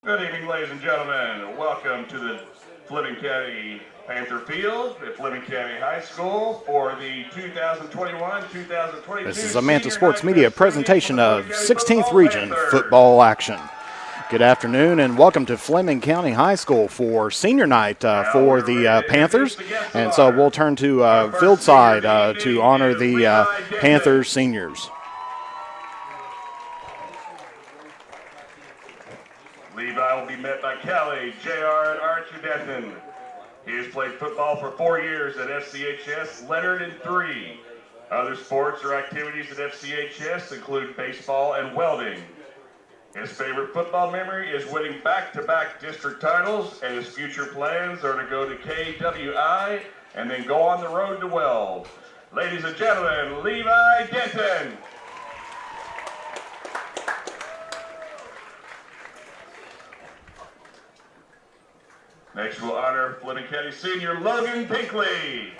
Good evening, ladies and gentlemen. Welcome to the Fleming County Panther Field at Fleming County High School for the 2021-2022. This is a Manta Sports Media presentation of 16th Region football action. Good afternoon and welcome to Fleming County High School for senior night for the Panthers. And so we'll turn to field side to honor the Panthers seniors. Levi will be met by Kelly, JR, and Archer Denton. He has played football for 4 years at FCHS, Leonard in 3. Other sports or activities at FCHS include baseball and welding. His favorite football memory is winning back-to-back district titles, and his future plans are to go to KHSAA and then go on the road to weld. Ladies and gentlemen, Levi Denton. Next, we'll honor Fleming County senior Logan Pinkley.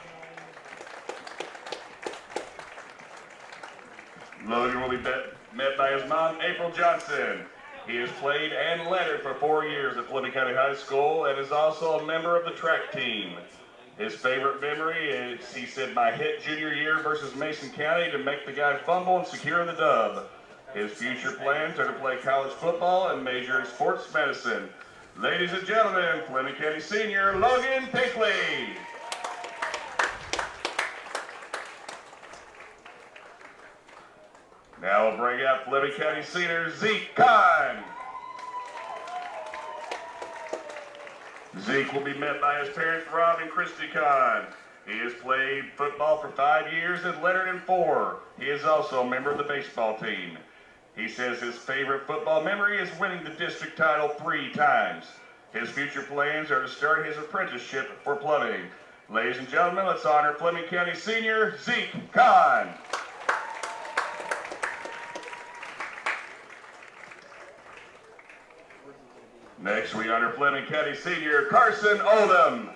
Logan will be met by his mom, April Johnson. He has played and lettered for 4 years at Fleming County High School and is also a member of the track team. His favorite memory is, he said, my hit junior year versus Mason County to make the guy fumble and secure the dub. His future plans are to play college football and major in sports medicine. Ladies and gentlemen, Fleming County senior Logan Pinkley. Now we'll bring out Fleming County senior Zeke Khan. Zeke will be met by his parents, Rob and Christy Khan. He has played football for 5 years and lettered in 4. He is also a member of the baseball team. He says his favorite football memory is winning the district title 3 times. His future plans are to start his apprenticeship for plumbing. Ladies and gentlemen, let's honor Fleming County senior Zeke Khan. Next, we honor Fleming County senior Carson Oldham.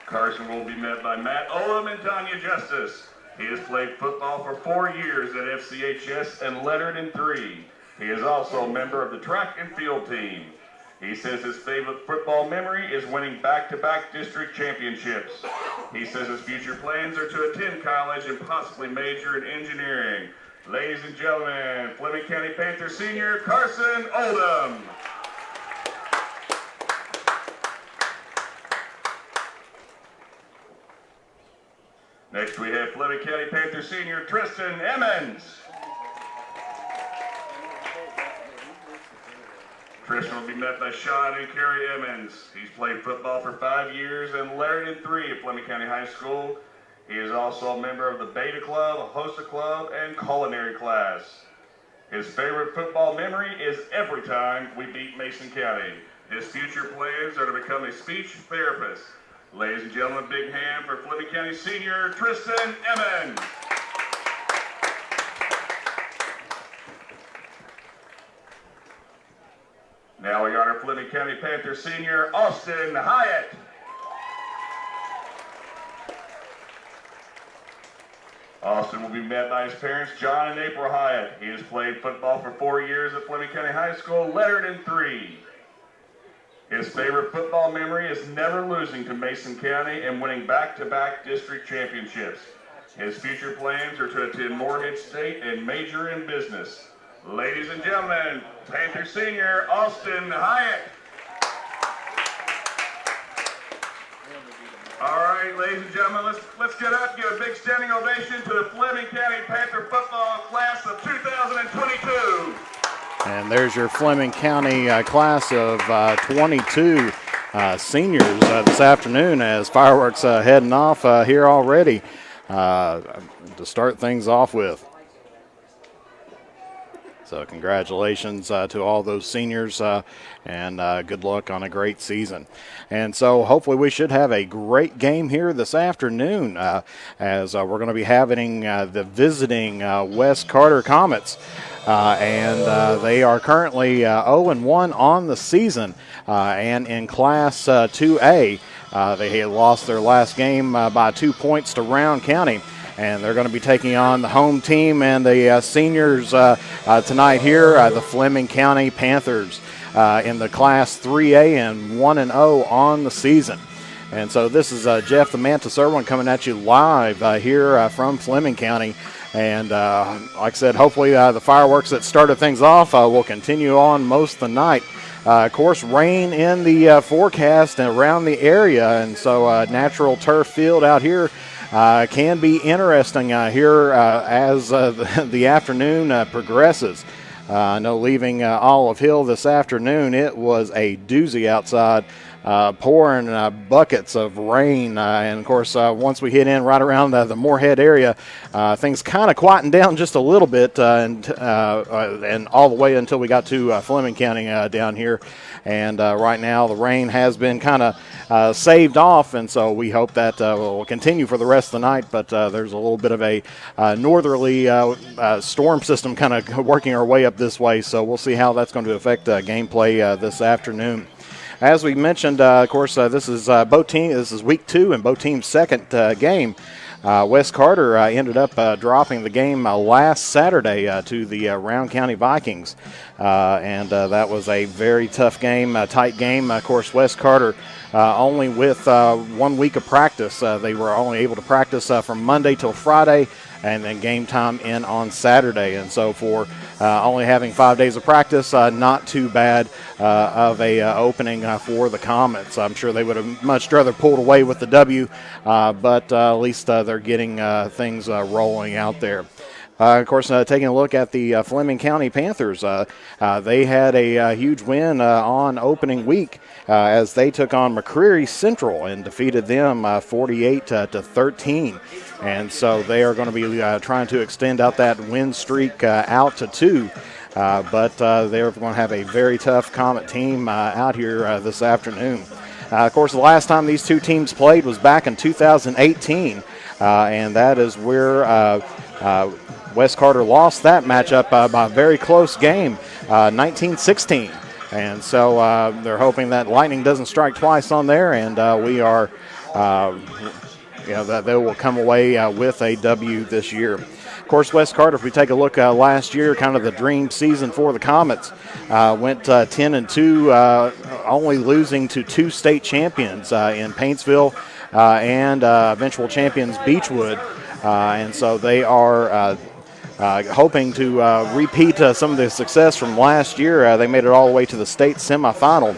Carson will be met by Matt Oldham and Tanya Justice. He has played football for 4 years at FCHS and lettered in 3. He is also a member of the track and field team. He says his favorite football memory is winning back-to-back district championships. He says his future plans are to attend college and possibly major in engineering. Ladies and gentlemen, Fleming County Panther senior Carson Oldham. Next we have Fleming County Panther senior Tristan Emmons. Tristan will be met by Sean and Carrie Emmons. He's played football for 5 years and lettered in 3 at Fleming County High School. He is also a member of the Beta Club, Hosta Club, and Culinary class. His favorite football memory is every time we beat Mason County. His future plans are to become a speech therapist. Ladies and gentlemen, big hand for Fleming County senior Tristan Emmons. Now we honor Fleming County Panther senior Austin Hyatt. Austin will be met by his parents, John and April Hyatt. He has played football for 4 years at Fleming County High School, lettered in 3. His favorite football memory is never losing to Mason County and winning back-to-back district championships. His future plans are to attend Morehead State and major in business. Ladies and gentlemen, Panther senior Austin Hyatt. All right, ladies and gentlemen, let's get up, give a big standing ovation to the Fleming County Panther football class of 2022. And there's your Fleming County class of 22 seniors this afternoon as fireworks heading off here already to start things off with. So congratulations to all those seniors and good luck on a great season. And so hopefully we should have a great game here this afternoon as we're going to be having the visiting West Carter Comets. And they are currently 0-1 on the season. And in Class 2A, they had lost their last game by 2 points to Round County. and they're going to be taking on the home team and the seniors tonight here, the Fleming County Panthers in the Class 3A and 1-0 on the season. And so this is Jeff the Mantis Irwin coming at you live here from Fleming County. And like I said, hopefully the fireworks that started things off will continue on most of the night. Of course, rain in the forecast and around the area, and so natural turf field out here can be interesting here as the afternoon progresses. I know leaving Olive Hill this afternoon, it was a doozy outside. Pouring buckets of rain, and of course once we hit in right around the Moorhead area, things kind of quietened down just a little bit, and all the way until we got to Fleming County down here. And right now the rain has been kind of saved off, and so we hope that will continue for the rest of the night. But there's a little bit of a northerly storm system kind of working our way up this way, so we'll see how that's going to affect gameplay this afternoon. As we mentioned, of course, this is both teams. This is week 2 and both teams' second game. West Carter ended up dropping the game last Saturday to the Round County Vikings, and that was a very tough game, a tight game. Of course, West Carter only with 1 week of practice. They were only able to practice from Monday till Friday, and then game time in on Saturday. And so for only having 5 days of practice, not too bad of a opening for the Comets. I'm sure they would have much rather pulled away with the W, but at least they're getting things rolling out there. Of course, taking a look at the Fleming County Panthers, they had a huge win on opening week as they took on McCreary Central and defeated them 48-13. And so they are going to be trying to extend out that win streak out to 2. But they're going to have a very tough Comet team out here this afternoon. Of course, the last time these two teams played was back in 2018, and that is where West Carter lost that matchup by a very close game, 19-16. And so they're hoping that lightning doesn't strike twice on there, and we are, that they will come away with a W this year. Of course, West Carter, if we take a look last year, kind of the dream season for the Comets, went 10-2, only losing to 2 state champions in Paintsville and eventual champions Beechwood. And so they are hoping to repeat some of the success from last year. They made it all the way to the state semifinal.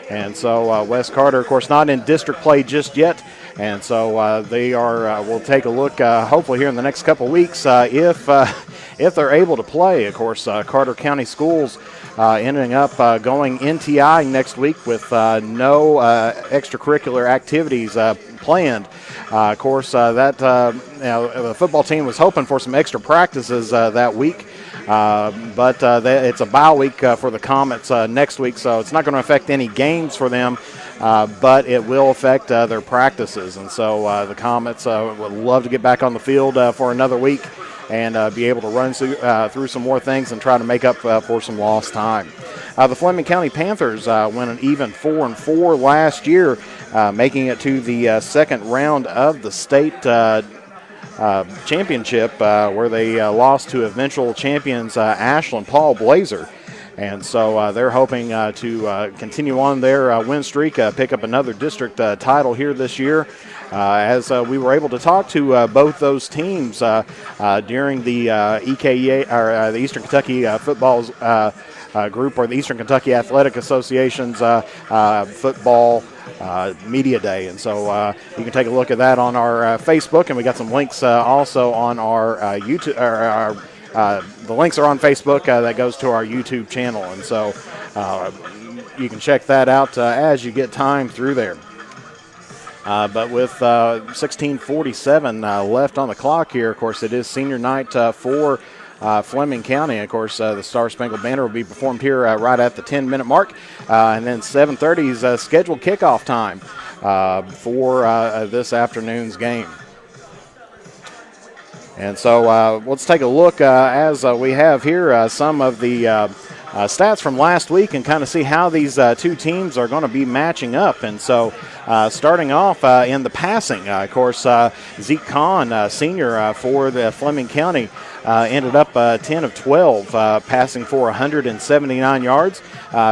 And so West Carter, of course, not in district play just yet. And so they are. We'll take a look, hopefully here in the next couple weeks, if they're able to play. Of course, Carter County Schools ending up going NTI next week with no extracurricular activities planned. Of course, the football team was hoping for some extra practices that week. But it's a bye week for the Comets next week, so it's not going to affect any games for them, but it will affect their practices. And so the Comets would love to get back on the field for another week and be able to run through some more things and try to make up for some lost time. The Fleming County Panthers went an even 4-4 last year, making it to the second round of the state championship, where they lost to eventual champions Ashland Paul Blazer. And so they're hoping to continue on their win streak, pick up another district title here this year. As we were able to talk to both those teams during the EKEA, or the Eastern Kentucky Football's group, or the Eastern Kentucky Athletic Association's football media day. And so you can take a look at that on our Facebook, and we got some links also on our YouTube. The links are on Facebook. That goes to our YouTube channel, and so you can check that out as you get time through there. But with 16:47 left on the clock here, of course, it is senior night for Fleming County. Of course, the Star Spangled Banner will be performed here right at the 10-minute mark, and then 7:30 is scheduled kickoff time for this afternoon's game. And so let's take a look as we have here some of the stats from last week and kind of see how these two teams are going to be matching up. And so starting off in the passing, of course, Zeke Khan, senior for the Fleming County, ended up 10 of 12, passing for 179 yards,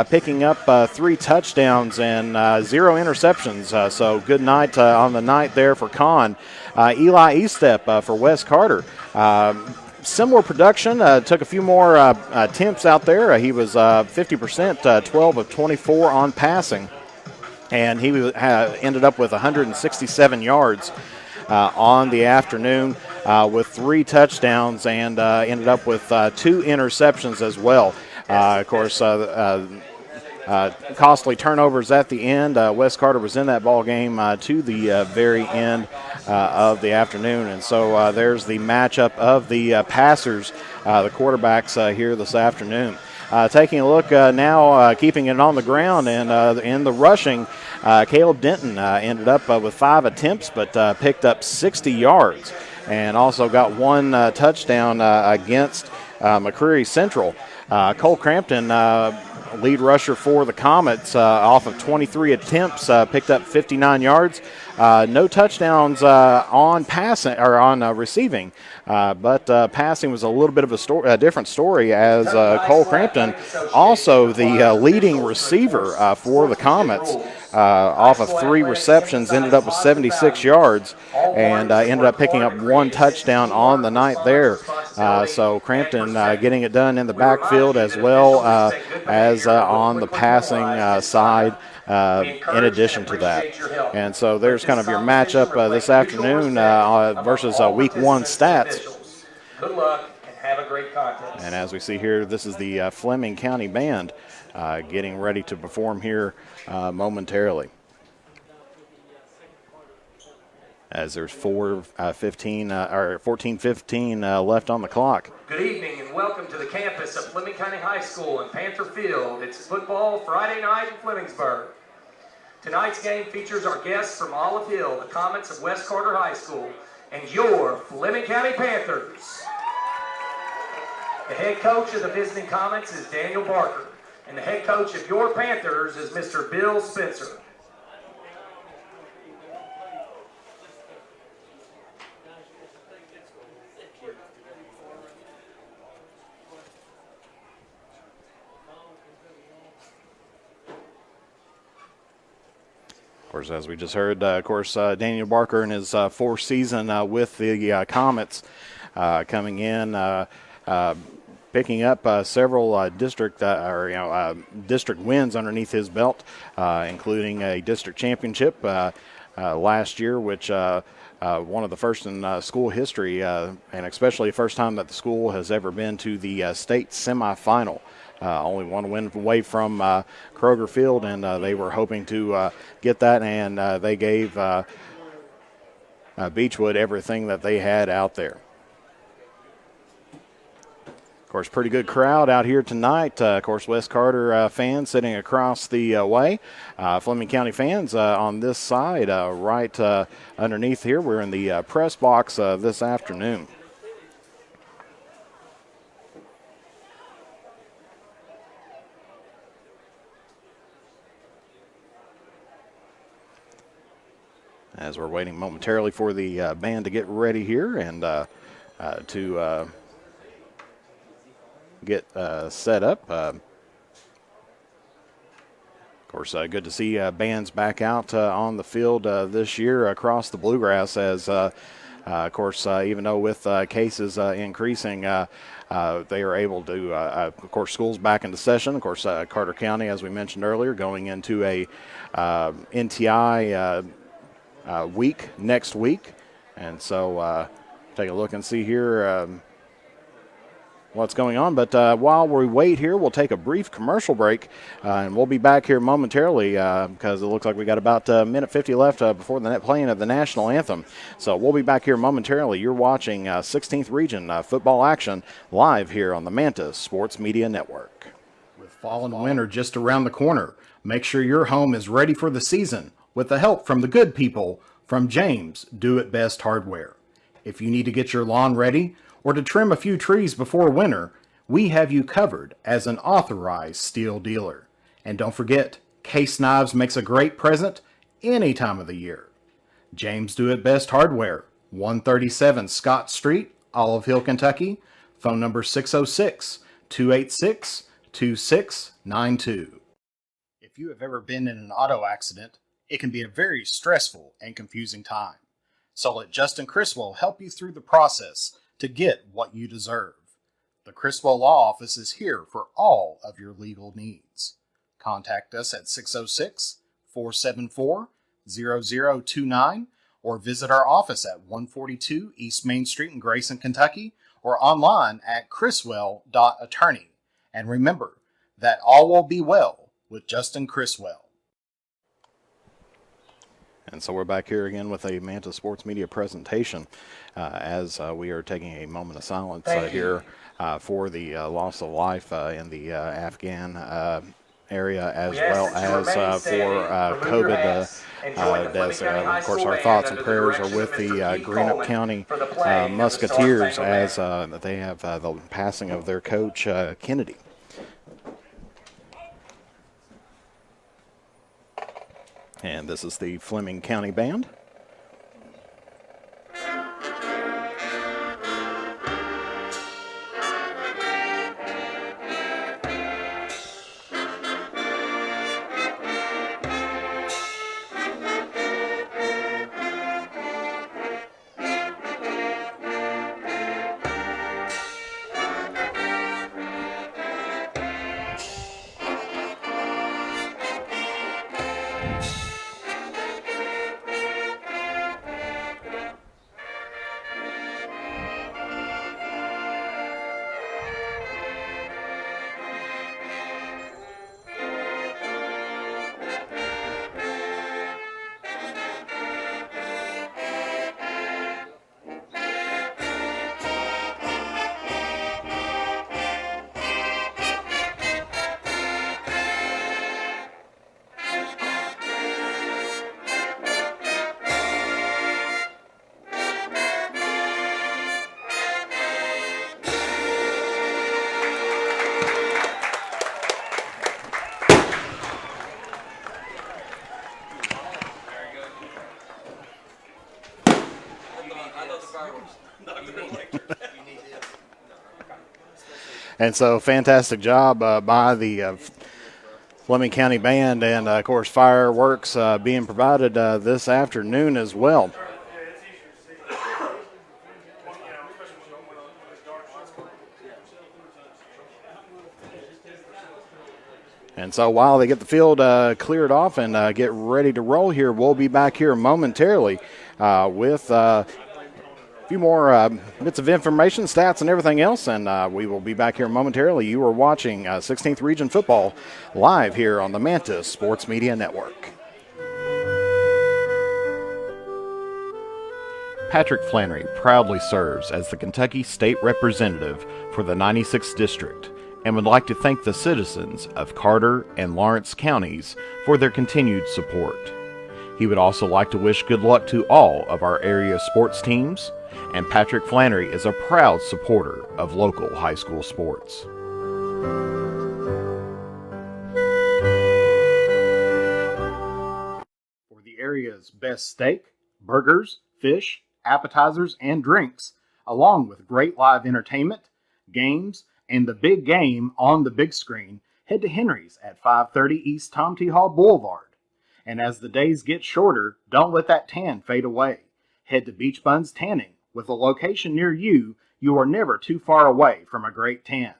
picking up 3 touchdowns and 0 interceptions. So good night on the night there for Khan. Eli Estep for Wes Carter. Similar production, took a few more attempts out there. He was 50%, 12 of 24 on passing, and he ended up with 167 yards on the afternoon with 3 touchdowns and ended up with 2 interceptions as well. Of course, costly turnovers at the end. Wes Carter was in that ball game to the very end of the afternoon, and so there's the matchup of the passers, the quarterbacks here this afternoon. Taking a look now, keeping it on the ground and in the rushing, Caleb Denton ended up with 5 attempts but picked up 60 yards and also got 1 touchdown against McCreary Central. Cole Crampton, lead rusher for the Comets, off of 23 attempts, picked up 59 yards. No touchdowns on passing or on receiving, but passing was a little bit of a different story as Cole Crampton, also the leading receiver for the Comets, off of 3 receptions, ended up with 76 yards and ended up picking up 1 touchdown on the night there. So Crampton getting it done in the backfield as well as on the passing side. In addition to that. And so there's kind of your matchup this afternoon versus week 1 stats. Good luck and have a great contest. And as we see here, this is the Fleming County Band getting ready to perform here momentarily. As there's 14:15 left on the clock. Good evening and welcome to the campus of Fleming County High School in Panther Field. It's football Friday night in Flemingsburg. Tonight's game features our guests from Olive Hill, the Comets of West Carter High School, and your Fleming County Panthers. The head coach of the visiting Comets is Daniel Barker, and the head coach of your Panthers is Mr. Bill Spencer. Of course, as we just heard, Daniel Barker in his 4th season with the Comets, coming in, picking up several district wins underneath his belt, including a district championship last year, which one of the first in school history, and especially the first time that the school has ever been to the state semifinal. Only 1 win away from Kroger Field, and they were hoping to get that, and they gave Beechwood everything that they had out there. Of course, pretty good crowd out here tonight. Of course, West Carter fans sitting across the way. Fleming County fans on this side, right underneath here. We're in the press box this afternoon. As we're waiting momentarily for the band to get ready here and to get set up. Of course, good to see bands back out on the field this year across the Bluegrass as, of course, even though with cases increasing, they are able to, of course, school's back into session. Of course, Carter County, as we mentioned earlier, going into a NTI week next week, and so take a look and see here what's going on. But while we wait here, we'll take a brief commercial break, and we'll be back here momentarily because it looks like we got about a minute 50 left before the playing of the national anthem. So we'll be back here momentarily. You're watching 16th Region football action live here on the Mantis Sports Media Network. With fall and winter just around the corner, make sure your home is ready for the season with the help from the good people from James Do It Best Hardware. If you need to get your lawn ready or to trim a few trees before winter, we have you covered as an authorized steel dealer. And don't forget, Case Knives makes a great present any time of the year. James Do It Best Hardware, 137 Scott Street, Olive Hill, Kentucky. Phone number 606-286-2692. If you have ever been in an auto accident, it can be a very stressful and confusing time. So let Justin Criswell help you through the process to get what you deserve. The Criswell Law Office is here for all of your legal needs. Contact us at 606-474-0029 or visit our office at 142 East Main Street in Grayson, Kentucky, or online at criswell.attorney. And remember that all will be well with Justin Criswell. And so we're back here again with a Manta Sports Media presentation as we are taking a moment of silence here for the loss of life in the Afghan area, as well as for COVID deaths. Of course, our thoughts and prayers are with the Greenup County Musketeers as they have the passing of their coach, Kennedy. And this is the Fleming County Band. And so, fantastic job by the Fleming County Band, and of course, fireworks being provided this afternoon as well. And so while they get the field cleared off and get ready to roll here, we'll be back here momentarily with a few more bits of information, stats, and everything else. And we will be back here momentarily. You are watching 16th Region Football live here on the Manta Sports Media Network. Patrick Flannery proudly serves as the Kentucky State Representative for the 96th District, and would like to thank the citizens of Carter and Lawrence counties for their continued support. He would also like to wish good luck to all of our area sports teams, and Patrick Flannery is a proud supporter of local high school sports. For the area's best steak, burgers, fish, appetizers, and drinks, along with great live entertainment, games, and the big game on the big screen, head to Henry's at 530 East Tom T. Hall Boulevard. And as the days get shorter, don't let that tan fade away. Head to Beach Buns Tanning. With a location near you, you are never too far away from a great tan.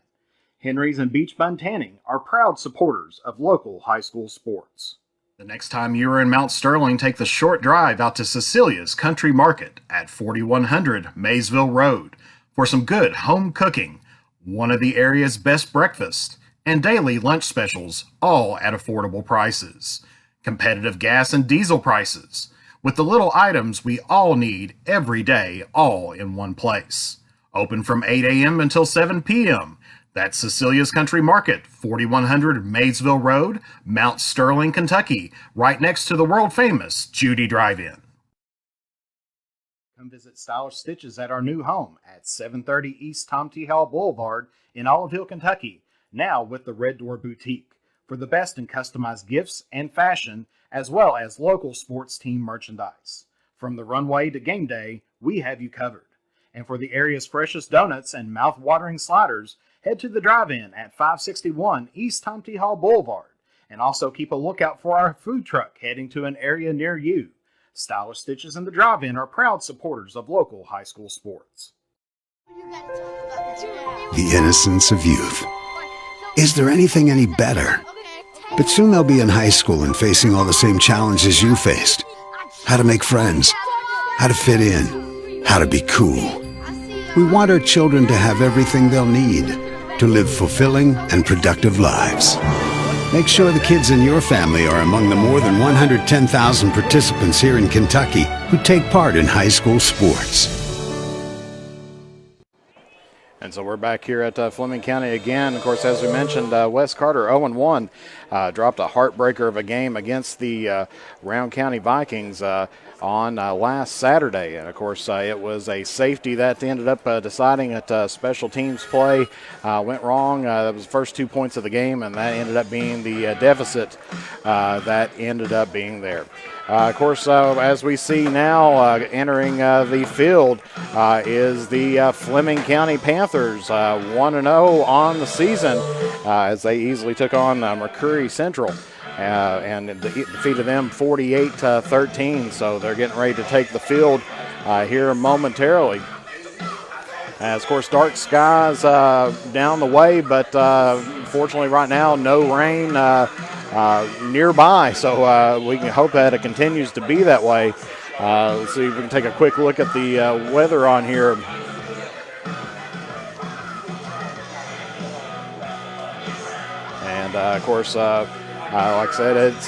Henry's and Beach Bun Tanning are proud supporters of local high school sports. The next time you are in Mount Sterling, take the short drive out to Cecilia's Country Market at 4100 Maysville Road for some good home cooking, one of the area's best breakfasts, and daily lunch specials, all at affordable prices. Competitive gas and diesel prices, with the little items we all need every day, all in one place. Open from 8 a.m. until 7 p.m. That's Cecilia's Country Market, 4100 Maysville Road, Mount Sterling, Kentucky, right next to the world-famous Judy Drive-In. Come visit Stylish Stitches at our new home at 730 East Tom T. Howell Boulevard in Olive Hill, Kentucky, now with the Red Door Boutique, for the best in customized gifts and fashion, as well as local sports team merchandise. From the runway to game day, we have you covered. And for the area's freshest donuts and mouth-watering sliders, head to the drive-in at 561 East Tom T. Hall Boulevard. And also keep a lookout for our food truck heading to an area near you. Stylish Stitches and the drive-in are proud supporters of local high school sports. The innocence of youth. Is there anything any better? But soon they'll be in high school and facing all the same challenges you faced. How to make friends, how to fit in, how to be cool. We want our children to have everything they'll need to live fulfilling and productive lives. Make sure the kids in your family are among the more than 110,000 participants here in Kentucky who take part in high school sports. And so we're back here at Fleming County again. Of course, as we mentioned, West Carter 0-1 dropped a heartbreaker of a game against the Round County Vikings on last Saturday. And, of course, it was a safety that ended up deciding that special teams play went wrong. That was the first 2 points of the game, and that ended up being the deficit that ended up being there. Of course, as we see now, entering the field is the Fleming County Panthers, 1-0 on the season, as they easily took on McCreary Central and defeated them 48-13. So they're getting ready to take the field here momentarily. As, of course, dark skies down the way, but fortunately right now no rain nearby, so we can hope that it continues to be that way. Let's see if we can take a quick look at the weather on here. And, of course, like I said, it's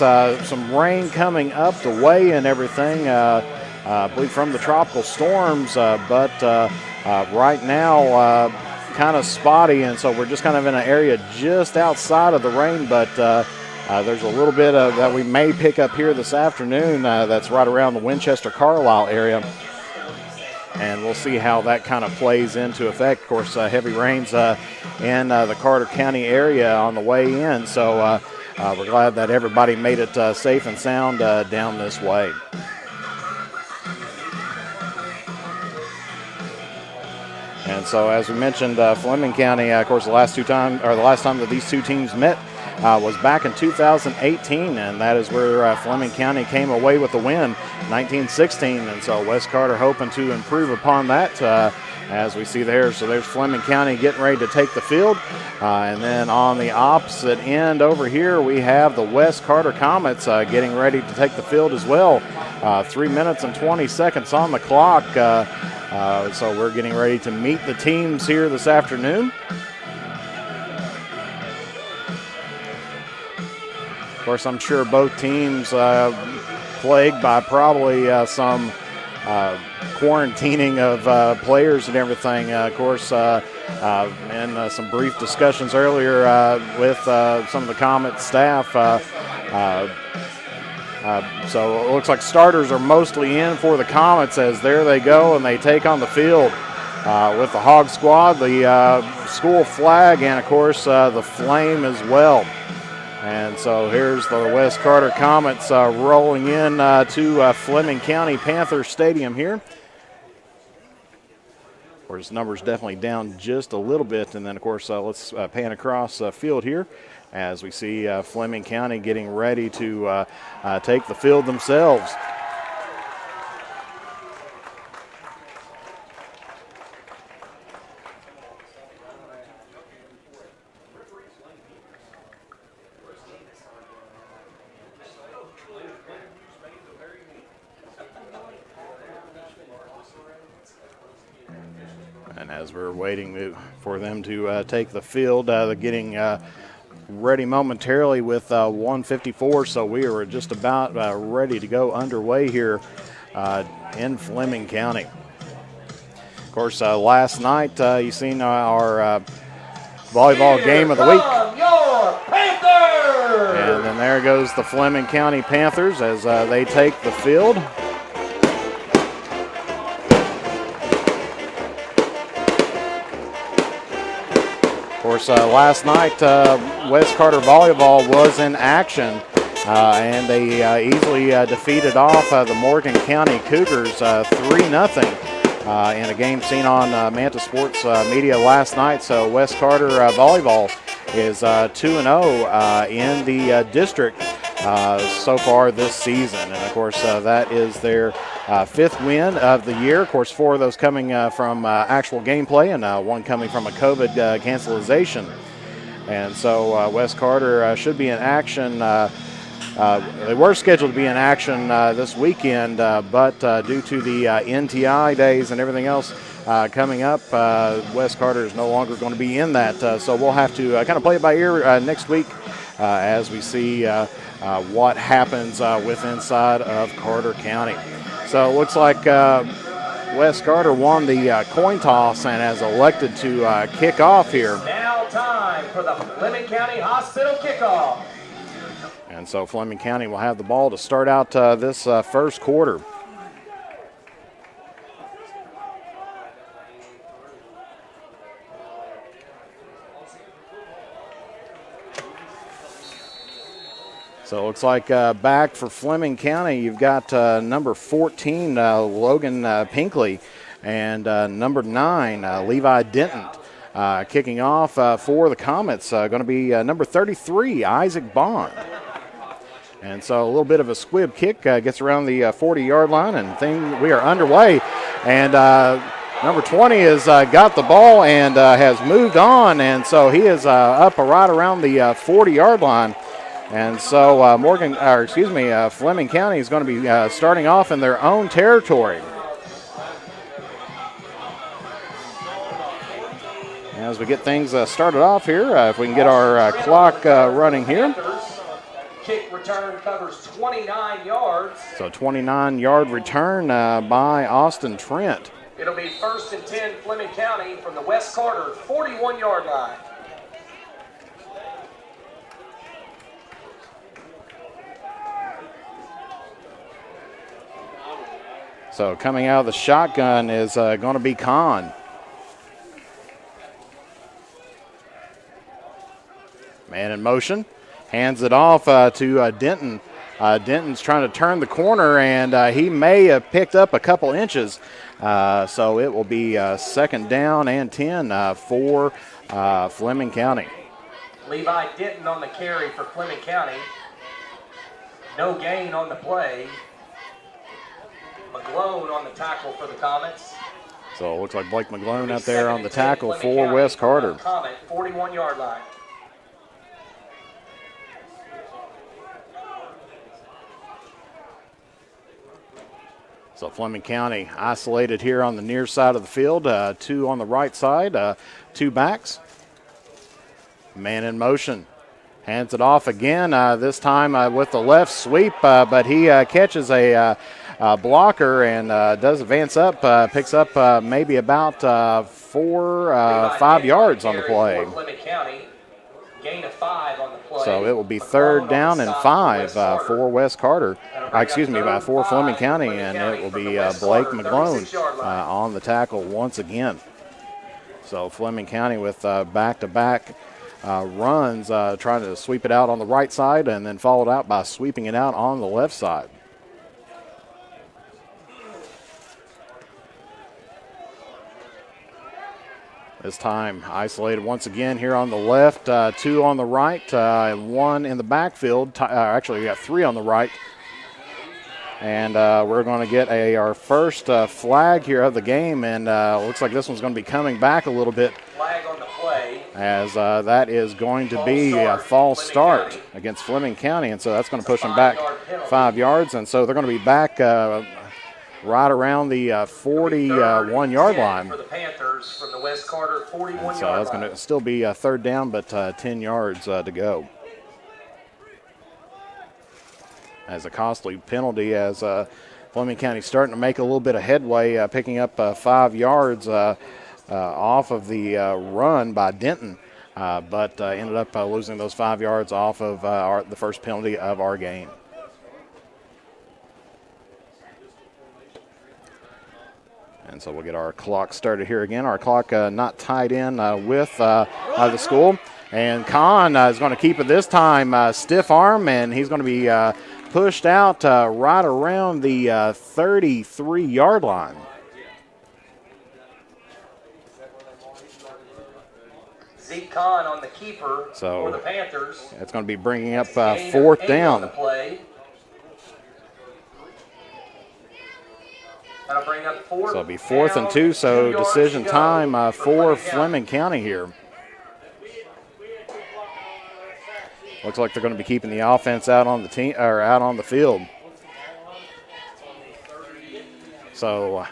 some rain coming up the way and everything, I believe from the tropical storms, but right now kind of spotty, and so we're just kind of in an area just outside of the rain, but there's a little bit of that we may pick up here this afternoon that's right around the Winchester-Carlisle area, and we'll see how that kind of plays into effect. Of course, heavy rains in the Carter County area on the way in, so we're glad that everybody made it safe and sound down this way. And so, as we mentioned, Fleming County, of course, the last time that these two teams met was back in 2018, and that is where Fleming County came away with the win, 19-16. And so, West Carter hoping to improve upon that, as we see there. So there's Fleming County getting ready to take the field, and then on the opposite end over here, we have the West Carter Comets getting ready to take the field as well. 3 minutes and 20 seconds on the clock. So we're getting ready to meet the teams here this afternoon. Of course, I'm sure both teams plagued by probably some quarantining of players and everything. Of course, and some brief discussions earlier with some of the Comet staff. So it looks like starters are mostly in for the Comets, as there they go, and they take on the field with the Hog Squad, the school flag, and, of course, the flame as well. And so here's the West Carter Comets rolling in to Fleming County Panthers Stadium here. Of course, numbers definitely down just a little bit. And then, of course, let's pan across field here as we see Fleming County getting ready to take the field themselves. And as we're waiting for them to take the field, they're getting ready momentarily with 1:54, so we are just about ready to go underway here in Fleming County. Of course, last night you seen our volleyball game of the week. Your Panthers! And then there goes the Fleming County Panthers as they take the field. course, last night West Carter Volleyball was in action, and they easily defeated off the Morgan County Cougars 3-0 in a game seen on Manta Sports Media last night. So West Carter Volleyball is 2-0 in the district so far this season. And, of course, that is their fifth win of the year. Of course, 4 of those coming from actual gameplay and 1 coming from a COVID cancellation. And so West Carter should be in action. They were scheduled to be in action this weekend, but due to the NTI days and everything else coming up, West Carter is no longer going to be in that. So we'll have to kind of play it by ear next week as we see what happens with inside of Carter County. So it looks like West Carter won the coin toss and has elected to kick off here. Now time for the Fleming County Hospital kickoff. And so Fleming County will have the ball to start out this first quarter. So it looks like back for Fleming County, you've got number 14, Logan Pinkley, and number 9, Levi Denton. Kicking off for the Comets, going to be number 33, Isaac Bond. And so a little bit of a squib kick gets around the 40-yard line, and we are underway. And number 20 has got the ball and has moved on, and so he is up right around the 40-yard line. And so Fleming County is going to be starting off in their own territory. As we get things started off here, if we can get our clock running here. Kick return covers 29 yards. So 29-yard return by Austin Trent. It'll be 1st and 10 Fleming County from the West Carter 41-yard line. So coming out of the shotgun is going to be Khan. Man in motion. Hands it off to Denton. Denton's trying to turn the corner, and he may have picked up a couple inches. So it will be second down and 10 for Fleming County. Levi Denton on the carry for Fleming County. No gain on the play. McGlone on the tackle for the Comets. So it looks like Blake McGlone out there on the tackle for West Carter. Comet, 41-yard line. So Fleming County isolated here on the near side of the field. 2 on the right side, 2 backs. Man in motion. Hands it off again, this time with the left sweep, but he catches a blocker and does advance up, picks up maybe about 5 yards on the play. Gain of 5 on the play. So it will be third down and 5 for West Carter. For Fleming County, and it will be Blake McGlone on the tackle once again. So Fleming County with back-to-back runs, trying to sweep it out on the right side and then followed out by sweeping it out on the left side. This time isolated once again here on the left, 2 on the right, and 1 in the backfield. Actually, we got 3 on the right. And we're going to get our first flag here of the game, and looks like this one's going to be coming back a little bit. Flag on the play. As that is going to be a false start against Fleming County, and so that's going to push them back 5 yards. And so they're going to be back right around the 41-yard line. For the Panthers from the West Carter 41-yard line. So that's going to still be a third down, but 10 yards to go. As a costly penalty, as Fleming County starting to make a little bit of headway, picking up 5 yards off of the run by Denton, but ended up losing those 5 yards off of the first penalty of our game. And so we'll get our clock started here again. Our clock not tied in with the school. And Khan is going to keep it this time stiff arm, and he's going to be pushed out right around the 33-yard line. Zeke Khan on the keeper for the Panthers. It's going to be bringing up fourth down. That'll bring up fourth. So it'll be 4th and 2, so decision time for Fleming County here. Looks like they're going to be keeping the offense out on the team or out on the field. So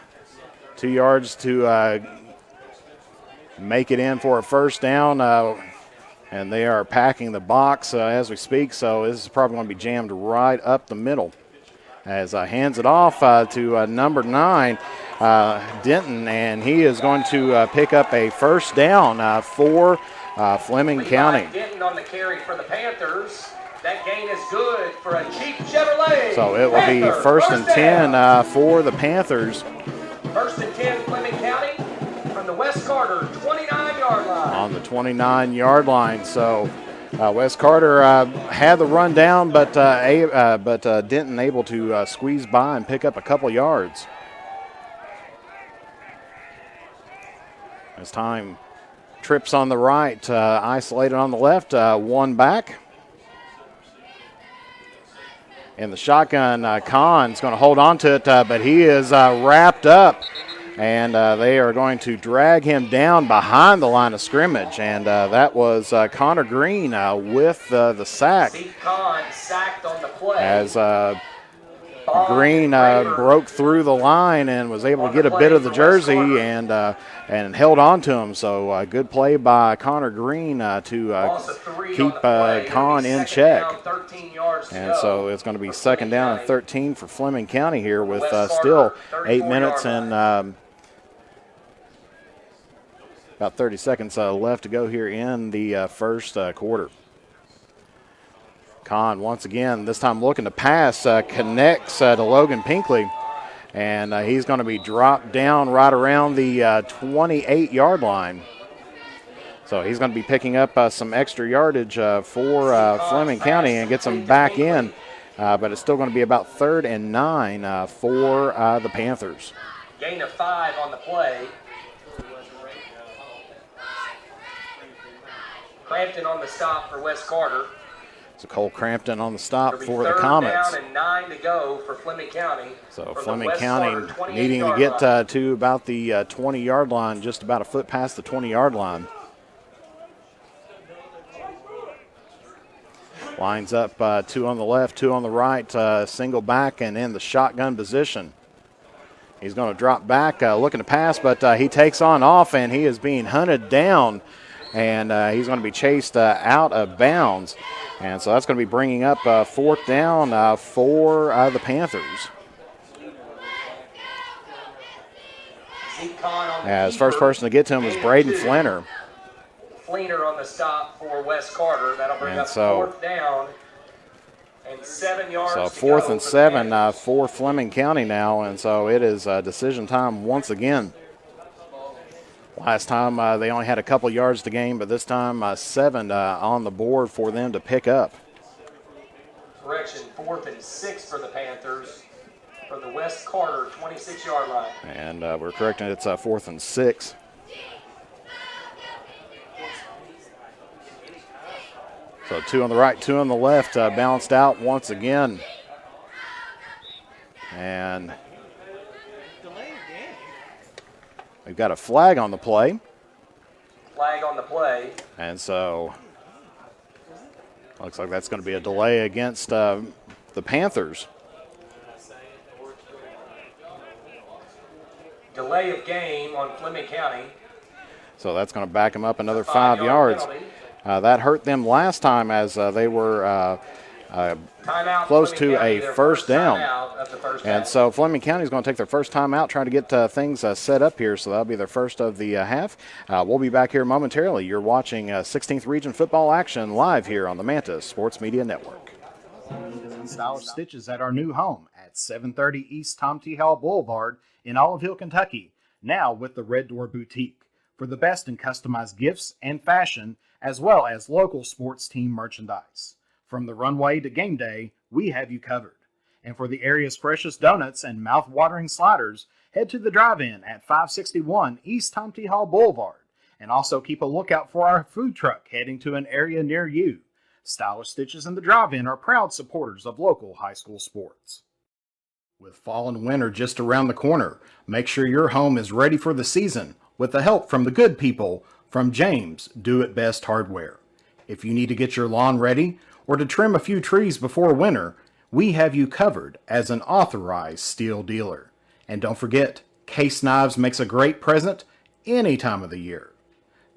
2 yards to make it in for a first down, and they are packing the box as we speak. So this is probably going to be jammed right up the middle. As hands it off to number 9, Denton, and he is going to pick up a first down for Fleming County. Denton on the carry for the Panthers. That gain is good for a cheap Chevrolet. So it will be first and 10 for the Panthers. First and 10, Fleming County from the West Carter 29-yard line. On the 29-yard line. So Wes Carter had the run down, but Denton able to squeeze by and pick up a couple yards. As time trips on the right, isolated on the left, one back. In the shotgun, Khan's going to hold on to it, but he is wrapped up. And they are going to drag him down behind the line of scrimmage. And that was Connor Green with the sack. Zeke Khan sacked on the play. As Green broke through the line and was able to get a bit of the jersey and held on to him. So good play by Connor Green to keep Khan in check. And so it's going to be second down and 13 for Fleming County here with still 8 minutes and about 30 seconds left to go here in the first quarter. Khan once again, this time looking to pass, connects to Logan Pinkley, and he's going to be dropped down right around the 28-yard line. So he's going to be picking up some extra yardage for Fleming County and gets them back in, but it's still going to be about 3rd and 9 for the Panthers. Gain of 5 on the play. Crampton on the stop for Wes Carter. So Cole Crampton on the stop for the 3rd Comets. down and 9 to go for Fleming County. So Fleming County needing to get to about the 20-yard line, just about a foot past the 20-yard line. Lines up 2 on the left, 2 on the right, single back and in the shotgun position. He's going to drop back, looking to pass, but he takes on off, and he is being hunted down, and he's going to be chased out of bounds. And so that's going to be bringing up 4th down for the Panthers. As first person to get to him was Braden Flinner. Fleener on the stop for Wes Carter. That'll bring up 4th down and 7 yards. So 4th and 7 for Fleming County now, and so it is decision time once again. Last time they only had a couple yards to gain, but this time 7 on the board for them to pick up. Correction, 4th and 6 for the Panthers from the West Carter 26-yard line. And we're correcting it's 4th and 6. So 2 on the right, 2 on the left, balanced out once again. And we've got a flag on the play. Flag on the play. And so looks like that's going to be a delay against the Panthers. Delay of game on Fleming County. So that's going to back them up another 5 yards. That hurt them last time as they were close to a first down. And so Fleming County is going to take their first time out, trying to get things set up here. So that'll be their first of the half. We'll be back here momentarily. You're watching 16th Region football action live here on the Mantis Sports Media Network. Style of stitches at our new home at 730 East Tom T. Howell Boulevard in Olive Hill, Kentucky. now with the Red Door Boutique, for the best in customized gifts and fashion, as well as local sports team merchandise. From the runway to game day, we have you covered. And for the area's freshest donuts and mouth-watering sliders, head to the drive-in at 561 East Tom T. Hall Boulevard. And also keep a lookout for our food truck heading to an area near you. Stylish Stitches and the drive-in are proud supporters of local high school sports. With fall and winter just around the corner, make sure your home is ready for the season with the help from the good people from James Do It Best Hardware. If you need to get your lawn ready or to trim a few trees before winter, we have you covered as an authorized steel dealer. And don't forget, Case Knives makes a great present any time of the year.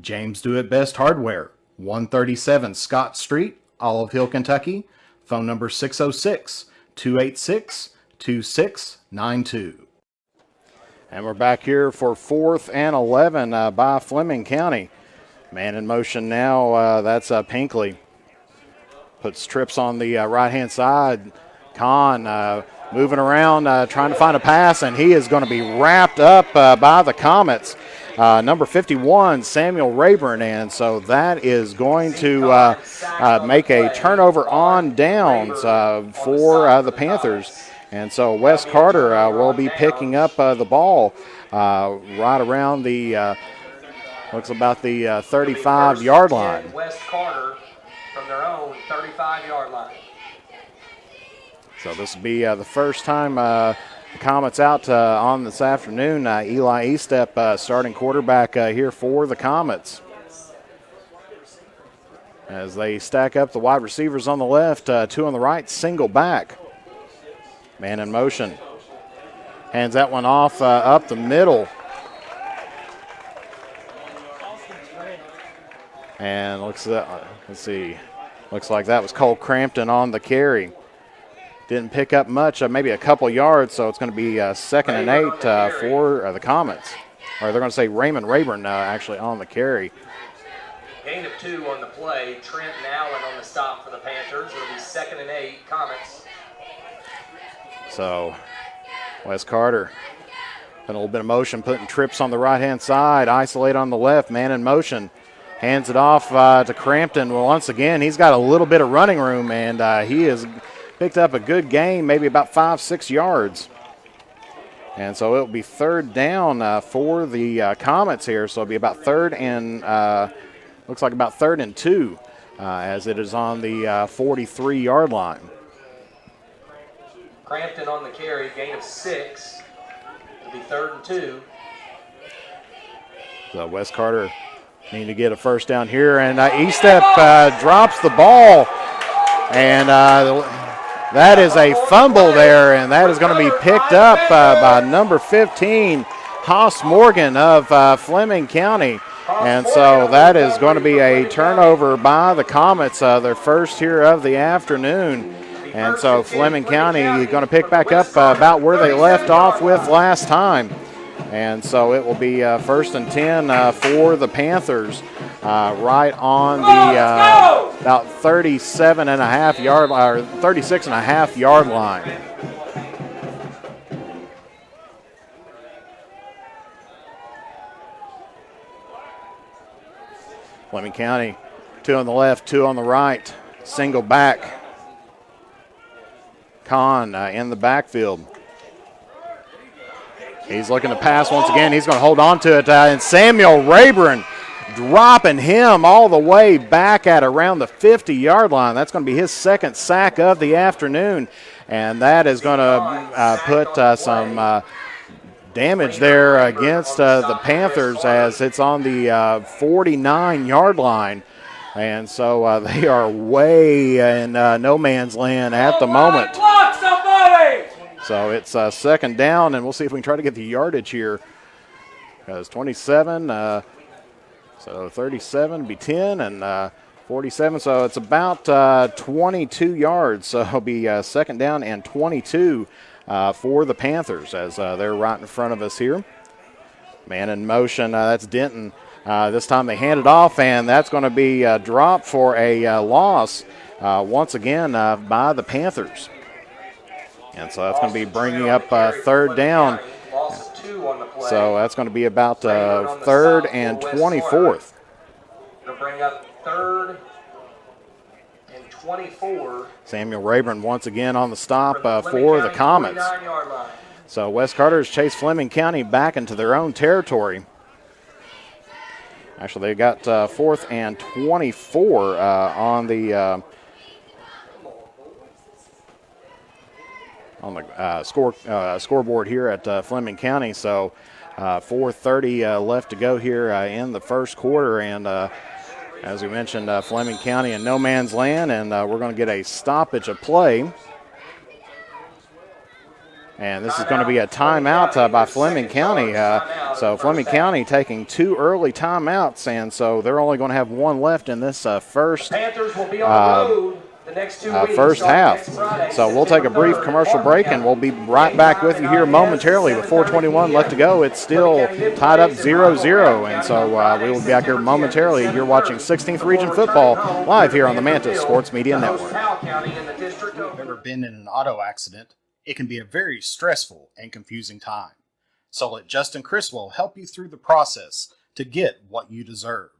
James Do It Best Hardware, 137 Scott Street, Olive Hill, Kentucky. Phone number 606-286-2692. And we're back here for 4th and 11 by Fleming County. Man in motion now, that's Pinkley. Puts trips on the right-hand side. Khan moving around, trying to find a pass, and he is going to be wrapped up by the Comets. Number 51, Samuel Rayburn, and so that is going to make a turnover on downs for the Panthers. And so Wes Carter will be picking up the ball right around the, looks about the 35-yard line. Wes Carter from their own 35-yard line. So this will be the first time the Comets out on this afternoon. Eli Estep starting quarterback here for the Comets. As they stack up the wide receivers on the left, two on the right, single back. Man in motion. Hands that one off up the middle. And let's see. Looks like that was Cole Crampton on the carry. Didn't pick up much, maybe a couple yards, so it's going to be 2nd and 8 for the Comets. Or they're going to say Raymond Rayburn actually on the carry. Gain of 2 on the play. Trent and Allen on the stop for the Panthers. It'll be 2nd and 8, Comets. So Wes Carter, a little bit of motion, putting trips on the right-hand side, isolate on the left, man in motion. Hands it off to Crampton. Well, once again, he's got a little bit of running room, and he has picked up a good gain, maybe about 5-6 yards. And so it'll be 3rd down for the Comets here. So it'll be about 3rd and, looks like about 3rd and 2 as it is on the 43-yard line. Crampton on the carry, gain of 6. It'll be 3rd and 2. So Wes Carter need to get a first down here, and Estep drops the ball, and that is a fumble there, and that is going to be picked up by number 15, Haas Morgan of Fleming County. And so that is going to be a turnover by the Comets, their first here of the afternoon. And so Fleming County is going to pick back up about where they left off with last time. And so it will be 1st and 10 for the Panthers right on the about 36.5 yard line. Fleming County, 2 on the left, 2 on the right, single back. Khan in the backfield. He's looking to pass once again. He's going to hold on to it. And Samuel Rayburn dropping him all the way back at around the 50-yard line. That's going to be his 2nd sack of the afternoon. And that is going to put some damage there against the Panthers as it's on the 49-yard line. And so they are way in no man's land at the moment. So it's 2nd down, and we'll see if we can try to get the yardage here. Because 27, so 37 would be 10, and 47, so it's about 22 yards. So it'll be 2nd down and 22 for the Panthers as they're right in front of us here. Man in motion, that's Denton. This time they hand it off, and that's going to be dropped for a loss once again by the Panthers. And so that's going to be bringing up 3rd down. Loss of 2 on on the play. So that's going to be about third and 24th. They'll bring up third and 24. Samuel Rayburn once again on the stop from for the County Comets. 49-yard line. So West Carter has chased Fleming County back into their own territory. Actually, they got 4th and 24 on the scoreboard here at Fleming County. So 4:30 left to go here in the first quarter, and as we mentioned, Fleming County in no man's land, and we're going to get a stoppage of play. And this is going to be a timeout by Fleming County. So Fleming County taking 2 early timeouts, and so they're only going to have 1 left in this first Panthers will be on the road the next 2 weeks, first half. Friday, So we'll take a brief commercial break, and we'll be right back with you here momentarily with 4:21 left to go. It's still tied up 0-0, and so we will be back here momentarily. You're watching 16th Region Football live here on the Mantis Sports Media Network. If you've ever been in an auto accident, it can be a very stressful and confusing time. So let Justin Criswell help you through the process to get what you deserve.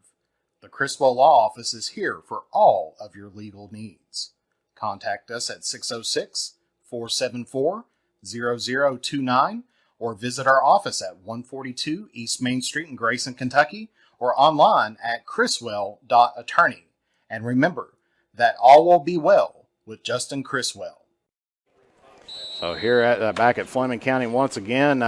The Criswell Law Office is here for all of your legal needs. Contact us at 606-474-0029 or visit our office at 142 East Main Street in Grayson, Kentucky, or online at criswell.attorney. And remember that all will be well with Justin Criswell. So here at back at Fleming County once again,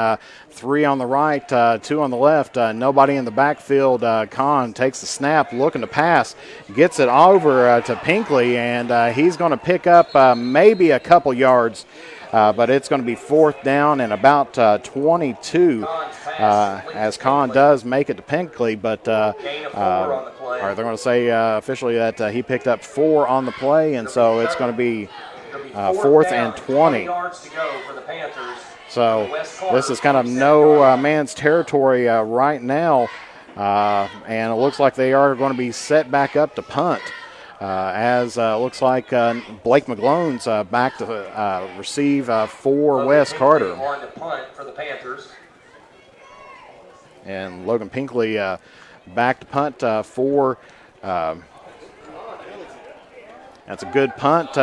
3 on the right, 2 on the left, nobody in the backfield. Khan takes the snap, looking to pass, gets it over to Pinkley, and he's going to pick up maybe a couple yards, but it's going to be 4th down and about 22 as Khan does make it to Pinkley, but or they're going to say officially that he picked up 4 on the play, and so it's going to be 4th and 20. So this is kind of no man's territory right now, and it looks like they are going to be set back up to punt, as looks like Blake McGlone's back to receive for Wes Carter. On to punt for the Panthers. And Logan Pinkley back to punt for. That's a good punt.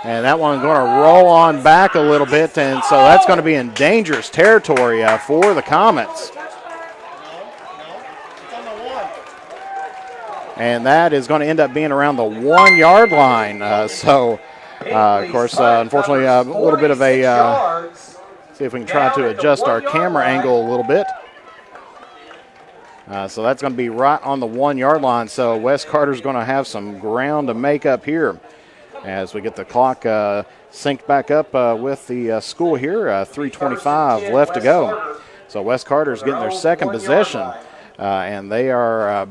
And that one's going to roll on back a little bit, and so that's going to be in dangerous territory for the Comets. And that is going to end up being around the 1-yard line. Of course, unfortunately, a little bit of a, see if we can try to adjust our camera angle a little bit. So that's going to be right on the 1-yard line. So Wes Carter's going to have some ground to make up here as we get the clock synced back up with the school here. 3:25 left to go. So Wes Carter's getting their second possession, and they are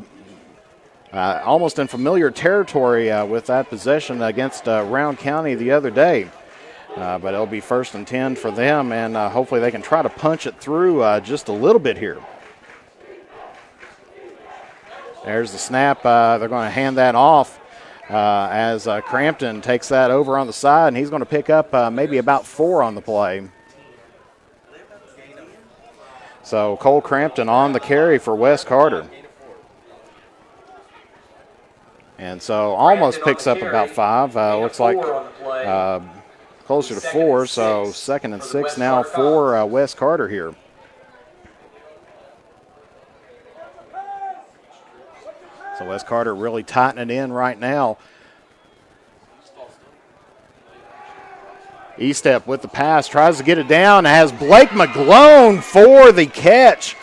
almost in familiar territory with that possession against Round County the other day. But it'll be 1st and 10 for them, and hopefully they can try to punch it through just a little bit here. There's the snap. They're going to hand that off as Crampton takes that over on the side, and he's going to pick up maybe about 4 on the play. So Cole Crampton on the carry for Wes Carter. And so almost picks up about 5. Looks like closer to 4, so 2nd and 6 now for Wes Carter here. So Wes Carter really tightening it in right now. E-step with the pass, tries to get it down, has Blake McGlone for the catch.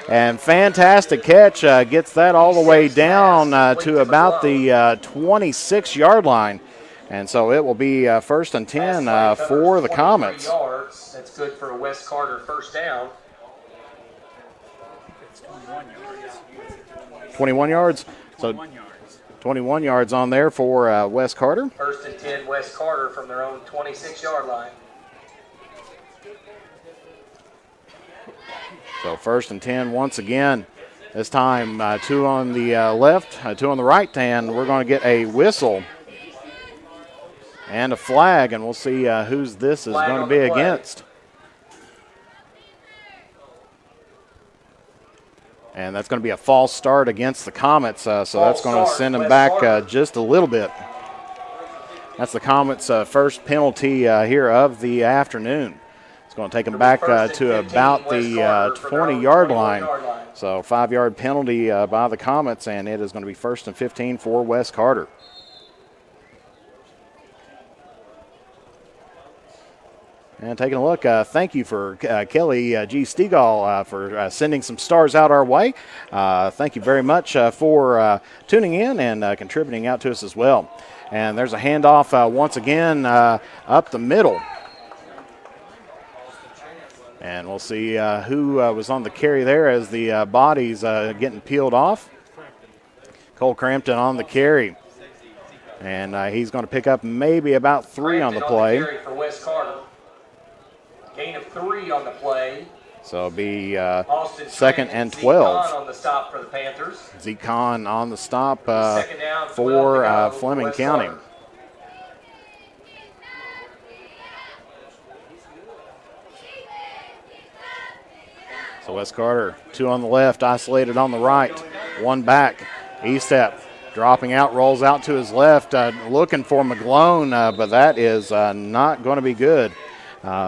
And fantastic catch, gets that all the way down to about the 26-yard line. And so it will be 1st and 10 for the Comets. That's good for a Wes Carter 1st down. 21 yards. So 21 yards on there for Wes Carter. 1st and 10, Wes Carter from their own 26-yard line. So 1st and 10 once again. This time 2 on the left, 2 on the right, and we're going to get a whistle and a flag, and we'll see whose this is going to be against. And that's going to be a false start against the Comets, so that's going to send them back just a little bit. That's the Comets' first penalty here of the afternoon. It's going to take them back to about the 20-yard line. So 5-yard penalty by the Comets, and it is going to be 1st and 15 for Wes Carter. And taking a look, thank you for Kelly G. Stegall for sending some stars out our way. Thank you very much for tuning in and contributing out to us as well. And there's a handoff once again up the middle. And we'll see who was on the carry there as the body's getting peeled off. Cole Crampton on the carry. And he's going to pick up maybe about 3 on the play. On the carry for Wes Carter. Gain of 3 on the play. So it'll be Austin 2nd and 12. Zeke Khan on the stop for the Panthers. Zeke Khan on the stop Second down, for Fleming Wes County. Carter. So Wes Carter, 2 on the left, isolated on the right, 1 back. E-step dropping out, rolls out to his left, looking for McGlone, but that is not going to be good.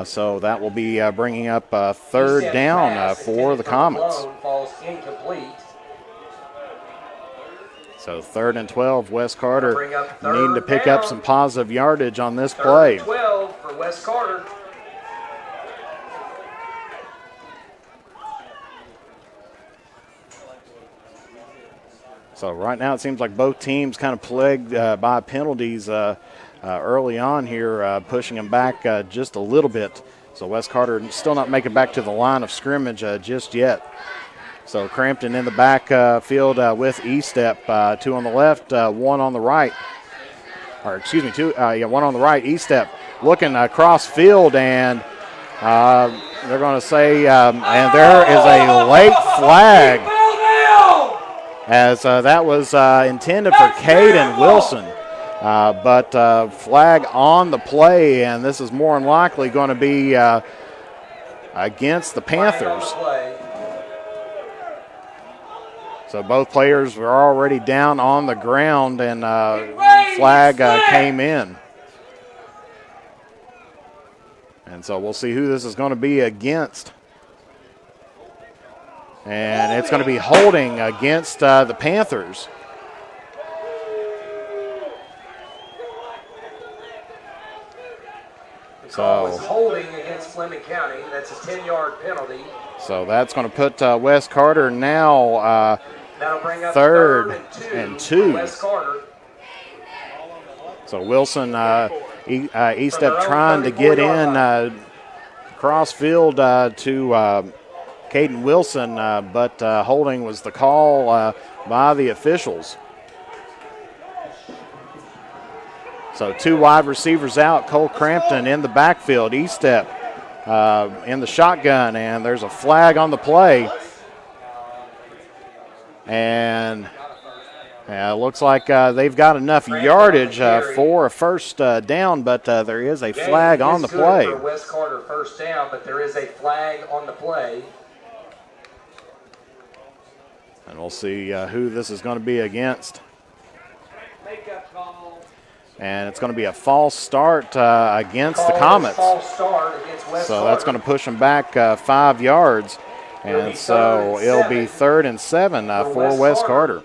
So that will be bringing up 3rd down for the Comets. Falls incomplete. So 3rd and 12, Wes Carter Third needing to pick up down. some positive yardage on this play. 3rd and 12 for Wes Carter. So right now it seems like both teams kind of plagued by penalties early on here, pushing them back just a little bit. So Wes Carter still not making back to the line of scrimmage just yet. So Crampton in the back field with E-step, 2 on the left, 1 on the right. Or excuse me, 1 on the right. E-step looking across field, and they're going to say, and there is a late flag, as that was intended for Caden Wilson. But flag on the play, and this is more than likely going to be against the Panthers. So both players were already down on the ground, and flag came in. And so we'll see who this is going to be against. And it's going to be holding against the Panthers. So it's holding against Fleming County. That's a 10-yard penalty. So that's going to put Wes Carter now That'll bring up 3rd and 2. Wes Carter. So Wilson, E-step trying to get in cross field to Caden Wilson, but holding was the call by the officials. So 2 wide receivers out, Cole Crampton in the backfield, E-step in the shotgun, and there's a flag on the play. And it looks like they've got enough yardage for a 1st down, but there is a flag on the play. For Wes Carter 1st down, but there is a flag on the play. And we'll see who this is going to be against. And it's going to be a false start against the Comets. So that's going to push them back 5 yards. And so it'll be 3rd and 7 for Wes Carter.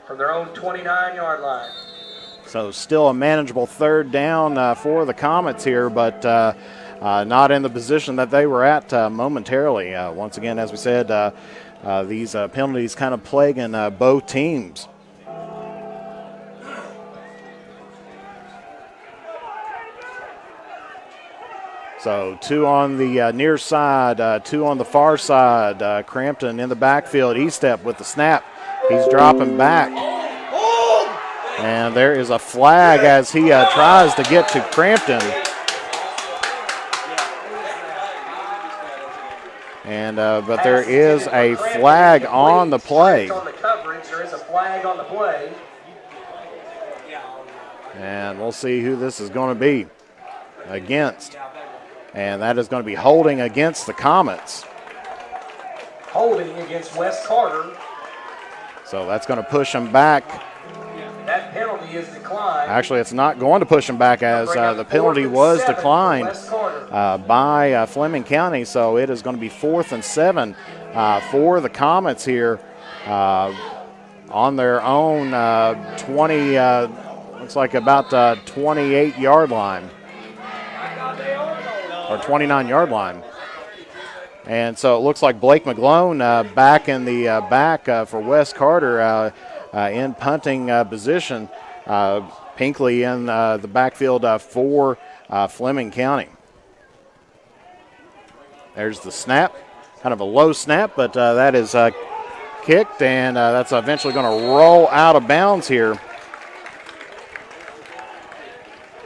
From their own 29-yard line. So still a manageable 3rd down for the Comets here, but not in the position that they were at momentarily. Once again, as we said, these penalties kind of plaguing both teams. So 2 on the near side, 2 on the far side. Crampton in the backfield. E-step with the snap. He's dropping back. And there is a flag as he tries to get to Crampton. And but there is a flag on the play. On the coverage, there is a flag on the play. And we'll see who this is going to be against. And that is going to be holding against the Comets. holding against West Carter. So that's going to push him back. That penalty is declined. Actually, it's not going to push him back as the penalty was declined by Fleming County. So it is going to be 4th and 7 for the Comets here on their own 20, looks like about 28-yard line or 29-yard line. And so it looks like Blake McGlone back in the back for West Carter in punting position. Pinkley in the backfield for Fleming County. There's the snap. Kind of a low snap, but that is kicked, and that's eventually going to roll out of bounds here.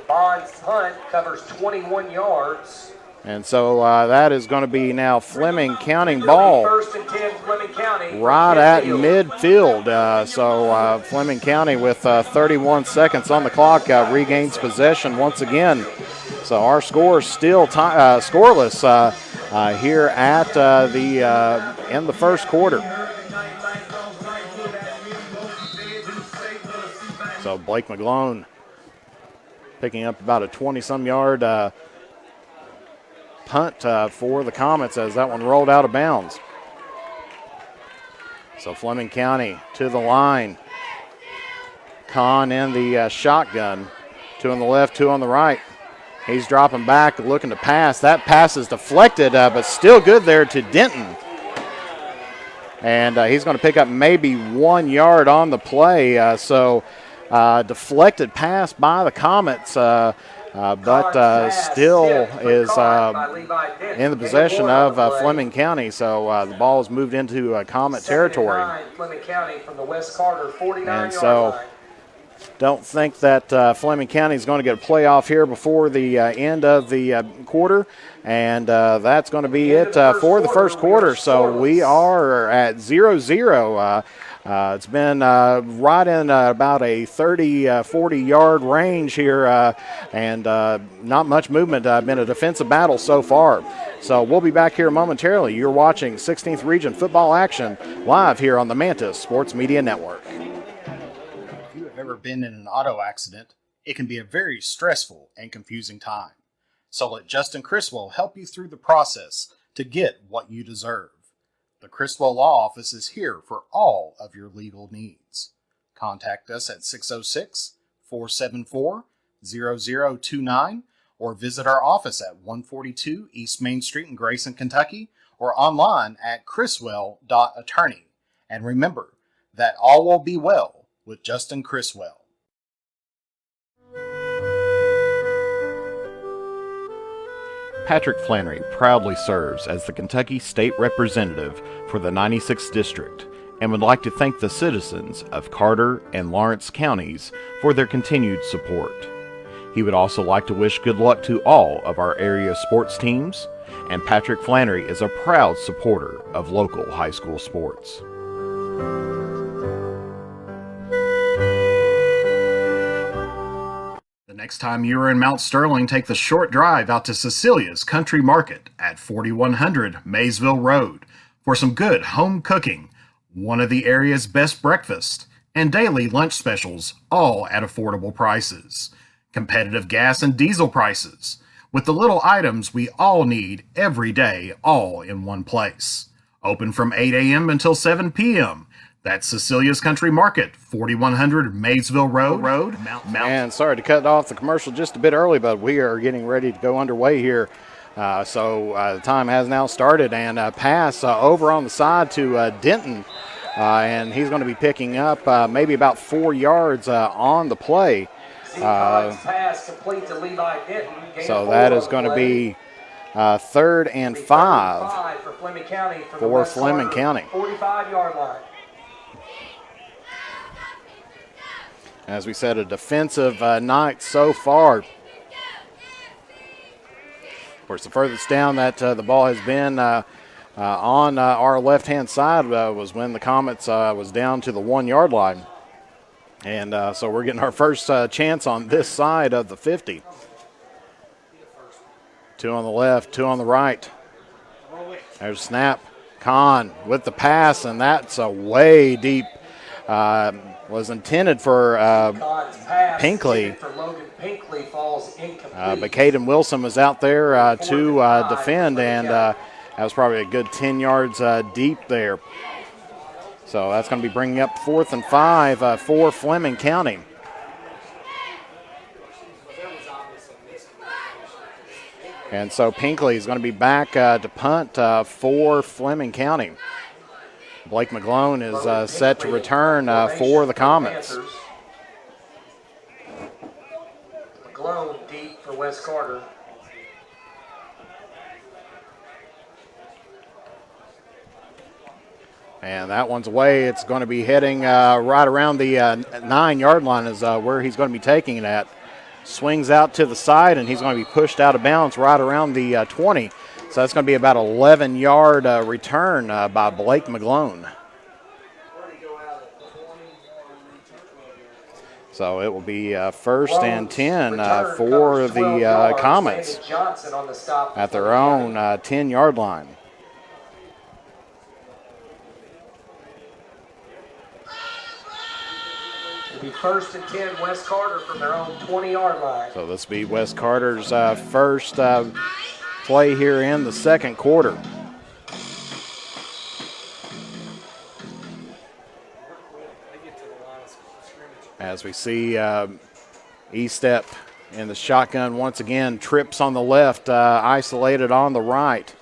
Bond's punt covers 21 yards. And so that is going to be now Fleming County ball 1st and 10, Fleming County. right at midfield. So Fleming County with 31 seconds on the clock regains possession once again. So our score is still scoreless here at in the first quarter. So Blake McGlone picking up about a 20-some yard punt for the Comets as that one rolled out of bounds. So Fleming County to the line. Khan in the shotgun. 2 on the left, 2 on the right. He's dropping back, looking to pass. That pass is deflected, but still good there to Denton. And he's going to pick up maybe 1 yard on the play. Deflected pass by the Comets. But still is in the possession of Fleming County. So the ball is moved into Comet territory. Fleming County from the West Carter 49-yard and so line. Don't think that Fleming County is going to get a playoff here before the end of the quarter. And that's going to be it for the first quarter. So we are at 0-0. It's been right in about a 30, 40-yard range here, and not much movement. Been a defensive battle so far. So we'll be back here momentarily. You're watching 16th Region football action live here on the Mantis Sports Media Network. If you have ever been in an auto accident, it can be a very stressful and confusing time. So let Justin Criswell help you through the process to get what you deserve. The Criswell Law Office is here for all of your legal needs. Contact us at 606-474-0029 or visit our office at 142 East Main Street in Grayson, Kentucky, or online at criswell.attorney. And remember that all will be well with Justin Criswell. Patrick Flannery proudly serves as the Kentucky State Representative for the 96th District and would like to thank the citizens of Carter and Lawrence counties for their continued support. He would also like to wish good luck to all of our area sports teams, and Patrick Flannery is a proud supporter of local high school sports. Next time you are in Mount Sterling, take the short drive out to Cecilia's Country Market at 4100 Maysville Road for some good home cooking, one of the area's best breakfasts, and daily lunch specials, all at affordable prices. Competitive gas and diesel prices, with the little items we all need every day, all in one place. Open from 8 a.m. until 7 p.m. That's Cecilia's Country Market, 4100 Maysville Road. And sorry to cut off the commercial just a bit early, but we are getting ready to go underway here. The time has now started, and pass over on the side to Denton. And he's going to be picking up maybe about 4 yards on the play. Pass complete to Levi Denton. So that is going to be 3rd and 5 for Fleming County. For Fleming County. 45-yard line. As we said, a defensive night so far. Of course, the furthest down that the ball has been on our left-hand side was when the Comets was down to the 1 yard line. And so we're getting our first chance on this side of the 50. 2 on the left, 2 on the right. There's a snap. Khan with the pass, and that's a way deep. Was intended for Khan's pass Pinkley. intended for Logan Pinkley falls incomplete. But Caden Wilson was out there to defend, and that was probably a good 10 yards deep there. So that's going to be bringing up 4th and 5 for Fleming County. And so Pinkley is going to be back to punt for Fleming County. Blake McGlone is set to return for the Comets. McGlone deep for Wes Carter. And that one's away. It's going to be heading right around the 9-yard line is where he's going to be taking it at. Swings out to the side, and he's going to be pushed out of bounds right around the 20. So that's going to be about 11-yard return by Blake McGlone. So it will be 1st and 10 for the Comets at their own 10-yard line. It'll be 1st and 10 Wes Carter from their own 20-yard line. So this will be Wes Carter's first play here in the second quarter. As we see E-Step in the shotgun once again, trips on the left, isolated on the right.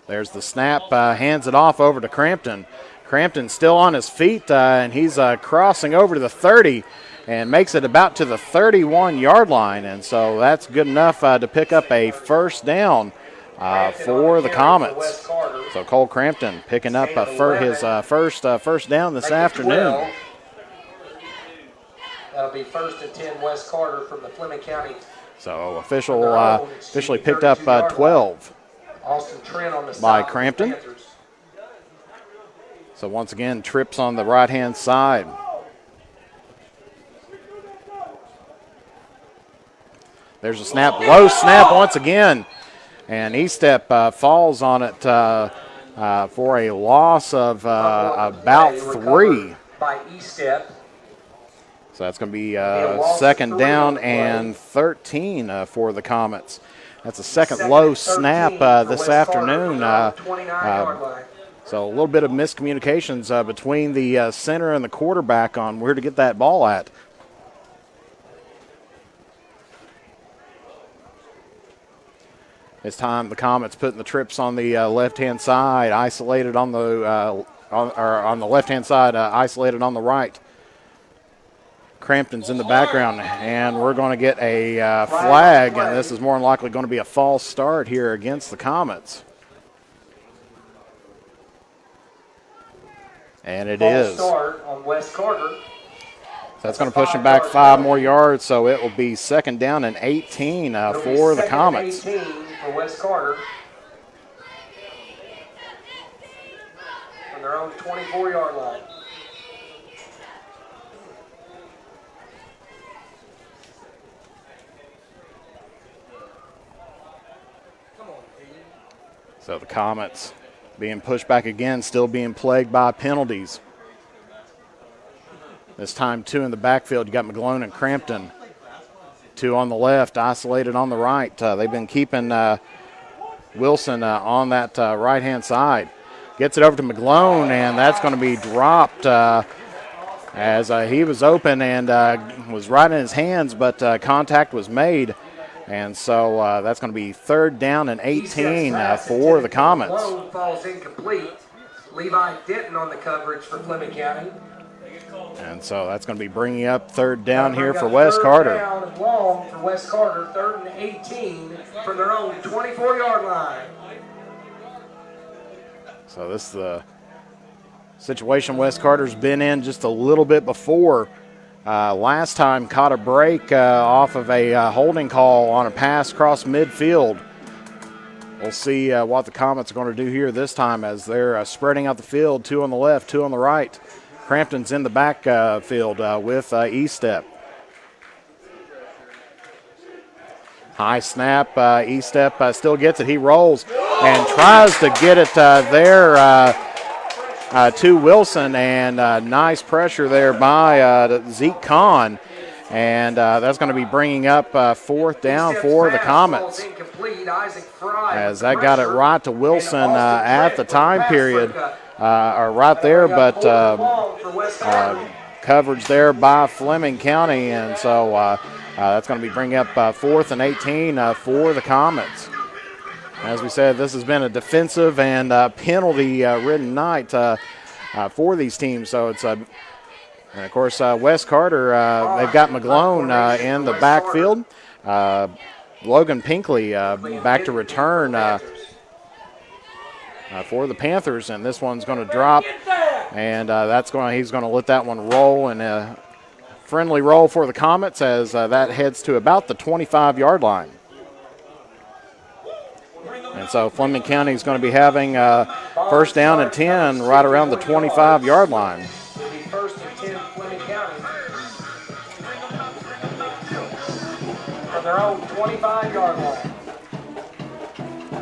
There's the snap, hands it off over to Crampton. Crampton still on his feet, and he's crossing over to the 30 and makes it about to the 31-yard line. And so that's good enough to pick up a first down for the Comets. So Cole Crampton picking up his first down this afternoon. That'll be 1st and 10 Wes Carter from the Fleming County. So officially picked up 12 Austin Trent on the by side Crampton. Panthers. So once again, trips on the right-hand side. There's a snap, low snap once again. And E-Step falls on it for a loss of about 3. By E-Step. So that's going to be second down and 13 for the Comets. That's a second low snap this afternoon. So a little bit of miscommunications between the center and the quarterback on where to get that ball at. This time the Comets putting the trips on the left-hand side, isolated on the on the left-hand side, isolated on the right. Crampton's in the background, and we're going to get a flag, and this is more than likely going to be a false start here against the Comets. And it is. False start on Wes Carter. That's going to push him back 5 more yards, so it will be second down and 18 for the Comets. 18 for Wes Carter. From their own 24-yard line. So the Comets being pushed back again, still being plagued by penalties. This time 2 in the backfield. You got McGlone and Crampton. 2 on the left, isolated on the right. They've been keeping Wilson on that right-hand side. Gets it over to McGlone, and that's going to be dropped as he was open and was right in his hands, but contact was made. And so that's going to be third down and 18 for the Comets. McGlone falls incomplete. Levi Denton on the coverage for Fleming County. And so that's going to be bringing up third down here for Wes Carter. Third down and long for Wes Carter, 3rd and 18 from their own 24-yard line. So this is the situation Wes Carter's been in just a little bit before. Last time caught a break off of a holding call on a pass across midfield. We'll see what the Comets are going to do here this time as they're spreading out the field, 2 on the left, 2 on the right. Crampton's in the backfield with E-Step. High snap, E-Step still gets it. He rolls. and tries to get it there to Wilson, and nice pressure there by Zeke Khan. And that's going to be bringing up 4th down for the Comets, as that got it right to Wilson at the time period, or right there, but coverage there by Fleming County, and so that's going to be bringing up 4th and 18 for the Comets. As we said, this has been a defensive and penalty-ridden night for these teams, so it's and of course, West Carter, they've got McGlone in the backfield. Logan Pinkley back to return for the Panthers, and this one's going to drop, and he's going to let that one roll, and a friendly roll for the Comets as that heads to about the 25-yard line. And so Fleming County is going to be having first down and 10 right around the 25-yard line. First and 10, Fleming County. From their own 25-yard line.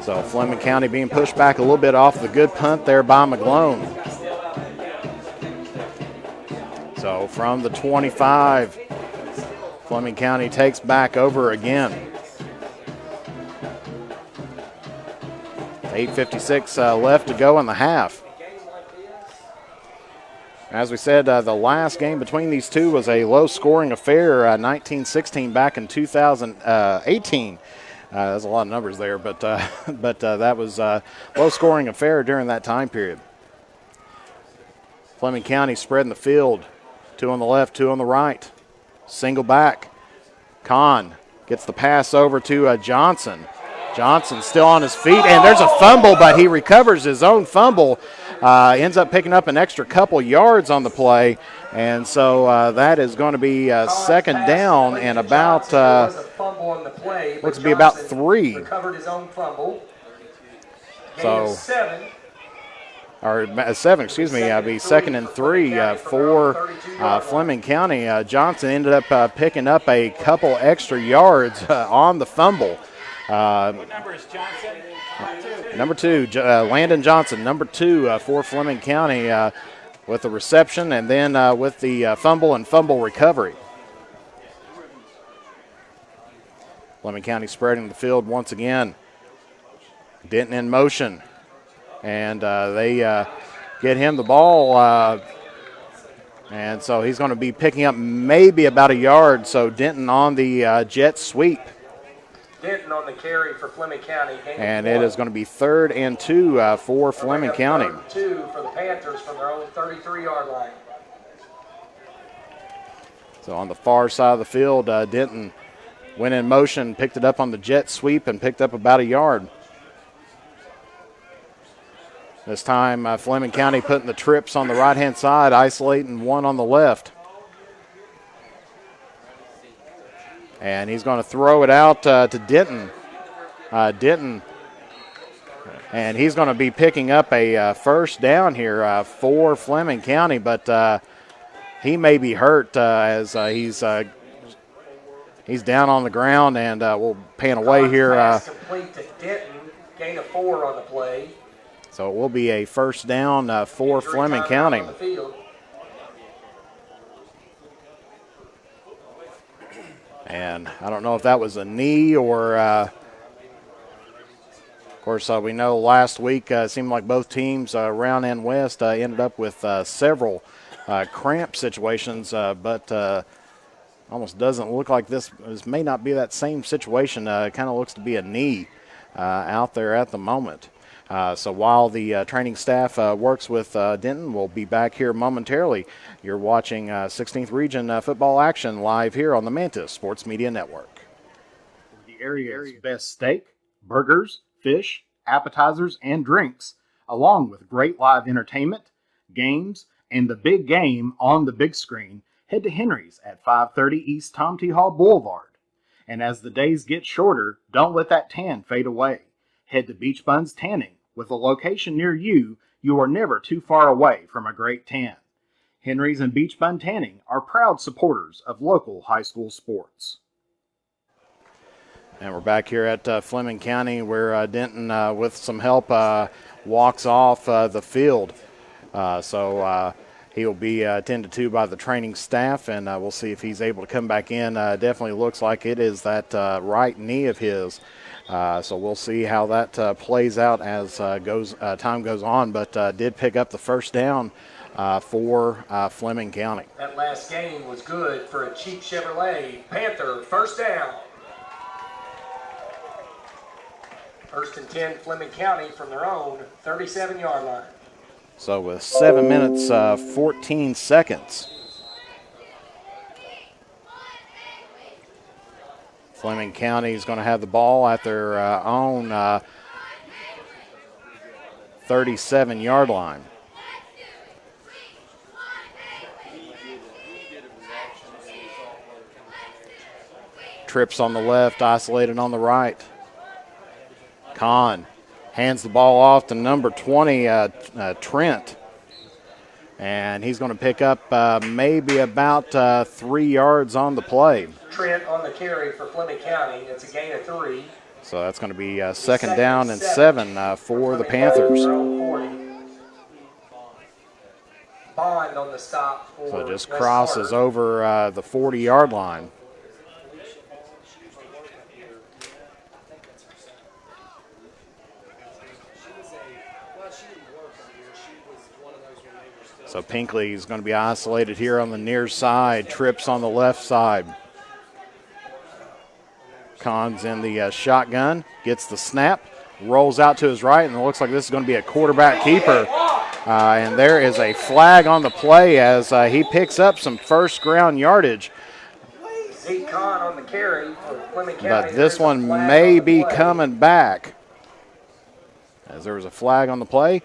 So Fleming County being pushed back a little bit off the good punt there by McGlone. So from the 25, Fleming County takes back over again. 8:56 left to go in the half. As we said, the last game between these two was a low-scoring affair, 19-16 back in 2018. There's a lot of numbers there, but that was a low-scoring affair during that time period. Fleming County spreading the field, 2 on the left, 2 on the right. Single back. Khan gets the pass over to Johnson. Johnson still on his feet, and there's a fumble, but he recovers his own fumble. Ends up picking up an extra couple yards on the play, and so that is going to be second down and about looks to be about 3. Recovered his own fumble. So 7. Or 7, excuse me. Be second and 3 for Fleming County. Johnson ended up picking up a couple extra yards on the fumble. What number is Johnson? Number 2, Landon Johnson, number 2 for Fleming County with the reception and then with the fumble and fumble recovery. Fleming County spreading the field once again. Denton in motion, and they get him the ball, and so he's going to be picking up maybe about a yard, so Denton on the jet sweep. Denton on the carry for Fleming County. And it is going to be 3rd and 2 for Fleming County. 3rd and 2 for the Panthers from their own 33-yard line. So on the far side of the field, Denton went in motion, picked it up on the jet sweep, and picked up about a yard. This time, Fleming County putting the trips on the right-hand side, isolating one on the left. And he's going to throw it out to Denton. Denton. And he's going to be picking up a first down here for Fleming County, but he may be hurt as he's down on the ground, and we'll pan away here. Pass complete to Denton, gain of 4 on the play. So it will be a first down for Fleming County. And I don't know if that was a knee or, of course, we know last week it seemed like both teams, Round and West, ended up with several cramp situations, but almost doesn't look like this may not be that same situation. It kind of looks to be a knee out there at the moment. So while the training staff works with Denton, we'll be back here momentarily. You're watching 16th Region football action live here on the Mantis Sports Media Network. The area's best steak, burgers, fish, appetizers, and drinks, along with great live entertainment, games, and the big game on the big screen, head to Henry's at 530 East Tom T. Hall Boulevard. And as the days get shorter, don't let that tan fade away. Head to Beach Buns Tanning. With a location near you, you are never too far away from a great tan. Henry's and Beach Bun Tanning are proud supporters of local high school sports. And we're back here at Fleming County where Denton, with some help, walks off the field. So he will be attended to by the training staff, and we'll see if he's able to come back in. Definitely looks like it is that right knee of his. So we'll see how that plays out as time goes on, but did pick up the first down for Fleming County. That last game was good for a cheap Chevrolet. Panther, first down. 1st and 10, Fleming County from their own 37-yard line. So with 7 minutes, 14 seconds, Fleming County is going to have the ball at their own 37-yard line. Trips on the left, isolated on the right. Khan hands the ball off to number 20, Trent. And he's going to pick up maybe about 3 yards on the play. Trent on the carry for Fleming County. It's a gain of 3. So that's going to be second down and 7 for the Panthers. Bond on the stop. So it just crosses over the 40-yard line. So Pinkley is going to be isolated here on the near side. Trips on the left side. Khan's in the shotgun. Gets the snap. Rolls out to his right, and it looks like this is going to be a quarterback keeper. And there is a flag on the play as he picks up some first ground yardage. Zeke Khan on the carry for Fleming County. But this one may be coming back, as there was a flag on the play.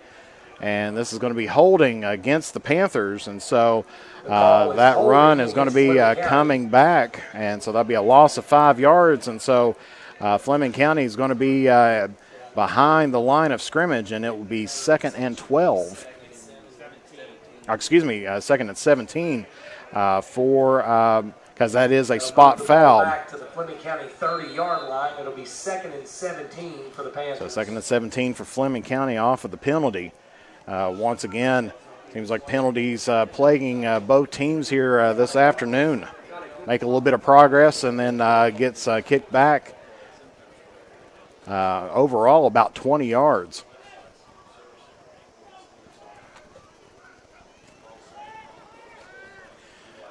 And this is going to be holding against the Panthers. And so that run is going to be coming back. And so that'll be a loss of 5 yards. And so Fleming County is going to be behind the line of scrimmage, and it will be 2nd and 12. Excuse me, 2nd and 17 because that is a spot foul. Back to the Fleming County 30-yard line. It'll be 2nd and 17 for the Panthers. So 2nd and 17 for Fleming County off of the penalty. Once again, seems like penalties plaguing both teams here this afternoon. Make a little bit of progress and then gets kicked back. Overall, about 20 yards.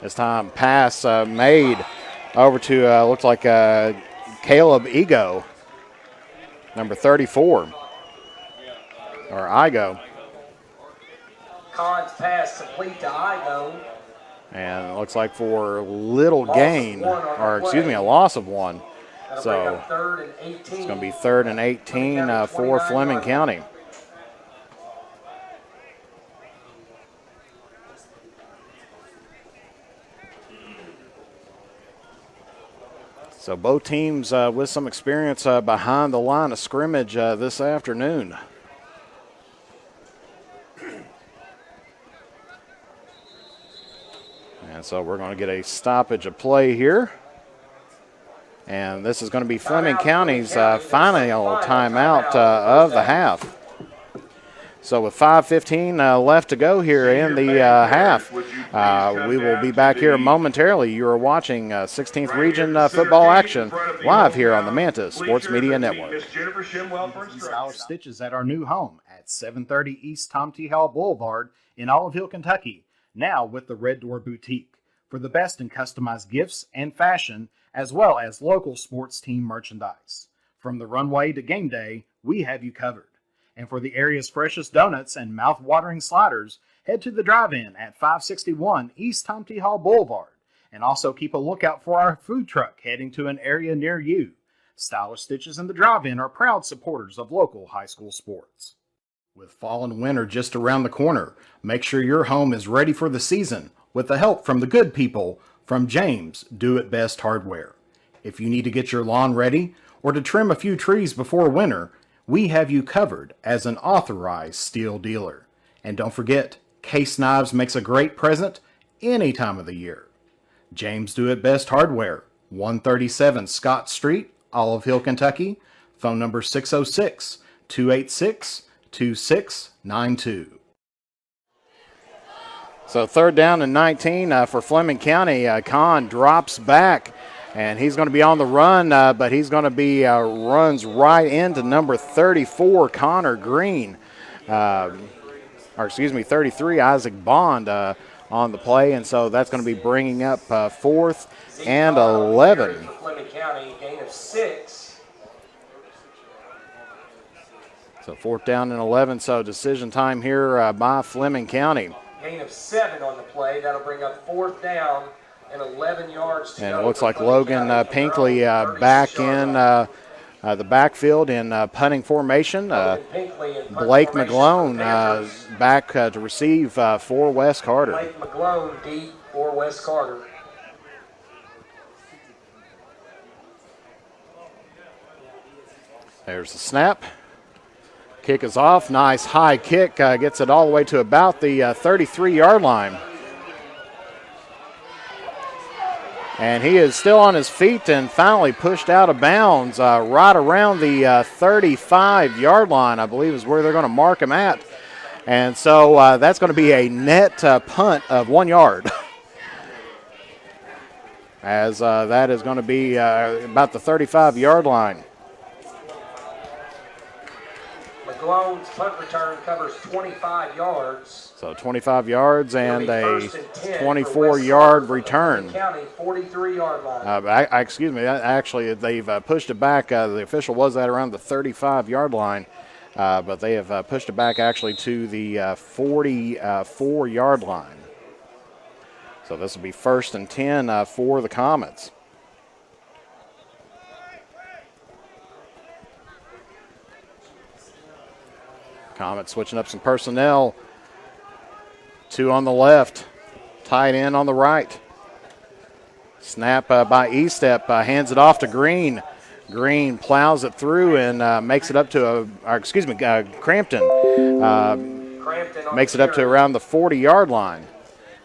This time, pass made over to, looks like Caleb Ego, number 34, or Igo. Khan's pass complete to Igo. And it looks like for little gain, or excuse me, a loss of 1. So it's going to be 3rd and 18 for Fleming County. So both teams with some experience behind the line of scrimmage this afternoon. And so we're going to get a stoppage of play here. And this is going to be Fleming County's final timeout of the half. So with 5:15 left to go here in the half, we will be back here momentarily. You are watching 16th Region football action live here on the Manta Sports Media Network. Stylish stitches at our new home at 730 East Tom T. Hall Boulevard in Olive Hill, Kentucky. Now with the Red Door Boutique for the best in customized gifts and fashion, as well as local sports team merchandise. From the runway to game day, we have you covered. And for the area's freshest donuts and mouth-watering sliders, head to the drive-in at 561 East Tom T. Hall Boulevard. And also keep a lookout for our food truck heading to an area near you. Stylish Stitches and the drive-in are proud supporters of local high school sports. With fall and winter just around the corner, make sure your home is ready for the season with the help from the good people from James Do It Best Hardware. If you need to get your lawn ready or to trim a few trees before winter, we have you covered as an authorized steel dealer. And don't forget, Case Knives makes a great present any time of the year. James Do It Best Hardware, 137 Scott Street, Olive Hill, Kentucky. Phone number 606-286-2692. So 3rd down and 19 for Fleming County. Khan drops back, and he's going to be on the run, but he's going to be runs right into number 34, Connor Green. 33, Isaac Bond on the play, and so that's going to be bringing up 4th and 11. For Fleming County, gain of 6. So 4th down and 11, so decision time here by Fleming County. Gain of 7 on the play. That'll bring up 4th down and 11 yards to And go it looks for like Fleming Logan County. Pinkley back in the backfield in punting formation. Logan Pinkley in punt Blake formation for McGlone the Panthers. back to receive for Wes Carter. Blake McGlone deep for Wes Carter. There's the snap. Kick is off. Nice high kick. Gets it all the way to about the 33-yard line. And he is still on his feet and finally pushed out of bounds right around the 35-yard line, I believe is where they're going to mark him at. And so that's going to be a net punt of 1 yard. As that is going to be about the 35-yard line. McGlone's punt return covers 25 yards. So 25 yards and It'll be a 1st and 10 for 24-yard Wes Carter return. from the County 43-yard line. Excuse me, actually they've pushed it back. The official was at around the 35-yard line, but they have pushed it back actually to the 44-yard line. So this will be 1st and 10 for the Comets. Comets switching up some personnel. 2 on the left, tight end on the right. Snap by Estep, hands it off to Green. Green plows it through and makes it up to Crampton. Makes it up to around the 40-yard line.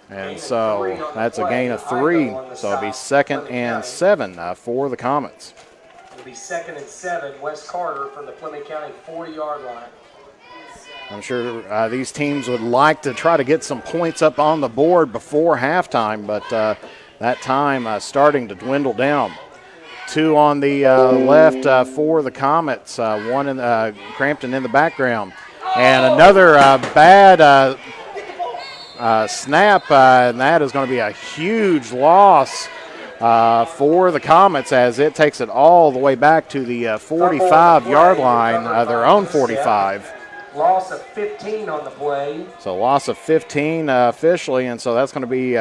And so that's a gain of 3. So it'll be 2nd and 7 for the Comets. It'll be 2nd and 7. Wes Carter from the Fleming County 40-yard line. I'm sure these teams would like to try to get some points up on the board before halftime, but that time starting to dwindle down. 2 on the left for the Comets, 1 in Crampton in the background. And another bad snap, and that is going to be a huge loss for the Comets as it takes it all the way back to the 45-yard line, their own 45. Loss of 15 on the play. So loss of 15 officially, and so that's going to be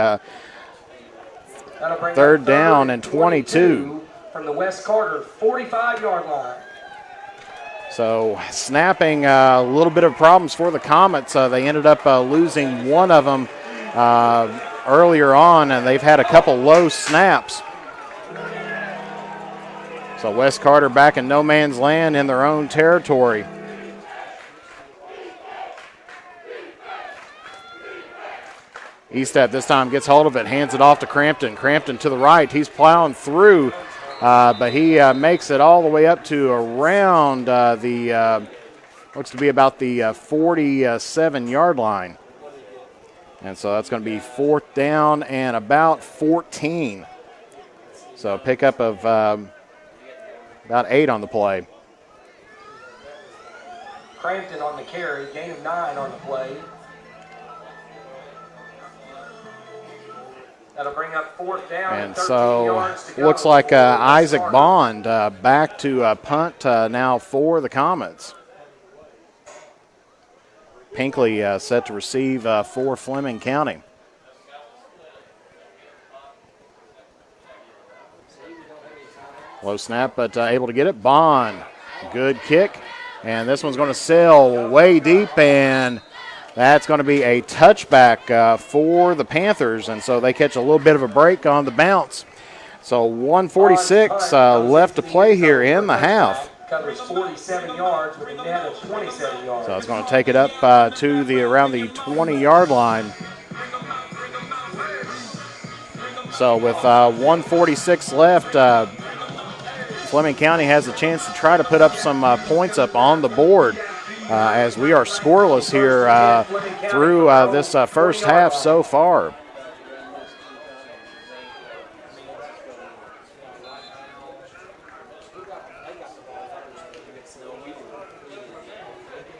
3rd down and 22. From the Wes Carter 45-yard line. So snapping a little bit of problems for the Comets. They ended up losing one of them earlier on, and they've had a couple low snaps. So Wes Carter back in no man's land in their own territory. Estep this time gets hold of it, hands it off to Crampton. Crampton to the right. He's plowing through, but he makes it all the way up to around looks to be about the 47-yard line. And so that's going to be 4th down and about 14. So a pickup of about 8 on the play. Crampton on the carry, gain of 9 on the play. That'll bring up 4th down And 13 so yards to go looks like for Wes Isaac Carter. Bond back to punt now for the Comets. Pinkley set to receive for Fleming County. Low snap, but able to get it. Bond, good kick. And this one's going to sail way deep, and that's going to be a touchback for the Panthers, and so they catch a little bit of a break on the bounce. So 146 left to play here in the half. Covers 47 yards with a net of 27 yards. So it's going to take it up to around the 20-yard line. So with 146 left, Fleming County has a chance to try to put up some points up on the board as we are scoreless here through this first half so far.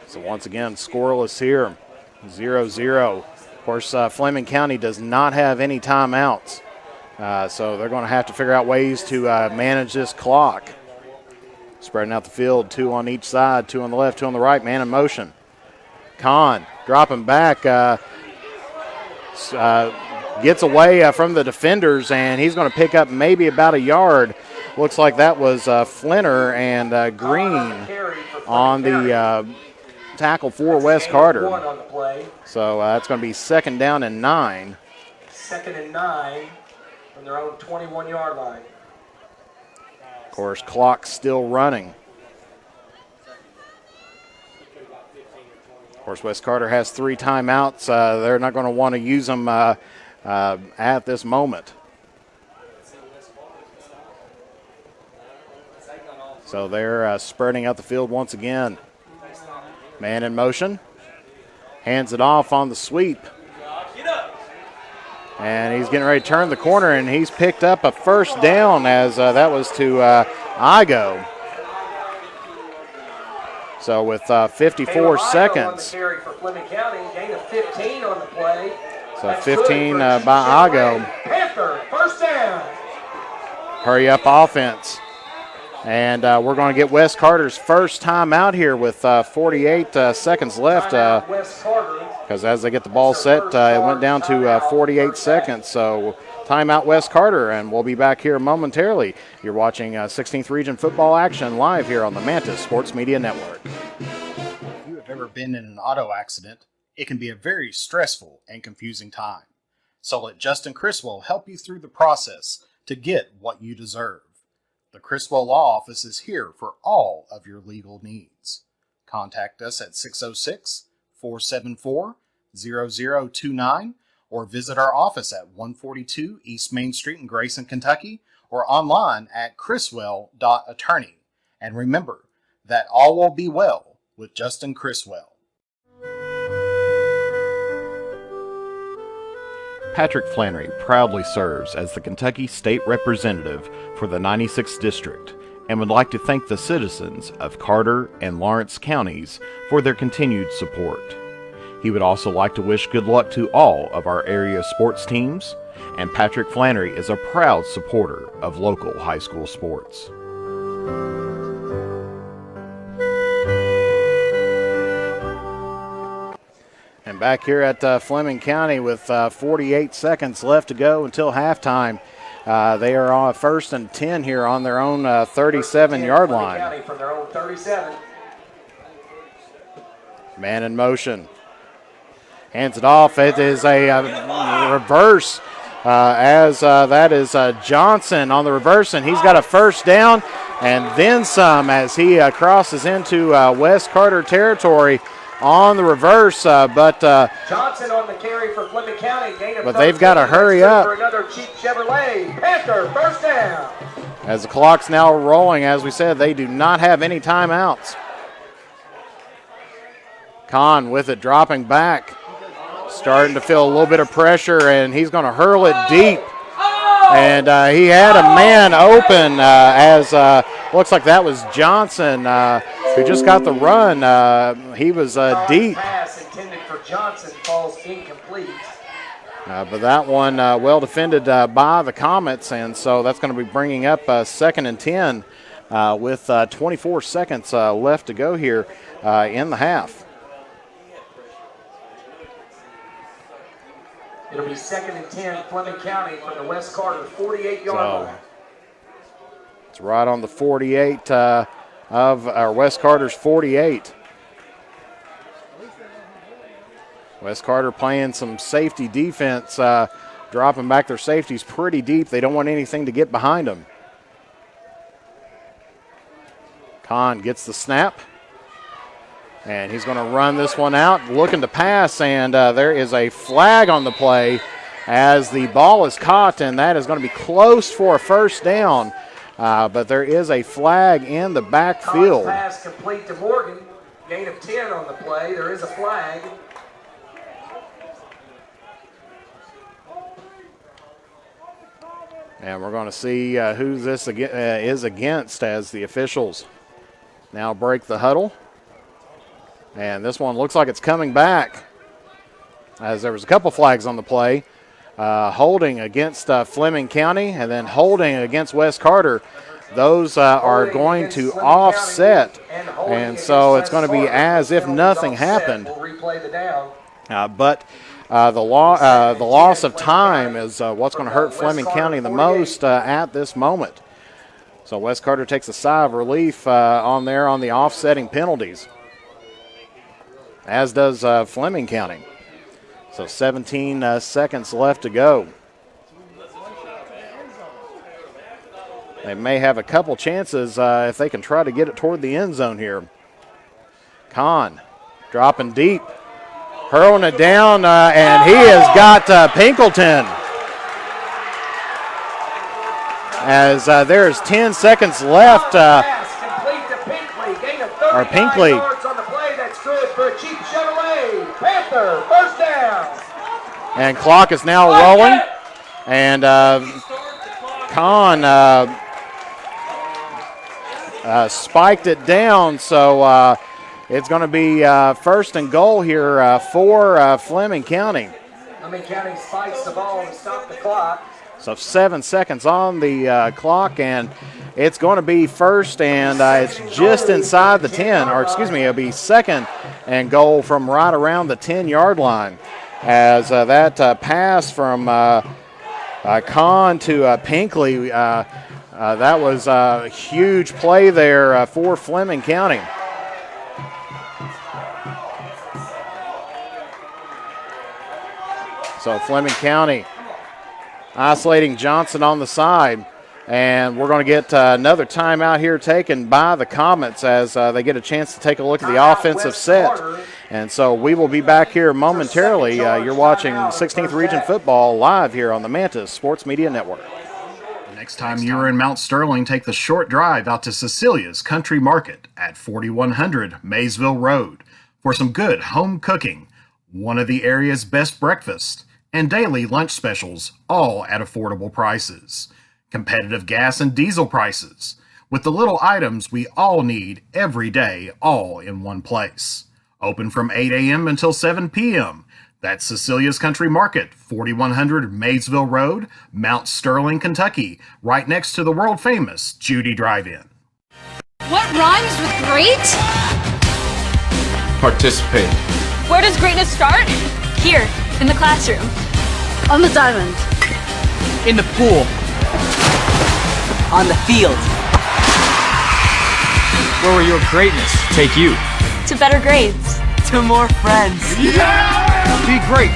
So once again, scoreless here, 0-0. Of course, Fleming County does not have any timeouts, so they're going to have to figure out ways to manage this clock. Spreading out the field, 2 on each side, 2 on the left, 2 on the right, man in motion. Khan dropping back, gets away from the defenders, and he's going to pick up maybe about a yard. Looks like that was Flinner and Green on the tackle for Wes Carter. So that's going to be 2nd down and 9. 2nd and 9 from their own 21-yard line. Of course, clock still running. Of course, Wes Carter has 3 timeouts. They're not going to want to use them at this moment. So they're spreading out the field once again. Man in motion. Hands it off on the sweep. And he's getting ready to turn the corner, and he's picked up a 1st down as that was to Igo. So with 54 seconds. For Fleming County, gain of 15 on the play. So 15 by Igo. Panther, 1st down. Hurry up offense. And we're going to get Wes Carter's first time out here with 48 seconds left. Because as they get the ball set, it went down to 48 seconds. So timeout Wes Carter, and we'll be back here momentarily. You're watching 16th Region football action live here on the Mantis Sports Media Network. If you have ever been in an auto accident, it can be a very stressful and confusing time. So let Justin Criswell help you through the process to get what you deserve. The Criswell Law Office is here for all of your legal needs. Contact us at 606-474-0029 or visit our office at 142 East Main Street in Grayson, Kentucky, or online at criswell.attorney. And remember that all will be well with Justin Criswell. Patrick Flannery proudly serves as the Kentucky State Representative for the 96th District and would like to thank the citizens of Carter and Lawrence counties for their continued support. He would also like to wish good luck to all of our area sports teams, and Patrick Flannery is a proud supporter of local high school sports. And back here at Fleming County with 48 seconds left to go until halftime. They are on 1st and 10 here on their own 37-yard line. County from their own 37. Man in motion. Hands it off. It is a reverse as that is Johnson on the reverse, and he's got a 1st down and then some as he crosses into West Carter territory on the reverse, but Johnson on the carry for Fleming County. But they've got to hurry up. For another cheap Chevrolet. Panther, 1st down. As the clock's now rolling, as we said, they do not have any timeouts. Khan with it, dropping back, starting to feel a little bit of pressure, and he's going to hurl it deep. And he had a man open as looks like that was Johnson who just got the run. He was deep. Pass intended for Johnson falls incomplete. But that one well defended by the Comets, and so that's going to be bringing up 2nd and 10 with 24 seconds left to go here in the half. It'll be 2nd and 10, Fleming County from the West Carter 48-yard line. It's right on the 48 of our West Carter's 48. West Carter playing some safety defense, dropping back their safeties pretty deep. They don't want anything to get behind them. Khan gets the snap. And he's going to run this one out, looking to pass, and there is a flag on the play as the ball is caught, and that is going to be close for a 1st down. but there is a flag in the Collins backfield. pass complete to Morgan. Gain of 10 on the play. There is a flag. And we're going to see who this is against as the officials now break the huddle. And this one looks like it's coming back, as there was a couple flags on the play. Holding against Fleming County and then holding against West Carter. Those are going to offset, and so it's going to be as if nothing happened. We'll replay the down. But the loss of time is what's going to hurt Fleming County the most at this moment. So West Carter takes a sigh of relief on the offsetting penalties, as does Fleming County. So 17 seconds left to go. They may have a couple chances if they can try to get it toward the end zone here. Khan dropping deep, hurling it down, and he has got Pinkleton. As there's 10 seconds left. Or Pinkley. Yards on the play. That's good for a cheap Chevrolet. Panther, first down. And clock is now rolling. And Khan spiked it down, so it's going to be first and goal here for Fleming County. Fleming County spikes the ball and stops the clock. So 7 seconds on the clock, and it's going to be first, and it's just inside the 10, or excuse me, it'll be second and goal from right around the 10-yard line. As that pass from Khan to Pinkley, that was a huge play there for Fleming County. So Fleming County isolating Johnson on the side. And we're going to get another timeout here taken by the Comets as they get a chance to take a look at the offensive set. And so we will be back here momentarily. You're watching 16th Region Football live here on the Mantis Sports Media Network. Next time you're in Mount Sterling, take the short drive out to Cecilia's Country Market at 4100 Maysville Road for some good home cooking, one of the area's best breakfasts, and daily lunch specials, all at affordable prices. Competitive gas and diesel prices, with the little items we all need every day, all in one place. Open from 8 a.m. until 7 p.m. That's Cecilia's Country Market, 4100 Maysville Road, Mount Sterling, Kentucky, right next to the world-famous Judy Drive-In. What rhymes with great? Participate. Where does greatness start? Here, in the classroom. On the diamond. In the pool. On the field. Where will your greatness take you? To better grades. To more friends. Yeah! Be great.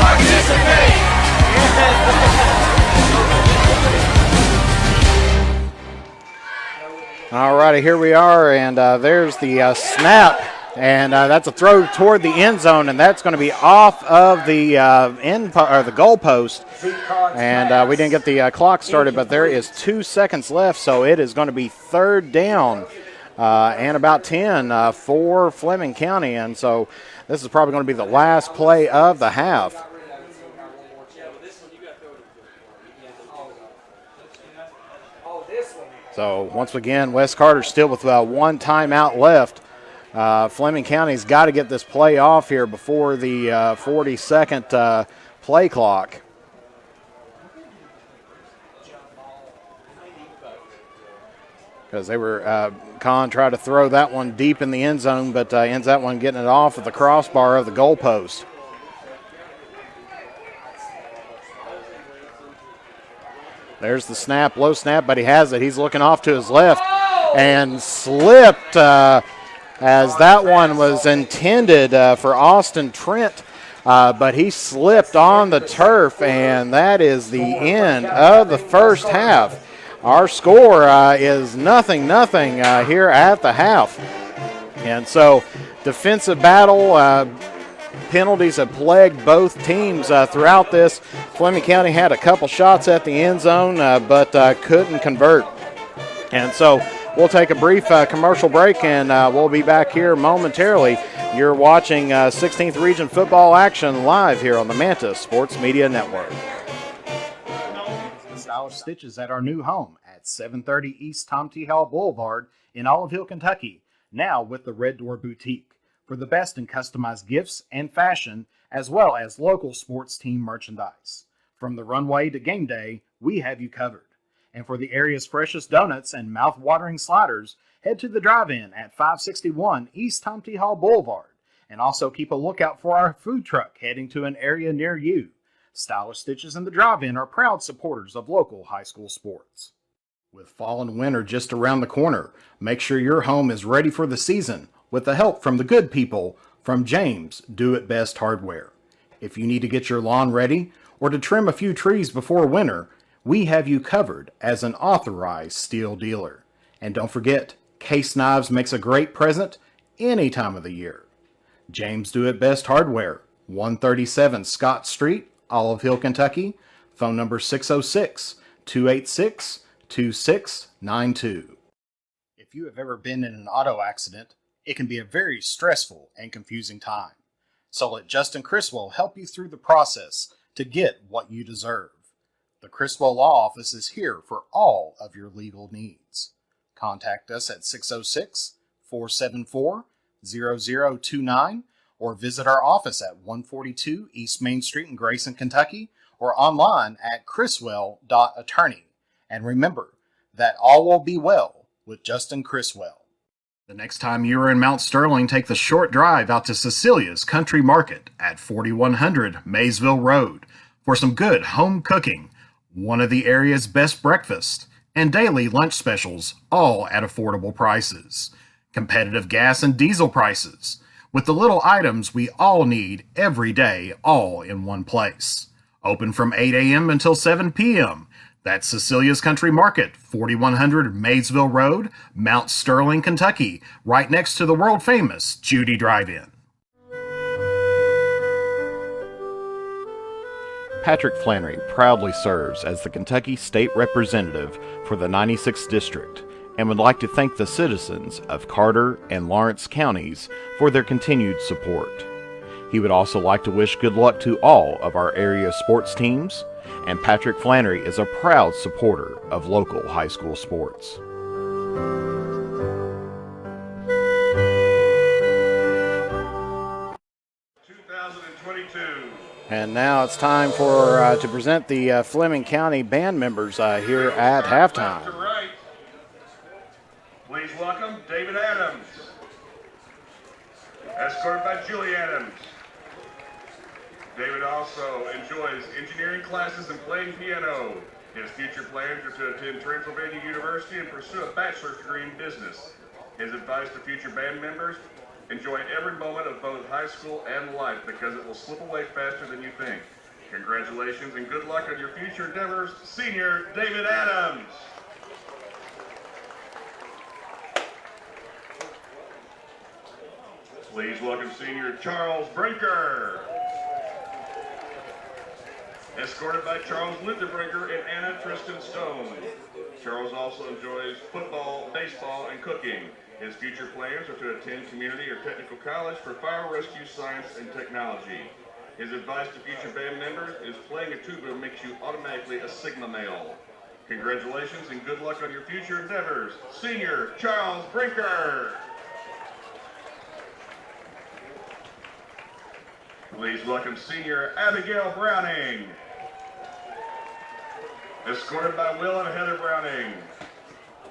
Participate! All righty, here we are, and there's the snap. And that's a throw toward the end zone, and that's going to be off of the the goal post. And we didn't get the clock started, but there is 2 seconds left, so it is going to be third down and about 10 for Fleming County. And so this is probably going to be the last play of the half. So once again, West Carter still with one timeout left. Fleming County's got to get this play off here before the 40-second play clock. Because they were, Khan tried to throw that one deep in the end zone, but ends that one getting it off at the crossbar of the goalpost. There's the snap, low snap, but he has it. He's looking off to his left and slipped. As that one was intended for Austin Trent, but he slipped on the turf, and that is the end of the first half. Our score is 0-0 here at the half. And so defensive battle Penalties have plagued both teams throughout this. Fleming County had a couple shots at the end zone, but couldn't convert. And so we'll take a brief commercial break, and we'll be back here momentarily. You're watching 16th Region football action live here on the Manta Sports Media Network. Stylish Stitches at our new home at 730 East Tom T. Hall Boulevard in Olive Hill, Kentucky, now with the Red Door Boutique for the best in customized gifts and fashion, as well as local sports team merchandise. From the runway to game day, we have you covered. And for the area's freshest donuts and mouth-watering sliders, head to the drive-in at 561 East Tom T. Hall Boulevard. And also keep a lookout for our food truck heading to an area near you. Stylish Stitches and the drive-in are proud supporters of local high school sports. With fall and winter just around the corner, make sure your home is ready for the season with the help from the good people from James Do It Best Hardware. If you need to get your lawn ready or to trim a few trees before winter, we have you covered as an authorized steel dealer. And don't forget, Case Knives makes a great present any time of the year. James Do It Best Hardware, 137 Scott Street, Olive Hill, Kentucky. Phone number 606-286-2692. If you have ever been in an auto accident, it can be a very stressful and confusing time. So let Justin Criswell help you through the process to get what you deserve. The Criswell Law Office is here for all of your legal needs. Contact us at 606-474-0029 or visit our office at 142 East Main Street in Grayson, Kentucky, or online at criswell.attorney. And remember that all will be well with Justin Criswell. The next time you are in Mount Sterling, take the short drive out to Cecilia's Country Market at 4100 Maysville Road for some good home cooking, one of the area's best breakfasts, and daily lunch specials, all at affordable prices. Competitive gas and diesel prices, with the little items we all need every day, all in one place. Open from 8 a.m. until 7 p.m. That's Cecilia's Country Market, 4100 Maysville Road, Mount Sterling, Kentucky, right next to the world-famous Judy Drive-In. Patrick Flannery proudly serves as the Kentucky State Representative for the 96th District and would like to thank the citizens of Carter and Lawrence counties for their continued support. He would also like to wish good luck to all of our area sports teams, and Patrick Flannery is a proud supporter of local high school sports. And now it's time for to present the Fleming County band members here at halftime. Please welcome David Adams, escorted by Julie Adams. David also enjoys engineering classes and playing piano. His future plans are to attend Transylvania University and pursue a bachelor's degree in business. His advice to future band members: enjoy every moment of both high school and life because it will slip away faster than you think. Congratulations and good luck on your future endeavors, Senior David Adams. Please welcome Senior Charles Brinker, escorted by Charles Lindenbrinker and Anna Tristan Stone. Charles also enjoys football, baseball, and cooking. His future plans are to attend community or technical college for fire rescue science and technology. His advice to future band members is playing a tuba makes you automatically a Sigma male. Congratulations and good luck on your future endeavors, Senior Charles Brinker. Please welcome Senior Abigail Browning, escorted by Will and Heather Browning.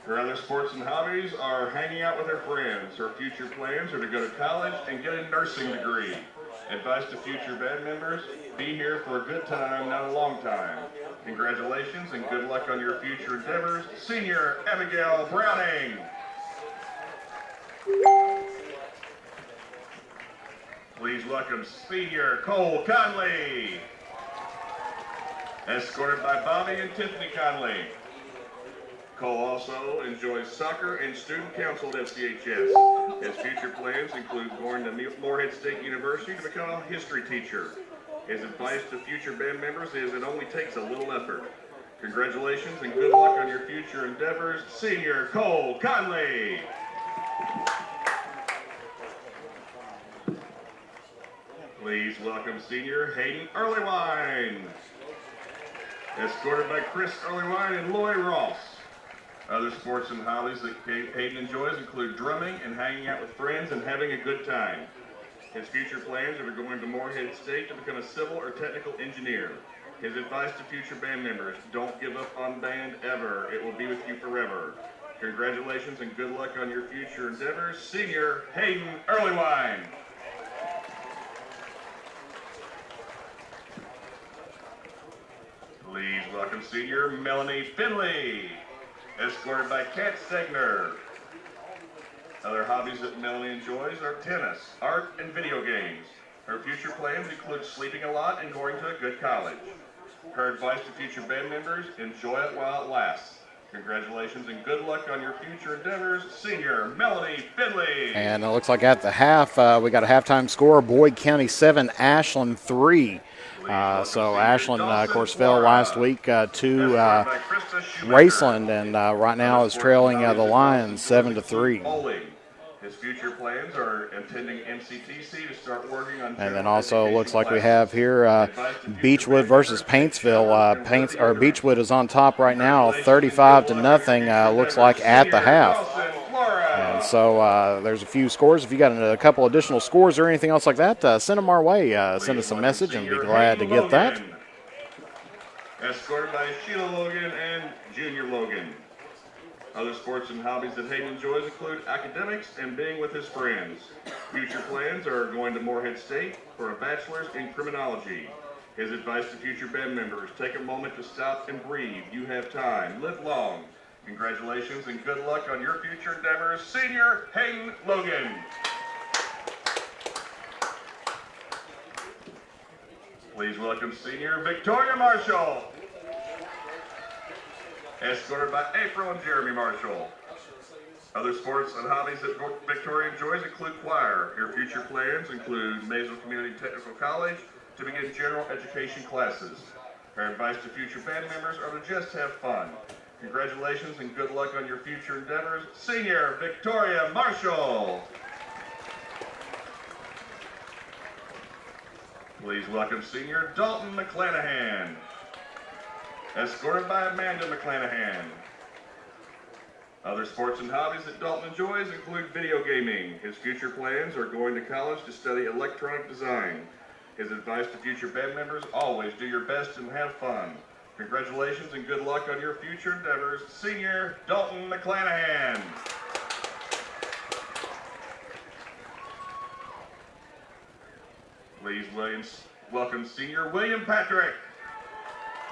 Her other sports and hobbies are hanging out with her friends. Her future plans are to go to college and get a nursing degree. Advice to future band members: be here for a good time, not a long time. Congratulations and good luck on your future endeavors, Senior Abigail Browning. Please welcome Senior Cole Conley, escorted by Bobby and Tiffany Conley. Cole also enjoys soccer and student council at FCHS. His future plans include going to Morehead State University to become a history teacher. His advice to future band members is it only takes a little effort. Congratulations and good luck on your future endeavors, Senior Cole Conley. Please welcome Senior Hayden Earlywine, escorted by Chris Earlywine and Lloyd Ross. Other sports and hobbies that Hayden enjoys include drumming and hanging out with friends and having a good time. His future plans are going to Morehead State to become a civil or technical engineer. His advice to future band members, don't give up on band ever. It will be with you forever. Congratulations and good luck on your future endeavors, Senior Hayden Earlywine. Please welcome Senior Melanie Finley, escorted by Kat Stegner. Other hobbies that Melanie enjoys are tennis, art, and video games. Her future plans include sleeping a lot and going to a good college. Her advice to future band members, enjoy it while it lasts. Congratulations and good luck on your future endeavors, Senior Melanie Finley. And it looks like at the half, we got a halftime score, Boyd County 7, Ashland 3. So Ashland, of course, fell last week to Wasteland, and right now is trailing the Lions 7-3. His future plans are attending MCTC to start working on. And then also looks like we have here Beechwood versus Paintsville. Beechwood is on top right now, 35-0. Looks like at the half. And so there's a few scores. If you got a couple additional scores or anything else like that, send them our way. Send us a message and be glad to get that. Escorted by Sheila Logan and Junior Logan. Other sports and hobbies that Hayden enjoys include academics and being with his friends. Future plans are going to Morehead State for a bachelor's in criminology. His advice to future band members, take a moment to stop and breathe. You have time. Live long. Congratulations and good luck on your future endeavors, Senior Hayden Logan. Please welcome Senior Victoria Marshall, escorted by April and Jeremy Marshall. Other sports and hobbies that Victoria enjoys include choir. Her future plans include Maysville Community Technical College to begin general education classes. Her advice to future band members are to just have fun. Congratulations and good luck on your future endeavors, Senior Victoria Marshall. Please welcome Senior Dalton McClanahan, escorted by Amanda McClanahan. Other sports and hobbies that Dalton enjoys include video gaming. His future plans are going to college to study electronic design. His advice to future band members, always do your best and have fun. Congratulations and good luck on your future endeavors, Senior Dalton McClanahan. Please welcome Senior William Patrick,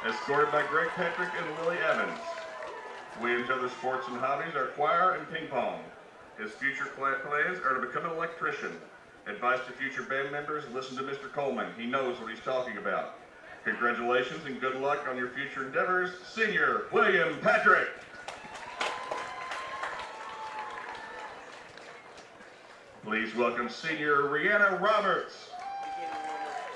escorted by Greg Patrick and Lily Evans. William's other sports and hobbies are choir and ping pong. His future plans are to become an electrician. Advice to future band members, listen to Mr. Coleman. He knows what he's talking about. Congratulations and good luck on your future endeavors, Senior William Patrick. Please welcome Senior Rihanna Roberts,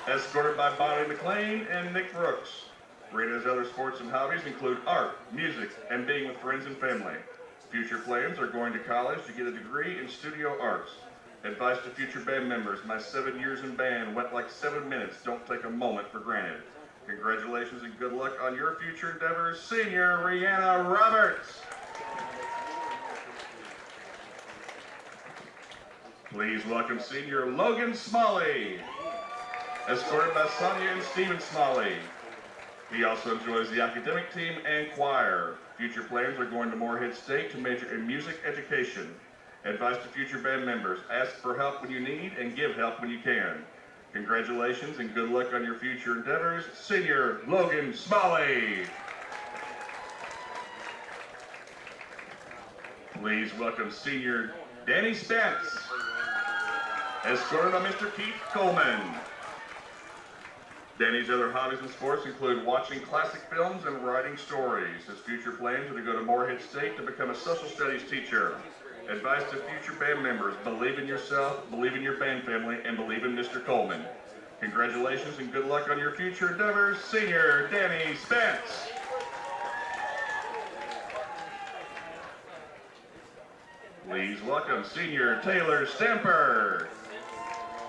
escorted by Bonnie McLean and Nick Brooks. Rihanna's other sports and hobbies include art, music, and being with friends and family. Future plans are going to college to get a degree in studio arts. Advice to future band members, my 7 years in band went like 7 minutes. Don't take a moment for granted. Congratulations and good luck on your future endeavors, Senior Rihanna Roberts. Please welcome Senior Logan Smalley, escorted by Sonia and Stephen Smalley. He also enjoys the academic team and choir. Future plans are going to Morehead State to major in music education. Advice to future band members, ask for help when you need and give help when you can. Congratulations and good luck on your future endeavors, Senior Logan Smalley. Please welcome Senior Danny Spence, escorted by Mr. Keith Coleman. Danny's other hobbies in sports include watching classic films and writing stories. His future plans are to go to Morehead State to become a social studies teacher. Advice to future band members: believe in yourself, believe in your band family, and believe in Mr. Coleman. Congratulations and good luck on your future endeavors, Senior Danny Spence. Please welcome Senior Taylor Stamper,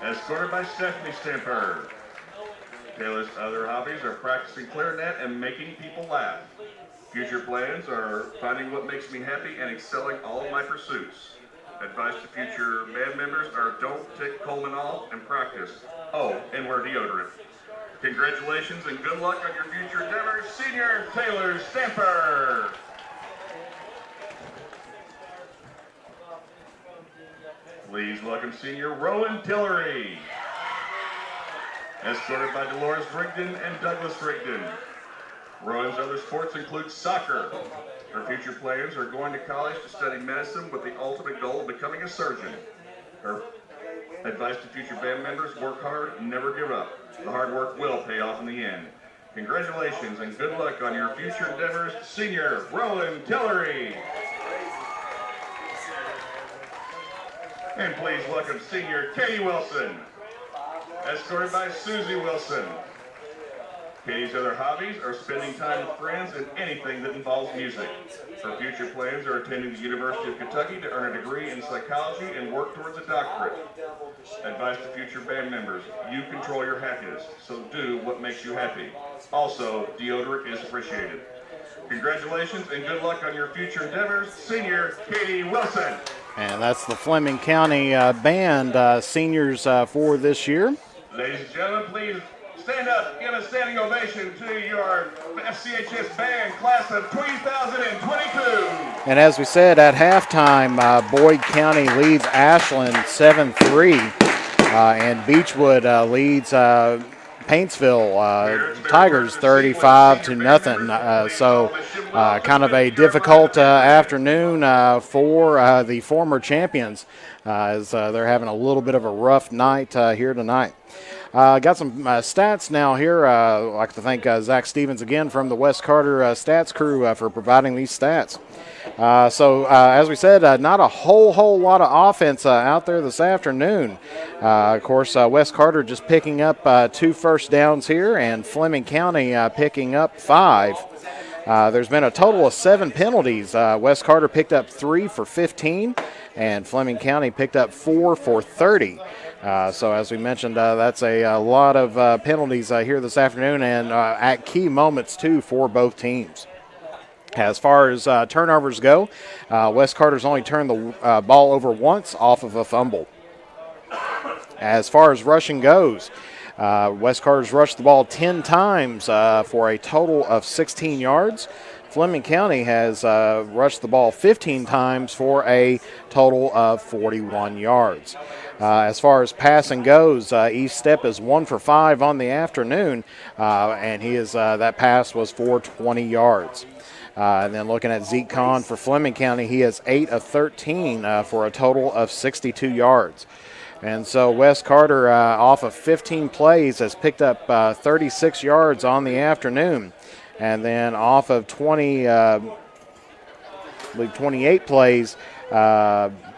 escorted by Stephanie Stamper. Taylor's other hobbies are practicing clarinet and making people laugh. Future plans are finding what makes me happy and excelling all of my pursuits. Advice to future band members are don't take Coleman off and practice. Oh, and wear deodorant. Congratulations and good luck on your future endeavors, Senior Taylor Stamper. Please welcome Senior Rowan Tillery, escorted by Dolores Rigdon and Douglas Rigdon. Rowan's other sports include soccer. Her future plans are going to college to study medicine with the ultimate goal of becoming a surgeon. Her advice to future band members: work hard, never give up. The hard work will pay off in the end. Congratulations and good luck on your future endeavors, Senior Rowan Tillery. And please welcome Senior Katie Wilson, escorted by Susie Wilson. Katie's other hobbies are spending time with friends and anything that involves music. Her future plans are attending the University of Kentucky to earn a degree in psychology and work towards a doctorate. Advice to future band members: you control your happiness, so do what makes you happy. Also, deodorant is appreciated. Congratulations and good luck on your future endeavors, Senior Katie Wilson. And that's the Fleming County band seniors for this year. Ladies and gentlemen, please stand up, give a standing ovation to your FCHS band class of 2022. And as we said at halftime, Boyd County leads Ashland 7-3, and Beechwood leads Paintsville Tigers 35-0. So kind of a difficult afternoon for the former champions, as they're having a little bit of a rough night here tonight. Got some stats now here. I'd like to thank Zach Stevens again from the West Carter stats crew for providing these stats. So as we said, not a whole lot of offense out there this afternoon. Of course, West Carter just picking up 2 first downs here, and Fleming County picking up 5. There's been a total of 7 penalties. West Carter picked up 3 for 15, and Fleming County picked up 4 for 30. So as we mentioned, that's a lot of penalties here this afternoon, and at key moments too for both teams. As far as turnovers go, West Carter's only turned the ball over once off of a fumble. As far as rushing goes, West Carter's rushed the ball 10 times for a total of 16 yards. Fleming County has rushed the ball 15 times for a total of 41 yards. As far as passing goes, East Step is 1 for 5 on the afternoon, and he is that pass was for 20 yards. And then looking at Zeke Khan for Fleming County, he is 8 of 13 for a total of 62 yards. And so West Carter, off of 15 plays, has picked up 36 yards on the afternoon. And then off of 28 plays,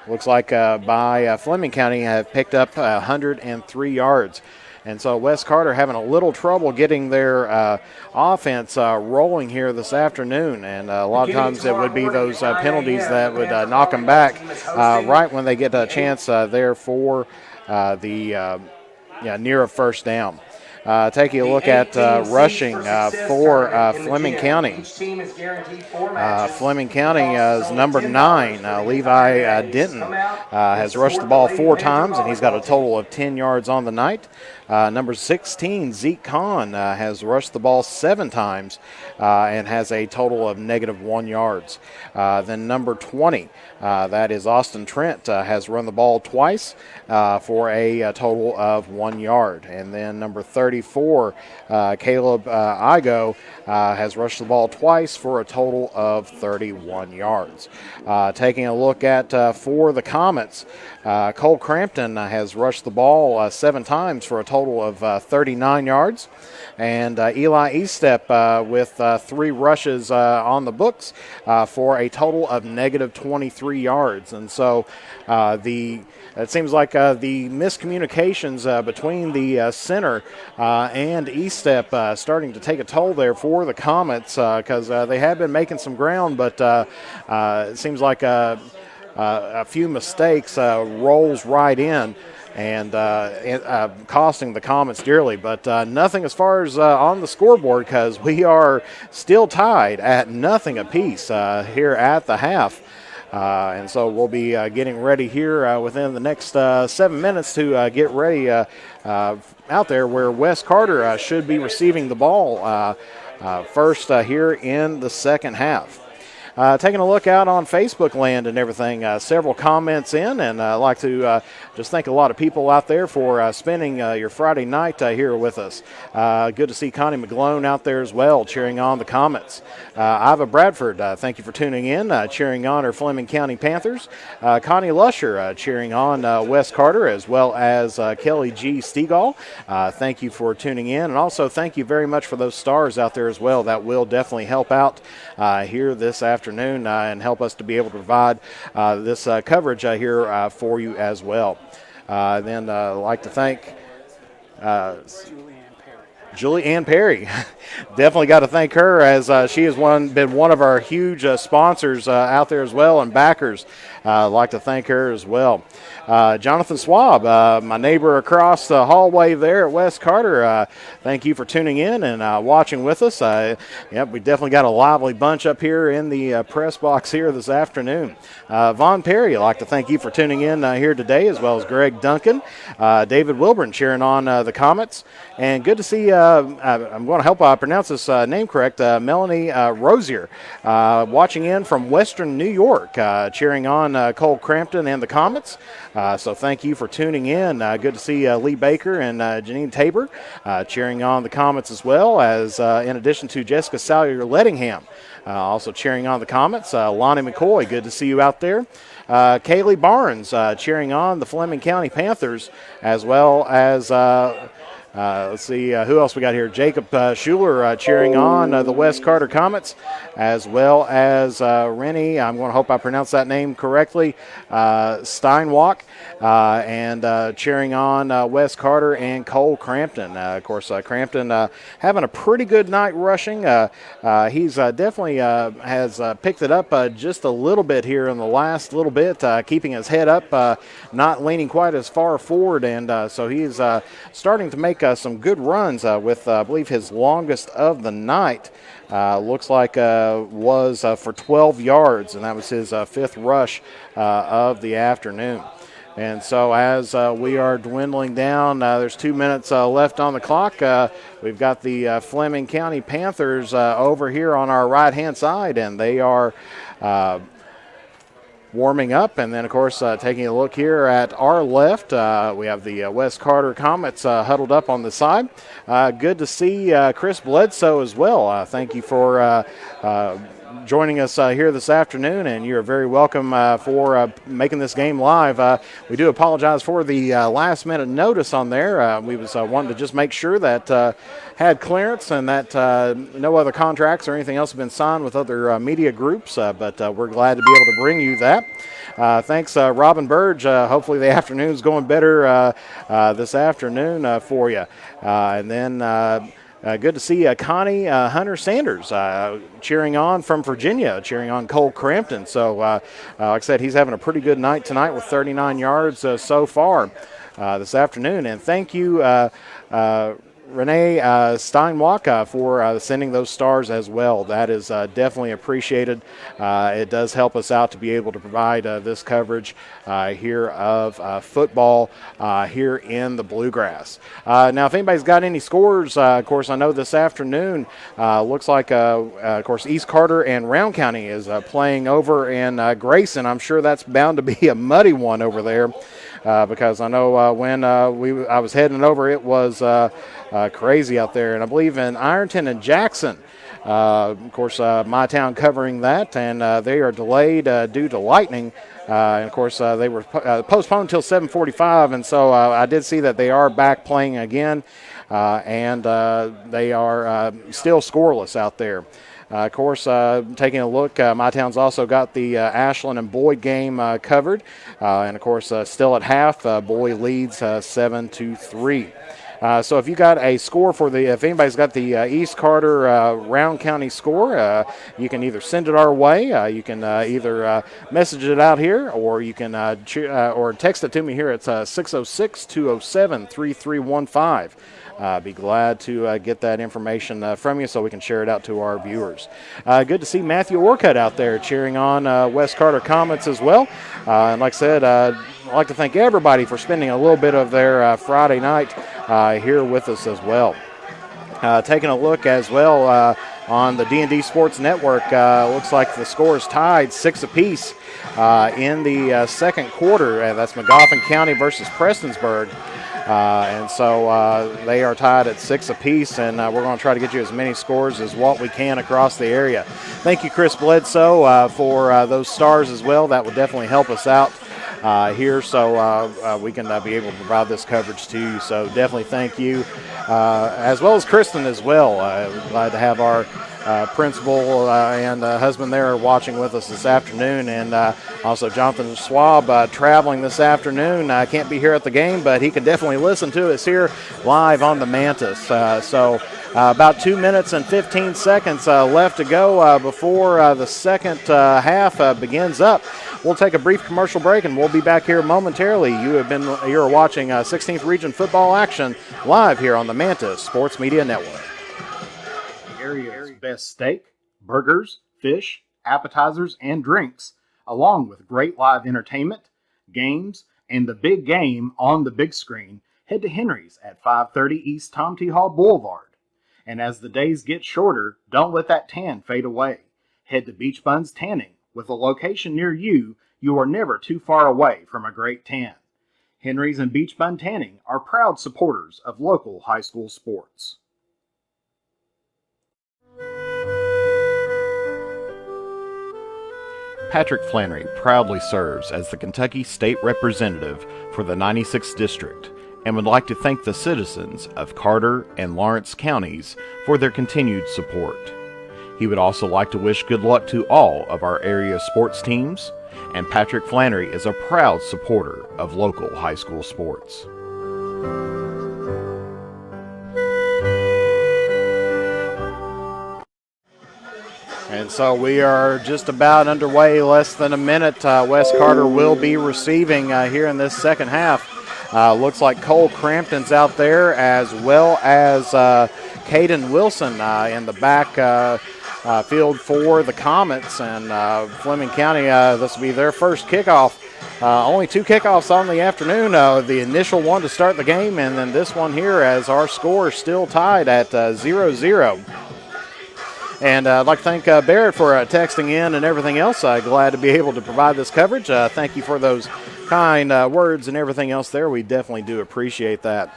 looks like by Fleming County have picked up 103 yards. And so West Carter having a little trouble getting their offense rolling here this afternoon. And a lot of times it would be those penalties that would knock them back right when they get a chance there for the near a first down. Taking a look at rushing for Fleming County. Fleming County is number 9. Levi Denton has rushed the ball 4 times, and he's got a total of 10 yards on the night. Number 16, Zeke Khan, has rushed the ball 7 times and has a total of -1 yards. Then number 20, That is Austin Trent has run the ball twice for a total of 1 yard. And then number 34, Caleb Igo, has rushed the ball twice for a total of 31 yards. Taking a look at for the Comets, Cole Crampton has rushed the ball 7 times for a total of 39 yards. And Eli Estep with 3 rushes on the books for a total of negative 23 yards. And so it seems like the miscommunications between the center and Estep starting to take a toll there for the Comets because they have been making some ground, but it seems like a few mistakes rolls right in and costing the Comets dearly. But nothing as far as on the scoreboard because we are still tied at nothing apiece here at the half. And so we'll be getting ready here within the next 7 minutes to get ready out there where Wes Carter should be receiving the ball first here in the second half. Taking a look out on Facebook land and everything, several comments in, and I'd like to just thank a lot of people out there for spending your Friday night here with us. Good to see Connie McGlone out there as well, cheering on the Comets. Iva Bradford, thank you for tuning in, cheering on our Fleming County Panthers. Connie Lusher, cheering on Wes Carter, as well as Kelly G. Stegall. Thank you for tuning in, and also thank you very much for those stars out there as well. That will definitely help out here this afternoon and help us to be able to provide this coverage here for you as well. Then I'd like to thank Julie Ann Perry. Definitely got to thank her as she has been one of our huge sponsors out there as well and backers. I'd like to thank her as well. Jonathan Swab, my neighbor across the hallway there at Wes Carter, thank you for tuning in and watching with us. Yep, we definitely got a lively bunch up here in the press box here this afternoon. Vaughn Perry, I'd like to thank you for tuning in here today, as well as Greg Duncan, David Wilburn cheering on the Comets. And good to see, I'm going to help pronounce this name correct, Melanie Rosier, watching in from Western New York, cheering on Cole Crampton and the Comets. So thank you for tuning in. Good to see Lee Baker and Janine Tabor cheering on the Comets as well, as in addition to Jessica Salyer-Lettingham also cheering on the Comets. Lonnie McCoy, good to see you out there. Kaylee Barnes cheering on the Fleming County Panthers, as well as let's see who else we got here. Jacob Schuler cheering on the Wes Carter Comets, as well as Rennie, I'm going to hope I pronounce that name correctly, Steinwalk, and cheering on Wes Carter and Cole Crampton. Of course, Crampton having a pretty good night rushing. He's definitely has picked it up just a little bit here in the last little bit, keeping his head up, not leaning quite as far forward, and so he's starting to make some good runs with, I believe, his longest of the night. Looks like was for 12 yards, and that was his 5th rush of the afternoon. And so as we are dwindling down, there's 2 minutes left on the clock. We've got the Fleming County Panthers over here on our right-hand side, and they are warming up. And then, of course, taking a look here at our left, we have the Wes Carter Comets huddled up on the side. Good to see Chris Bledsoe as well. Thank you for joining us here this afternoon, and you're very welcome for making this game live. We do apologize for the last-minute notice on there. We was wanting to just make sure that had clearance and that no other contracts or anything else have been signed with other media groups, but we're glad to be able to bring you that. Thanks, Robin Burge. Hopefully the afternoon's going better this afternoon for you. And then good to see Connie Hunter Sanders cheering on from Virginia, cheering on Cole Crampton. So, like I said, he's having a pretty good night tonight with 39 yards so far this afternoon. And thank you, Renee Steinwalk for sending those stars as well. That is definitely appreciated. It does help us out to be able to provide this coverage here of football here in the Bluegrass. Now, if anybody's got any scores, of course, I know this afternoon looks like, of course, East Carter and Round County is playing over in Grayson. I'm sure that's bound to be a muddy one over there. Because I know when I was heading over, it was crazy out there. And I believe in Ironton and Jackson, of course, my town covering that, and they are delayed due to lightning. And, of course, they were postponed until 7:45, and so I did see that they are back playing again, and they are still scoreless out there. Of course, taking a look, my town's also got the Ashland and Boyd game covered. And, of course, still at half, Boyd leads 7-3. So if you got a score for if anybody's got the East Carter Round County score, you can either send it our way. You can either message it out here, or you can or text it to me here at 606-207-3315. Be glad to get that information from you so we can share it out to our viewers. Good to see Matthew Orcutt out there cheering on West Carter Comets as well. And like I said, I'd like to thank everybody for spending a little bit of their Friday night here with us as well. Taking a look as well on the D&D Sports Network, looks like the score is tied 6 apiece in the second quarter. That's McGoffin County versus Prestonsburg. And so they are tied at 6 apiece, and we're going to try to get you as many scores as what we can across the area. Thank you, Chris Bledsoe, for those stars as well. That would definitely help us out here, so we can be able to provide this coverage to you. So definitely thank you, as well as Tristan as well. Glad to have our principal and husband there watching with us this afternoon, and also Jonathan Schwab traveling this afternoon. Can't be here at the game, but he can definitely listen to us here live on the Mantis. So about 2 minutes and 15 seconds left to go before the second half begins up. We'll take a brief commercial break, and we'll be back here momentarily. You're watching 16th Region football action live here on the Mantis Sports Media Network. Area's best steak, burgers, fish, appetizers, and drinks, along with great live entertainment, games, and the big game on the big screen. Head to Henry's at 530 East Tom T. Hall Boulevard. And as the days get shorter, don't let that tan fade away. Head to Beach Buns Tanning. With a location near you, you are never too far away from a great tan. Henry's and Beach Bun Tanning are proud supporters of local high school sports. Patrick Flannery proudly serves as the Kentucky State Representative for the 96th District and would like to thank the citizens of Carter and Lawrence counties for their continued support. He would also like to wish good luck to all of our area sports teams, and Patrick Flannery is a proud supporter of local high school sports. And so we are just about underway, less than a minute. West Carter will be receiving here in this second half. Looks like Cole Crampton's out there, as well as Caden Wilson in the back field for the Comets. And Fleming County, this will be their first kickoff. Only 2 kickoffs on the afternoon. The initial one to start the game, and then this one here as our score is still tied at 0-0. And I'd like to thank Barrett for texting in and everything else. Glad to be able to provide this coverage. Thank you for those kind words and everything else there. We definitely do appreciate that.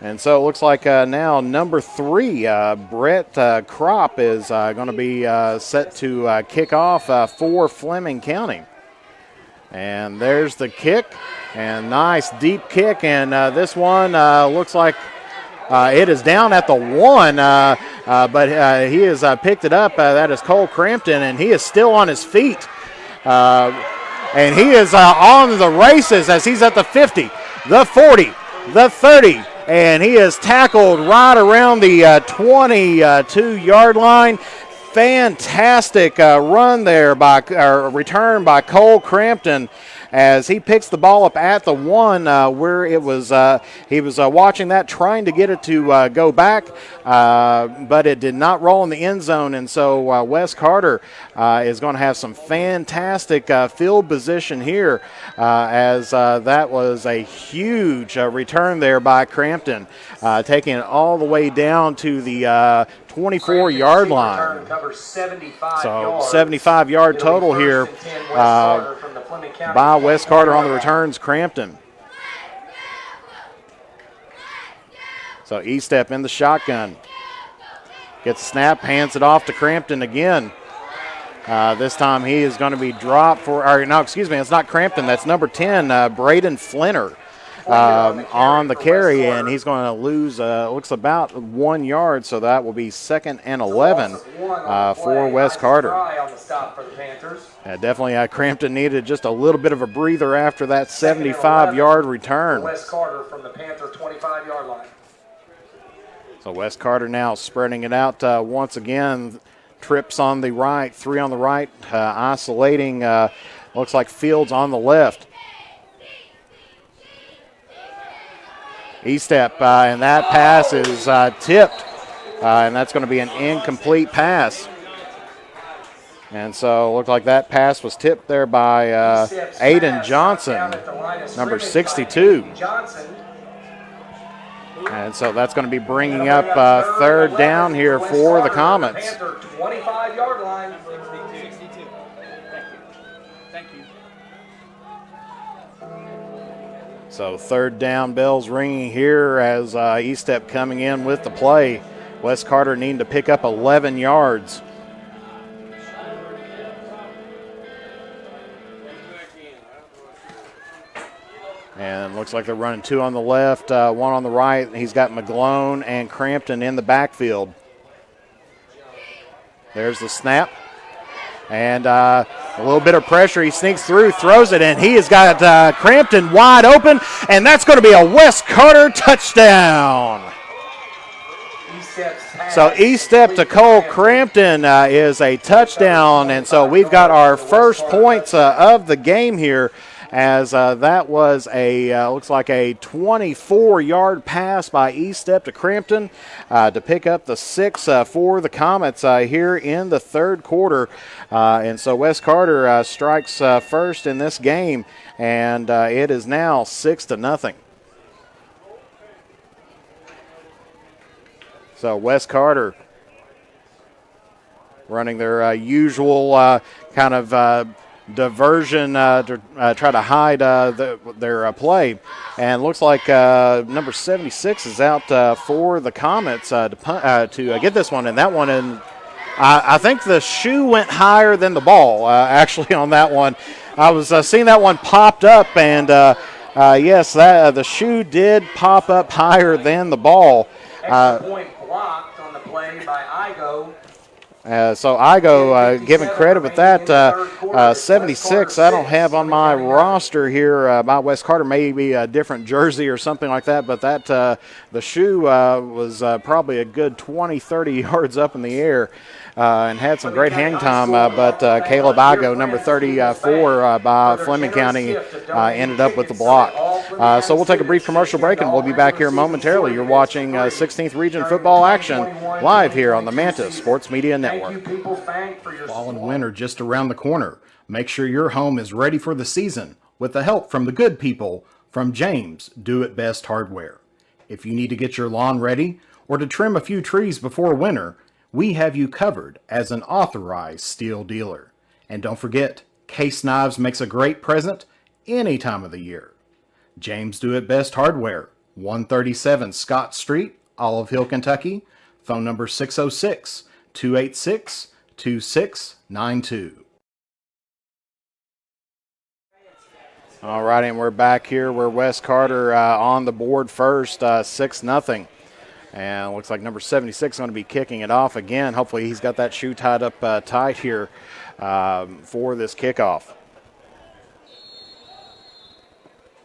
And so it looks like now number 3, Brett Kropp, is going to be set to kick off for Fleming County. And there's the kick, and nice deep kick. And this one looks like it is down at the 1, but he has picked it up. That is Cole Crampton, and he is still on his feet. And he is on the races as he's at the 50, the 40, the 30, and he is tackled right around the 22-yard line. Fantastic run there return by Cole Crampton. as he picks the ball up at the 1 where it was. He was watching that, trying to get it to go back, but it did not roll in the end zone, and so Wes Carter is going to have some fantastic field position here, as that was a huge return there by Crampton, taking it all the way down to the 24-yard line. So 75-yard total here by Wes Carter on the returns, Crampton. So E-Step in the shotgun. Gets a snap, hands it off to Crampton again. This time he is going to be dropped for, or no, excuse me, it's not Crampton. That's number 10, Braden Flinner. On the carry, and he's going to lose, looks about 1 yard, so that will be 2nd and 11 for Wes Carter. Definitely Crampton needed just a little bit of a breather after that 75-yard return. Wes Carter from the Panther 25-yard line. So Wes Carter now spreading it out once again. Trips on the right, 3 on the right, isolating, looks like Fields on the left. E-Step, and that pass is tipped, and that's going to be an incomplete pass. And so it looked like that pass was tipped there by Aiden Johnson, number 62. And so that's going to be bringing up 3rd down here for the Comets. 25-yard line. So 3rd down, bells ringing here as E-Step coming in with the play. Wes Carter needing to pick up 11 yards. And looks like they're running 2 on the left, 1 on the right. He's got McGlone and Crampton in the backfield. There's the snap. And a little bit of pressure. He sneaks through, throws it, and he has got Crampton wide open, and that's going to be a Wes Carter touchdown. So E-Step to Cole Crampton is a touchdown, and so we've got our first points of the game here, as that was a looks like a 24-yard pass by E-Step to Crampton to pick up the 6 for the Comets here in the 3rd quarter. And so Wes Carter strikes first in this game, and it is now 6-0. So Wes Carter running their usual kind of diversion to try to hide their play, and looks like number 76 is out for the Comets to get this one, and that one, and I think the shoe went higher than the ball actually on that one. I was seeing that one popped up, and yes, the shoe did pop up higher than the ball. Extra point blocked on the play by Igo. So Igo giving credit with that. 76 I don't have on my roster here by Wes Carter, maybe a different jersey or something like that, but that the shoe was probably a good 20-30 yards up in the air and had some great hang time, but Caleb Igo, number 34 by Fleming County, ended up with the block. So we'll take a brief commercial break, and we'll be back here momentarily. You're watching 16th Region football action live here on the Mantis Sports Media Network. Fall and winter just around the corner. Make sure your home is ready for the season with the help from the good people from James Do It Best Hardware. If you need to get your lawn ready or to trim a few trees before winter, we have you covered as an authorized steel dealer. And don't forget, Case Knives makes a great present any time of the year. James Do It Best Hardware, 137 Scott Street, Olive Hill, Kentucky. Phone number 606-286-2692. All right, and we're back here where Wes Carter on the board first, 6-0. And it looks like number 76 is going to be kicking it off again. Hopefully he's got that shoe tied up tight here for this kickoff.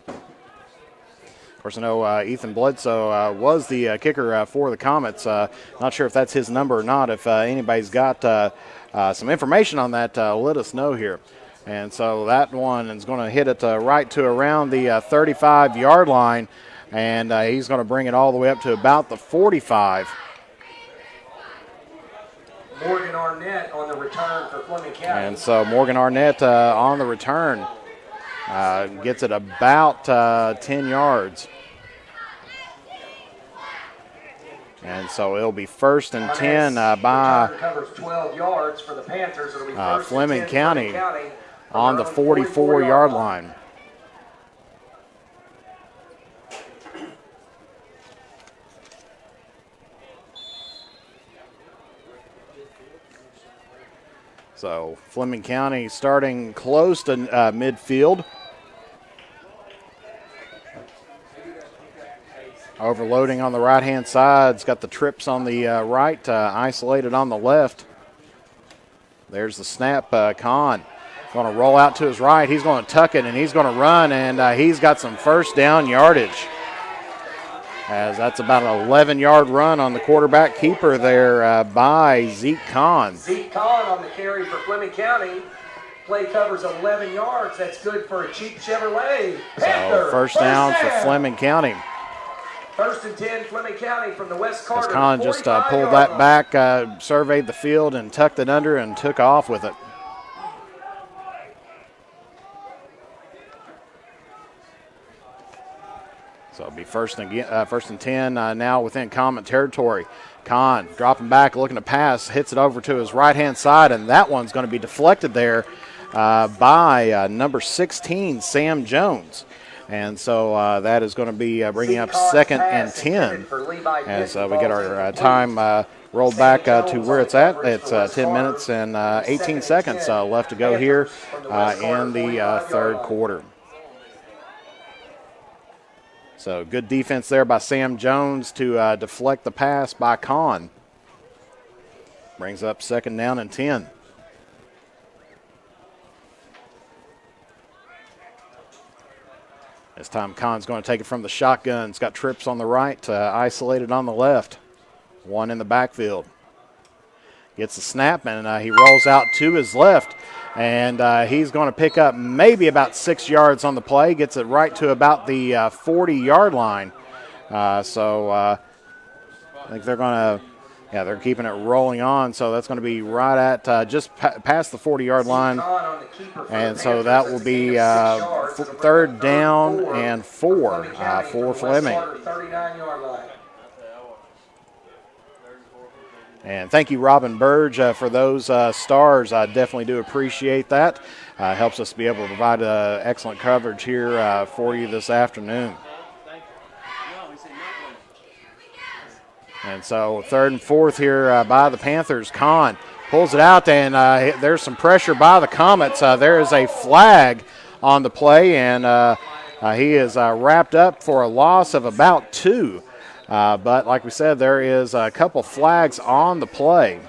Of course, I know Ethan Bledsoe was the kicker for the Comets. Not sure if that's his number or not. If anybody's got some information on that, let us know here. And so that one is going to hit it right to around the 35-yard line, and he's going to bring it all the way up to about the 45. Morgan Arnett on the return for Fleming County. And so Morgan Arnett on the return gets it about 10 yards. And so it'll be 1st and 10 by covers 12 yards for the Panthers. It'll be Fleming County on the 44-yard line. So Fleming County starting close to midfield. Overloading on the right-hand side. It's got the trips on the right, isolated on the left. There's the snap. Khan going to roll out to his right. He's going to tuck it, and he's going to run, and he's got some first down yardage. As that's about an 11-yard run on the quarterback keeper there by Zeke Khan. Zeke Khan on the carry for Fleming County. Play covers 11 yards. That's good for a cheap Chevrolet. Panther, so first down for Fleming County. 1st and 10, Fleming County from the West Carter. As Khan just pulled that back, surveyed the field, and tucked it under and took off with it. So it'll be first and 10 now within Comet territory. Khan dropping back, looking to pass, hits it over to his right-hand side, and that one's going to be deflected there by number 16, Sam Jones. And so that is going to be bringing up 2nd and 10 as we get our time rolled back to where it's at. It's 10 minutes and 18 seconds left to go here in the third quarter. So good defense there by Sam Jones to deflect the pass by Khan. Brings up 2nd down and 10. This time Khan's going to take it from the shotgun. It's got trips on the right, isolated on the left. One in the backfield. Gets the snap, and he rolls out to his left. And he's going to pick up maybe about 6 yards on the play. Gets it right to about the 40-yard line. So I think they're going to, they're keeping it rolling on. So that's going to be right at just past the 40-yard line. And so that will be 3rd down and 4 for Fleming. And thank you, Robin Burge, for those stars. I definitely do appreciate that. Helps us be able to provide excellent coverage here for you this afternoon. And so 3rd and 4 here by the Panthers. Khan pulls it out, and there's some pressure by the Comets. There is a flag on the play, and he is wrapped up for a loss of about 2. But like we said, there is a couple flags on the play.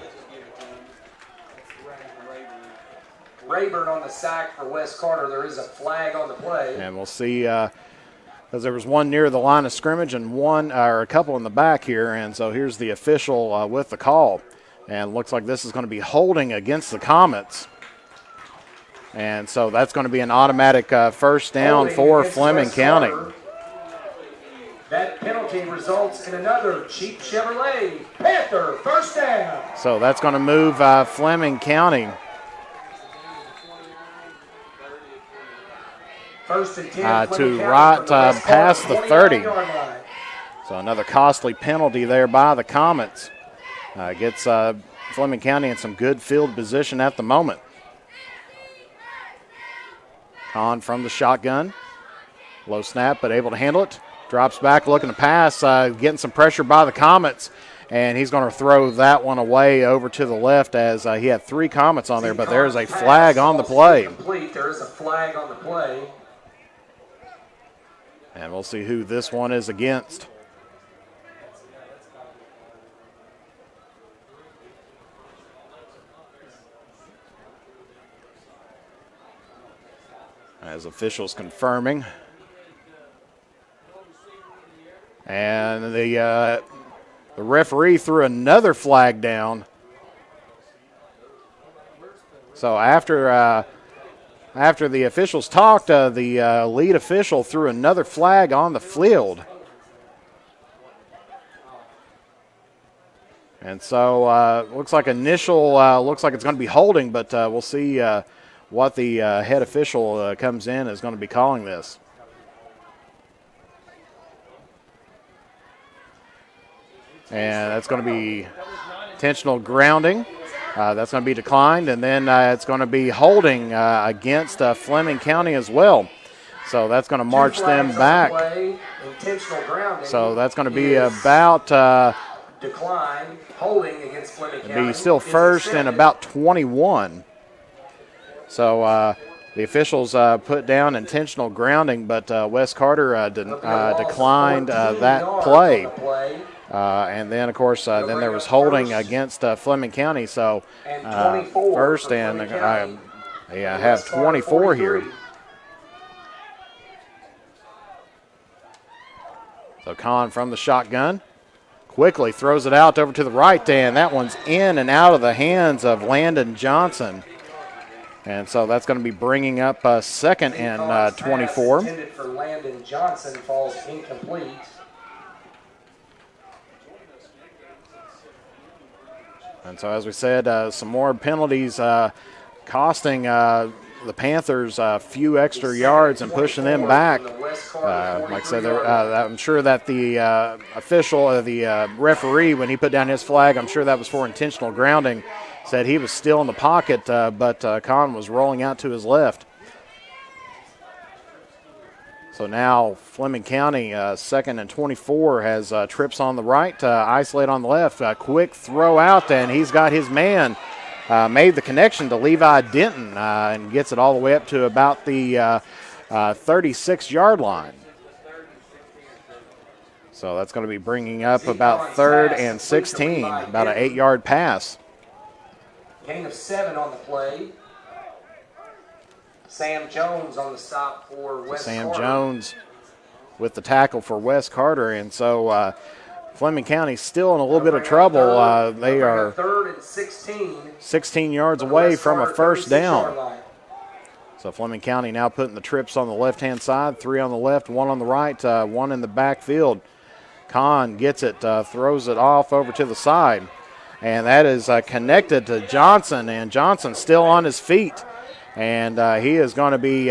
Rayburn on the sack for West Carter. There is a flag on the play. And we'll see, because there was one near the line of scrimmage and one or a couple in the back here. And so here's the official with the call. And looks like this is going to be holding against the Comets. And so that's going to be an automatic first down for Fleming County. That penalty results in another cheap Chevrolet. Panther, first down. So that's going to move Fleming County. 1st and 10, to right past the 30. So another costly penalty there by the Comets. Gets Fleming County in some good field position at the moment. Khan from the shotgun. Low snap, but able to handle it. Drops back, looking to pass, getting some pressure by the Comets, and he's going to throw that one away over to the left as he had 3 Comets on there, but there's a flag on the play. There is a flag on the play. And we'll see who this one is against. As officials confirming. And the referee threw another flag down. So after after the officials talked, the lead official threw another flag on the field. And so looks like looks like it's going to be holding, but we'll see what the head official comes in is going to be calling this. And that's going to be intentional grounding. That's going to be declined, and then it's going to be holding against Fleming County as well. So that's going to march them back. So that's going to be about decline, holding against Fleming County. Be still first and about 21. So the officials put down intentional grounding, but Wes Carter declined that play. And then, of course, then there was holding against Fleming County. So first and have 24 here. So Khan from the shotgun quickly throws it out over to the right, and that one's in and out of the hands of Landon Johnson. And so that's going to be bringing up second and 24. Intended for Landon Johnson falls incomplete. And so, as we said, some more penalties costing the Panthers a few extra yards and pushing them back. Like I said, I'm sure that the the referee, when he put down his flag, I'm sure that was for intentional grounding, said he was still in the pocket, but Khan was rolling out to his left. So now Fleming County, second and 24, has trips on the right, isolate on the left. Quick throw out, and he's got his man. Made the connection to Levi Denton and gets it all the way up to about the 36-yard line. So that's going to be bringing up about third and 16, about an 8-yard pass. Gain of 7 on the play. Sam Jones on the stop for Wes Sam Carter. Jones with the tackle for Wes Carter. And so Fleming County still in a little bit of trouble. They are third and 16 yards away from a first down. So Fleming County now putting the trips on the left-hand side, 3 on the left, 1 on the right, 1 in the backfield. Khan gets it, throws it off over to the side. And that is connected to Johnson, and Johnson still on his feet. And he is going to be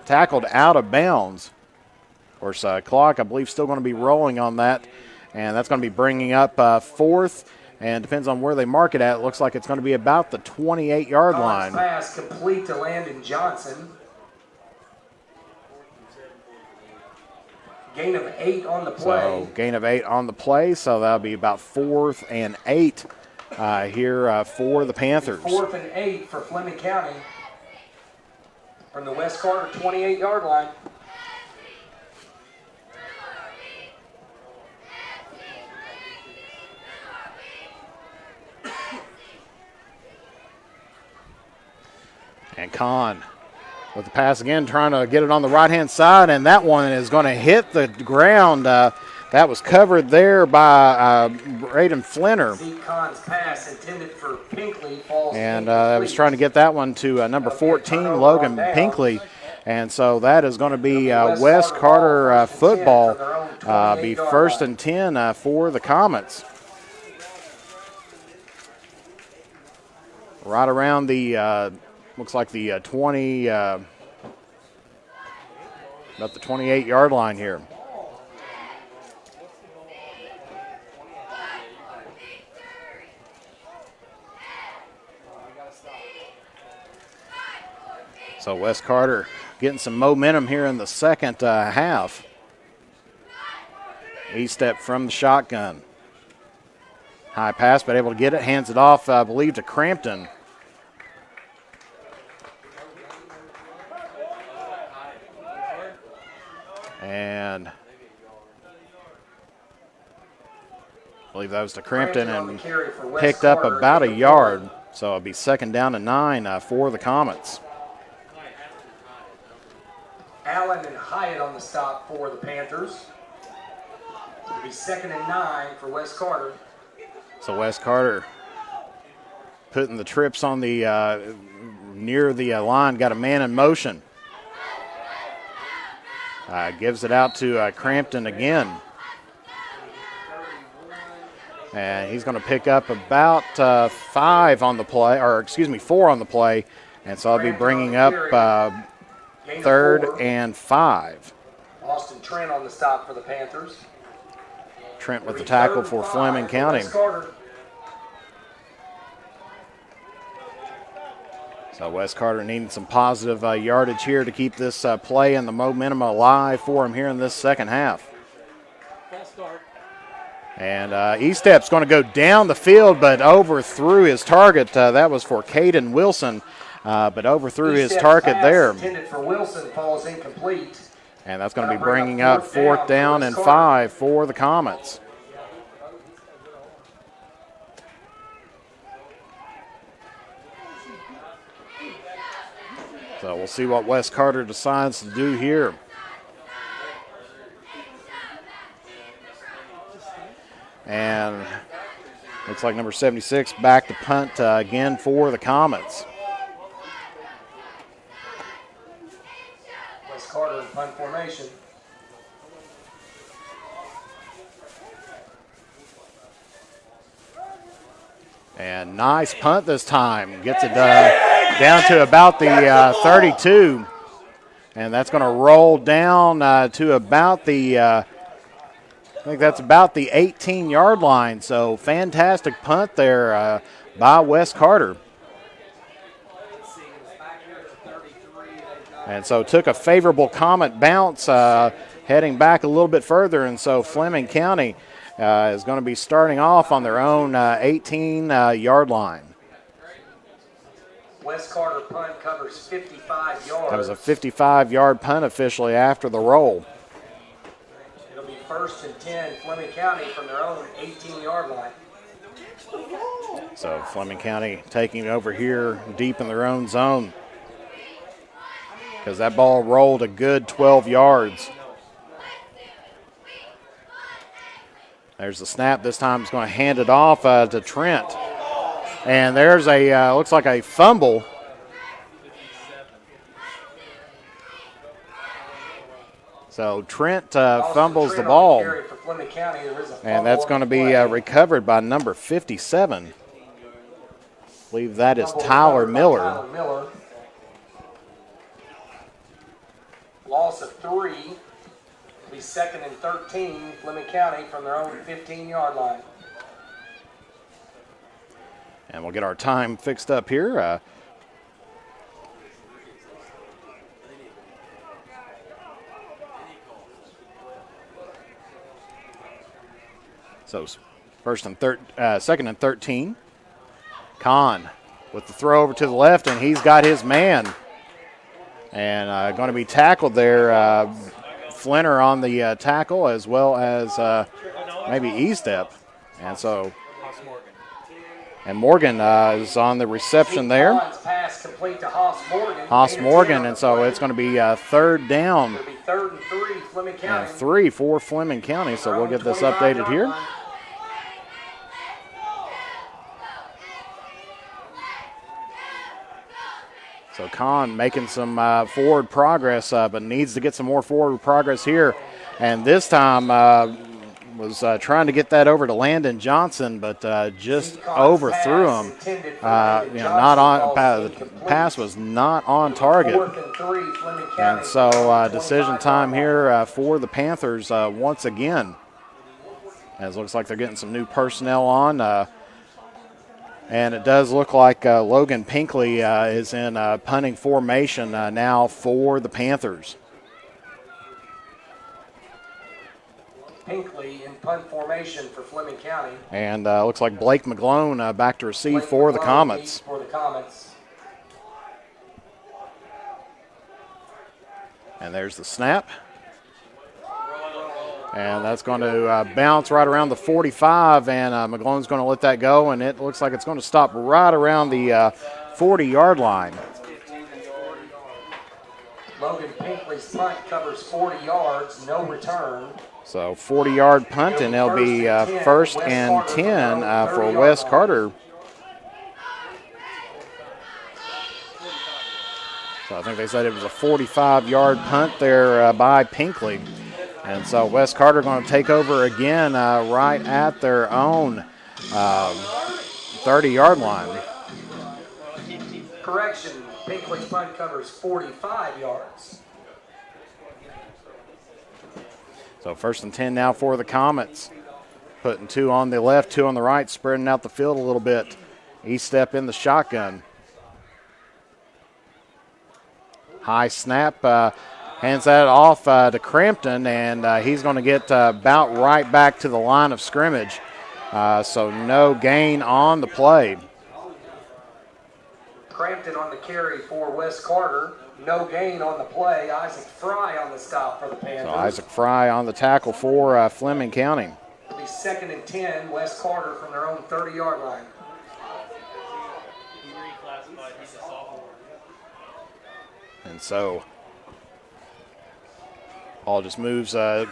tackled out of bounds. Of course, clock, I believe, still going to be rolling on that. And that's going to be bringing up fourth. And depends on where they mark it at. It looks like it's going to be about the 28-yard line. Pass complete to Landon Johnson. Gain of 8 on the play. So gain of 8 on the play. So that'll be about 4th and 8 here for the Panthers. 4th and 8 for Fleming County from the Wes Carter 28-yard line. And Khan with the pass again, trying to get it on the right-hand side, and that one is going to hit the ground. That was covered there by Braden Flinner. Zeke Khan's pass intended for Pinkley falls and I was trying to get that one to number 14, Logan Pinkley. And so that is going to be Wes Carter football. Be 1st and 10 for the Comets. Right around the looks like the 20, about the 28-yard line here. So Wes Carter getting some momentum here in the second half. He stepped from the shotgun. High pass, but able to get it. Hands it off, I believe, to Crampton. And I believe that was to Crampton and picked up about a yard. So it'll be 2nd down and 9 for the Comets. Allen and Hyatt on the stop for the Panthers. It'll be 2nd and 9 for Wes Carter. So Wes Carter putting the trips on the near the line, got a man in motion. Gives it out to Crampton again. And he's going to pick up about 4 on the play. And so I'll be bringing up 3rd and 5. Austin Trent on the stop for the Panthers. Trent with the tackle for Fleming County. So Wes Carter needing some positive yardage here to keep this play and the momentum alive for him here in this second half. And Estep's going to go down the field, but overthrew his target. That was for Caden Wilson, but overthrew his target there. Intended for Wilson falls incomplete. And that's going to be bringing up 4th down and 5 for the Comets. So we'll see what Wes Carter decides to do here. And looks like number 76 back to punt again for the Comets. Wes Carter in punt formation. And nice punt this time. Gets it down to about the 32. And that's going to roll down to about the, I think that's about the 18-yard line. So fantastic punt there by Wes Carter. And so took a favorable Comet bounce heading back a little bit further. And so Fleming County is going to be starting off on their own 18-yard line. Wes Carter punt covers 55 yards. That was a 55-yard punt officially after the roll. It'll be 1st and 10, Fleming County from their own 18-yard line. So Fleming County taking it over here deep in their own zone, because that ball rolled a good 12 yards. There's the snap. This time he's going to hand it off to Trent. And there's a, looks like a fumble. So Trent fumbles the ball. And that's going to be recovered by number 57. I believe that is Tyler Miller. Loss of 3. It'll be 2nd and 13, Fleming County from their own 15-yard line. And we'll get our time fixed up here. So 2nd and 13. Khan with the throw over to the left, and he's got his man. And going to be tackled there. Flinner on the tackle, as well as maybe Estep. And so, and Morgan is on the reception there. Pass complete to Haas Morgan, and so it's going to be 3rd down. It'll be 3rd and 3, Fleming County. And 3 for Fleming County, so we'll get this updated here. So Khan making some forward progress, but needs to get some more forward progress here. And this time was trying to get that over to Landon Johnson, but just overthrew him. Not on. The pass was not on target. And so decision time here for the Panthers once again. As it looks like they're getting some new personnel on. And it does look like Logan Pinkley is in punting formation now for the Panthers. Pinkley in punt formation for Fleming County. And looks like Blake McGlone back to receive for the Comets. And there's the snap. And that's going to bounce right around the 45, and McGlone's going to let that go, and it looks like it's going to stop right around the 40-yard line. Logan Pinkley's punt covers 40 yards, no return. So 40-yard punt, and it'll be 1st and 10 for Wes Carter. So I think they said it was a 45-yard punt there by Pinkley. And so West Carter going to take over again right at their own 30-yard line. Correction, Pinkley's punt covers 45 yards. So 1st and 10 now for the Comets. Putting 2 on the left, 2 on the right, spreading out the field a little bit. Step in the shotgun. High snap, hands that off to Crampton, and he's going to get about right back to the line of scrimmage. So no gain on the play. Crampton on the carry for West Carter. No gain on the play. Isaac Fry on the stop for the Panthers. So Isaac Fry on the tackle for Fleming County. It'll be 2nd and 10, West Carter from their own 30-yard line. And so ball just moves to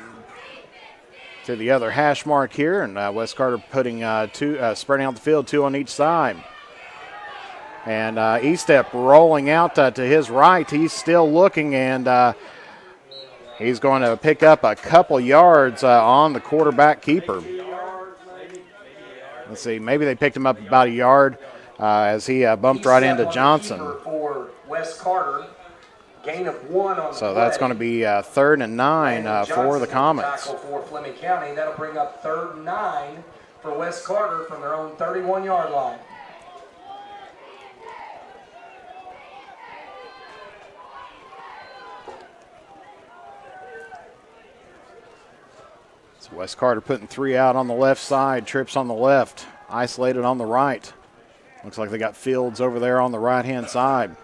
the other hash mark here, and West Carter putting 2, spreading out the field, 2 on each side. And Estep rolling out to his right. He's still looking, and he's going to pick up a couple yards on the quarterback keeper. Let's see, maybe they picked him up about a yard as he bumped right into Johnson. For West Carter, gain of 1 on the So that's going to be 3rd and 9 for the Comets. Tackle for Fleming County. That'll bring up 3rd and 9 for West Carter from their own 31-yard line. So West Carter putting 3 out on the left side, trips on the left, isolated on the right. Looks like they got Fields over there on the right-hand side.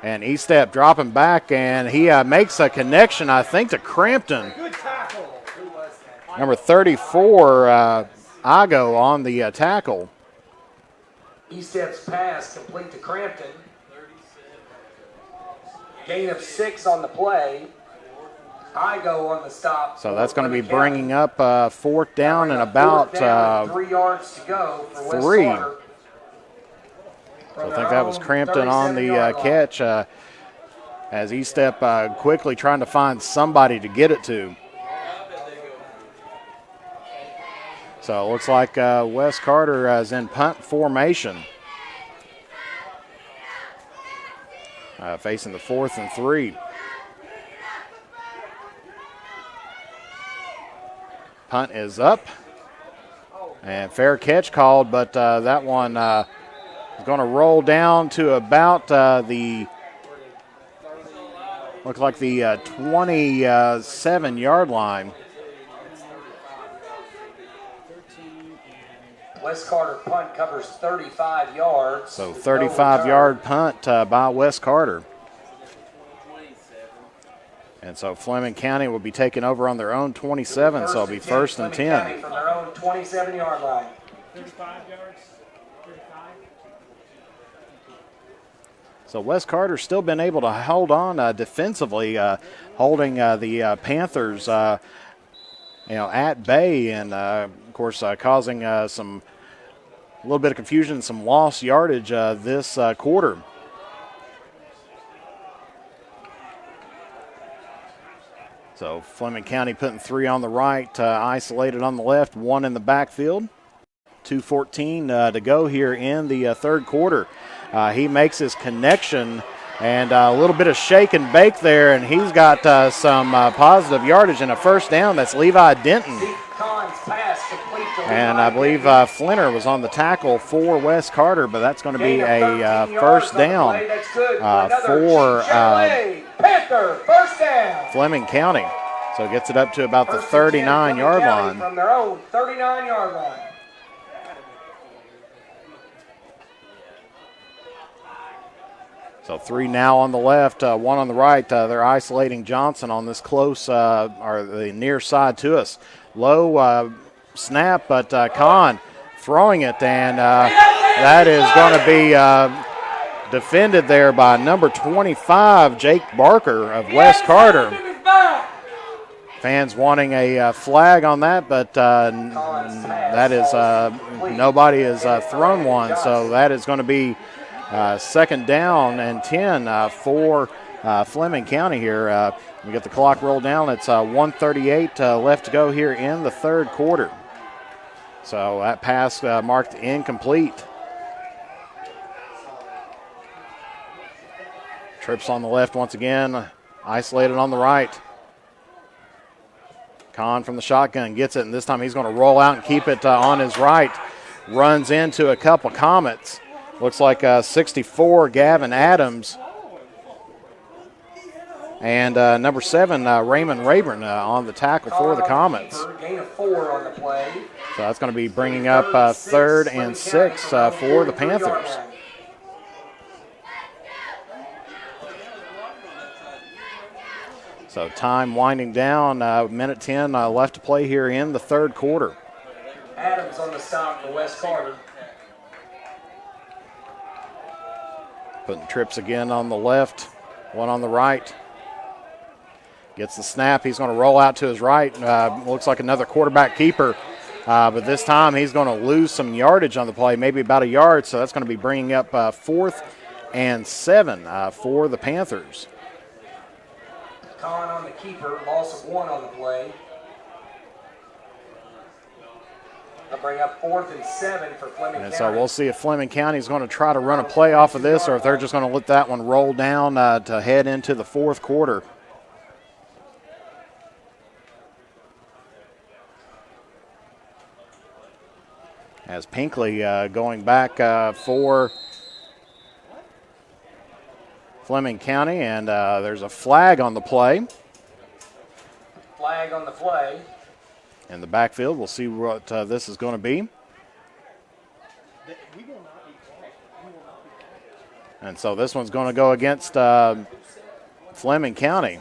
And Estep dropping back, and he makes a connection, I think, to Crampton. Number 34, Ago on the tackle. Estep's pass complete to Crampton. Gain of 6 on the play. Igo on the stop. So that's going to be bringing up 4th down and about 3 yards to go for West 3. Carter. So I think that was Crampton on the catch as Estep quickly trying to find somebody to get it to. So it looks like West Carter is in punt formation. Facing the 4th and 3. Punt is up. And fair catch called, but that one is going to roll down to about look like the 27-yard line. West Carter punt covers 35 yards. So 35-yard punt by West Carter. And so Fleming County will be taking over on their own 27, so it'll be 1st and 10. From their own 27-yard line. 35 yards. 35. So West Carter's still been able to hold on defensively, holding the Panthers, at bay, and of course causing a little bit of confusion, some lost yardage this quarter. So Fleming County putting 3 on the right, isolated on the left, 1 in the backfield. 2:14 to go here in the third quarter. He makes his connection, and a little bit of shake and bake there, and he's got some positive yardage and a 1st down. That's Levi Denton. Zeke Khan's pass complete to And I believe Flinner was on the tackle for West Carter, but that's going to be a 1st down for Panther, 1st down. Fleming County. So it gets it up to about the 39-yard line. From their own 39-yard line. So 3 now on the left, 1 on the right. They're isolating Johnson on this close, or the near side to us. Low snap, but Khan throwing it, and that is going to be defended there by number 25, Jake Barker of West Carter. Fans wanting a flag on that, but that is nobody has thrown one, so that is going to be Second down and 10 for Fleming County here. We get the clock rolled down. It's 1:38 left to go here in the third quarter. So that pass marked incomplete. Trips on the left once again, isolated on the right. Khan from the shotgun gets it, and this time he's going to roll out and keep it on his right. Runs into a couple Comets. Looks like 64, Gavin Adams. And number 7, Raymond Rayburn on the tackle for the Comets. Gain of 4 on the play. So that's going to be bringing up third and 6 for the Panthers. So time winding down, minute 10 left to play here in the third quarter. Adams on the stop for West Carter. Putting trips again on the left, one on the right. Gets the snap. He's going to roll out to his right. Looks like another quarterback keeper. But this time he's going to lose some yardage on the play, maybe about a yard. So that's going to be bringing up 4th and 7 for the Panthers. Khan on the keeper, loss of 1 on the play. They'll bring up 4th and 7 for Fleming County. So we'll see if Fleming County is going to try to run a play off of this or if they're just going to let that one roll down to head into the fourth quarter. As Pinkley going back for Fleming County, and there's a flag on the play. Flag on the play. In the backfield, we'll see what this is going to be. And so this one's going to go against Fleming County.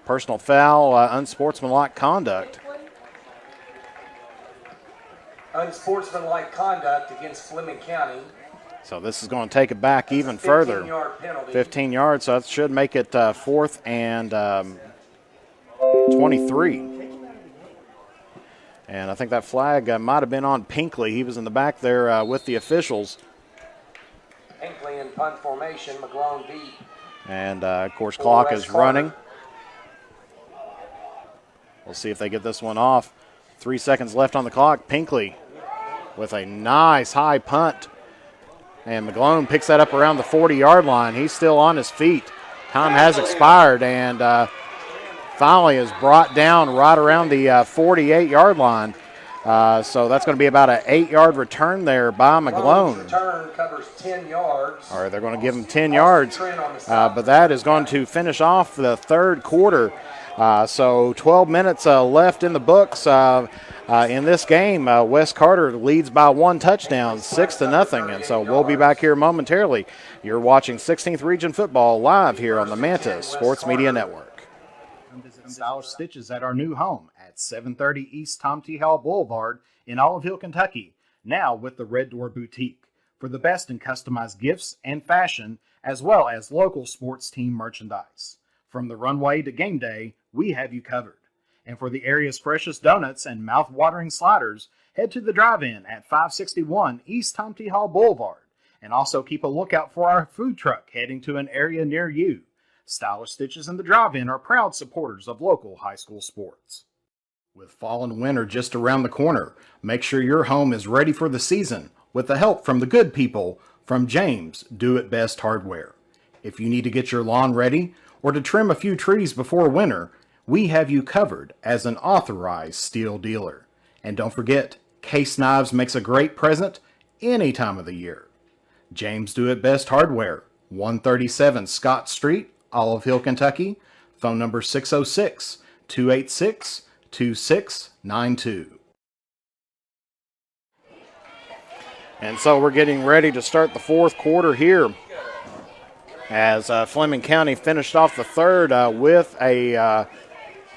Personal foul, unsportsmanlike conduct. Unsportsmanlike conduct against Fleming County. So this is going to take it back even further. 15-yard penalty. 15 yards, so that should make it 4th and 23. And I think that flag might have been on Pinkley. He was in the back there with the officials. Pinkley in punt formation, McGlone deep. And, of course, clock is running. We'll see if they get this one off. 3 seconds left on the clock. Pinkley with a nice high punt. And McGlone picks that up around the 40-yard line. He's still on his feet. Time has expired, and finally is brought down right around the 48-yard line. So that's going to be about an 8-yard return there by McGlone. Return covers 10 yards. All right, they're going to give him 10 yards, but that is going to finish off the third quarter. So 12 minutes left in the books in this game. West Carter leads by 1 touchdown, 6-0. And so we'll be back here momentarily. You're watching 16th Region Football live here on the Manta Sports Media Network. Visit Stylish Stitches at our new home at 730 East Tom T. Howell Boulevard in Olive Hill, Kentucky. Now with the Red Door Boutique for the best in customized gifts and fashion, as well as local sports team merchandise. From the runway to game day, we have you covered. And for the area's freshest donuts and mouth-watering sliders, head to the drive-in at 561 East Tom T. Hall Boulevard. And also keep a lookout for our food truck heading to an area near you. Stylish Stitches and the drive-in are proud supporters of local high school sports. With fall and winter just around the corner, make sure your home is ready for the season with the help from the good people from James Do It Best Hardware. If you need to get your lawn ready or to trim a few trees before winter, we have you covered as an authorized steel dealer. And don't forget, Case Knives makes a great present any time of the year. James Do It Best Hardware, 137 Scott Street, Olive Hill, Kentucky. Phone number 606-286-2692. And so we're getting ready to start the fourth quarter here as Fleming County finished off the third with a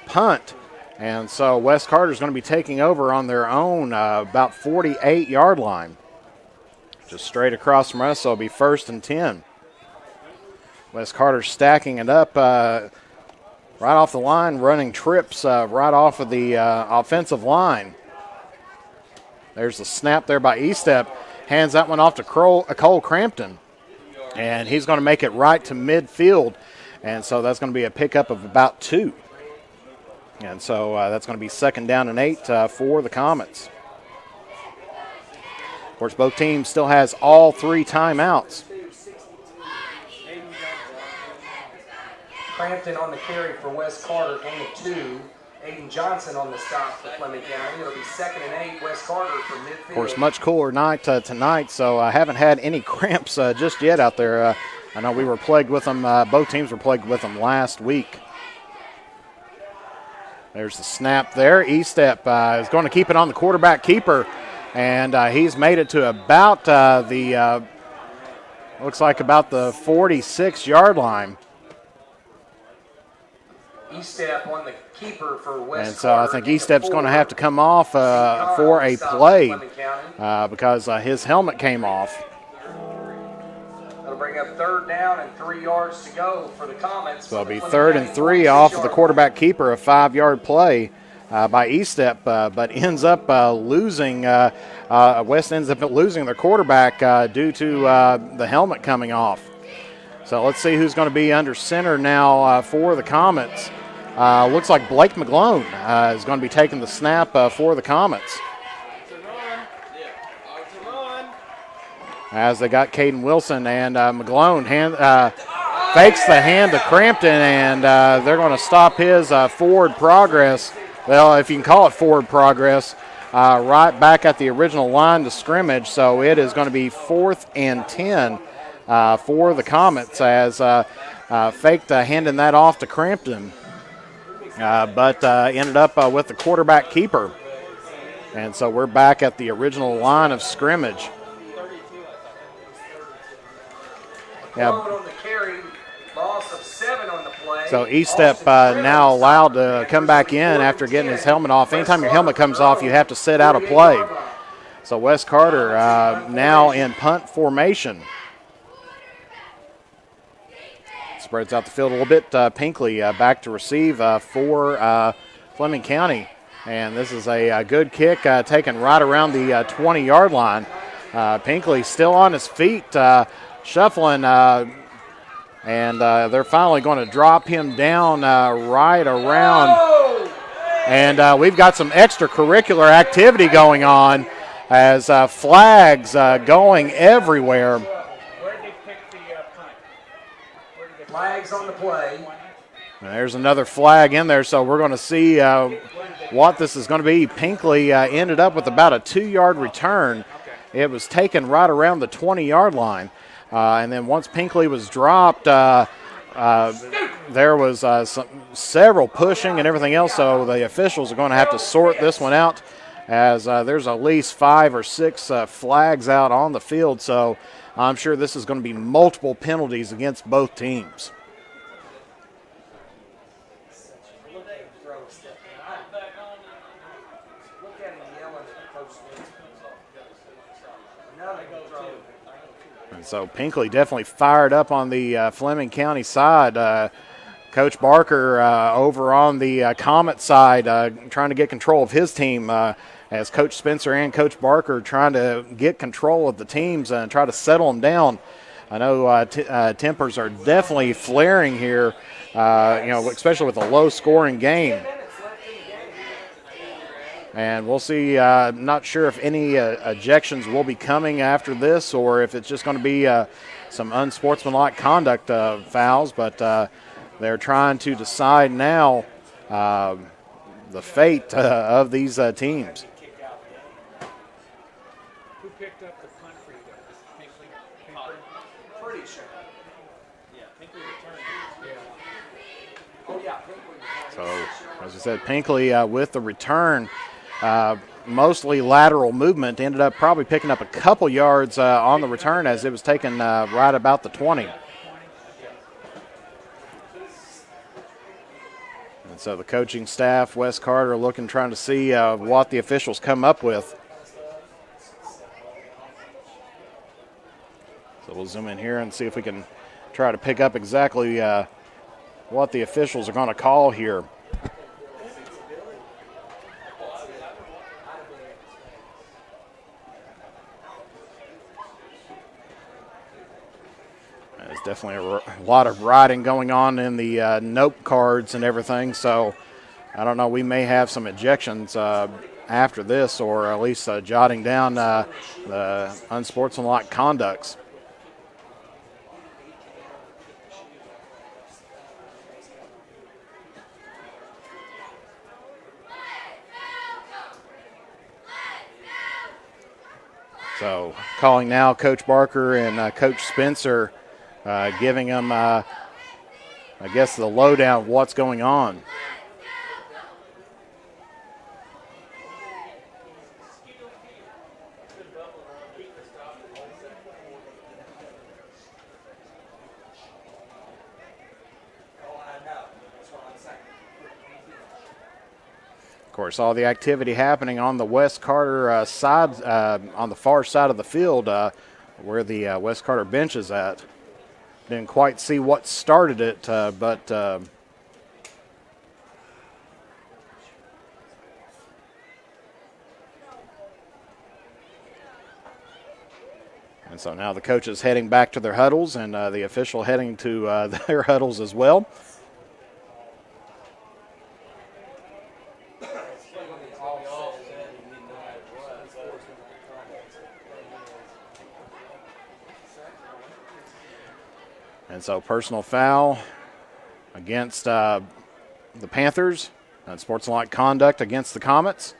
punt. And so West Carter is going to be taking over on their own about 48-yard line. Just straight across from us, so it'll be 1st and 10. West Carter stacking it up right off the line, running trips right off of the offensive line. There's the snap there by Estep. Hands that one off to Cole Crampton. And he's going to make it right to midfield. And so that's going to be a pickup of about 2. And so that's going to be 2nd down and 8 for the Comets. Of course, both teams still has all 3 timeouts. Crampton on the carry for West Carter, gain of 2. Aiden Johnson on the stop for Fleming County. It'll be 2nd and 8, West Carter for midfield. Of course, much cooler night tonight, so I haven't had any cramps just yet out there. I know we were plagued with them. Both teams were plagued with them last week. There's the snap there. E-Step is going to keep it on the quarterback keeper, and he's made it to about looks like about the 46-yard line. E-Step on the keeper for West And so I Carter, think gain of E-Step's 4. going to have to come off Zeke Khan for on the a stop for play Fleming County. because his helmet came off. That'll bring up 3rd down and 3 yards to go for the Comets. So it'll be Fleming 3rd County and 3 off of the 46-yard quarterback keeper, a 5-yard play by E-Step, but ends up losing. West ends up losing their quarterback due to the helmet coming off. So let's see who's going to be under center now for the Comets. Looks like Blake McGlone is going to be taking the snap for the Comets. As they got Caden Wilson and McGlone fakes the hand to Crampton, and they're going to stop his forward progress. Well, if you can call it forward progress, right back at the original line to scrimmage. So it is going to be 4th and 10 for the Comets as faked handing that off to Crampton. But ended up with the quarterback keeper. And so we're back at the original line of scrimmage. Yeah. on the carry, loss of 7 on the play. So E-Step now allowed to come back in after getting his helmet off. Anytime your helmet comes off, you have to sit out a play. So West Carter now in punt formation. Spreads out the field a little bit. Pinkley back to receive for Fleming County. And this is a good kick taken right around the 20-yard line. Pinkley still on his feet, shuffling, and they're finally going to drop him down right around. And we've got some extracurricular activity going on as flags going everywhere. Where did they pick the punt? Flags on the play. And there's another flag in there, so we're going to see what this is going to be. Pinkley ended up with about a 2-yard return. It was taken right around the 20-yard line. And then once Pinkley was dropped, there was several pushing and everything else, so the officials are going to have to sort this one out as there's at least 5 or 6 flags out on the field. So I'm sure this is going to be multiple penalties against both teams. And so Pinkley definitely fired up on the Fleming County side. Coach Barker over on the Comet side trying to get control of his team as Coach Spencer and Coach Barker trying to get control of the teams and try to settle them down. I know tempers are definitely flaring here, especially with a low-scoring game. And we'll see. Not sure if any ejections will be coming after this or if it's just going to be some unsportsmanlike conduct fouls. But they're trying to decide now the fate of these teams. Who picked up the punt for you guys? Pinkley? Pretty sure. Yeah, Pinkley returned. Yeah. Oh, yeah. So, as I said, Pinkley with the return. Mostly lateral movement, ended up probably picking up a couple yards on the return as it was taken right about the 20. And so the coaching staff, West Carter, trying to see what the officials come up with. So we'll zoom in here and see if we can try to pick up exactly what the officials are going to call here. There's definitely a lot of writing going on in the note cards and everything, so I don't know. We may have some ejections after this, or at least jotting down the unsportsmanlike conducts. So calling now Coach Barker and Coach Spencer, giving them, I guess, the lowdown of what's going on. Of course, all the activity happening on the West Carter side, on the far side of the field, where the West Carter bench is at. Didn't quite see what started it, but and so now the coaches heading back to their huddles, and the official heading to their huddles as well. And so personal foul against the Panthers, unsportsmanlike conduct against the Comets,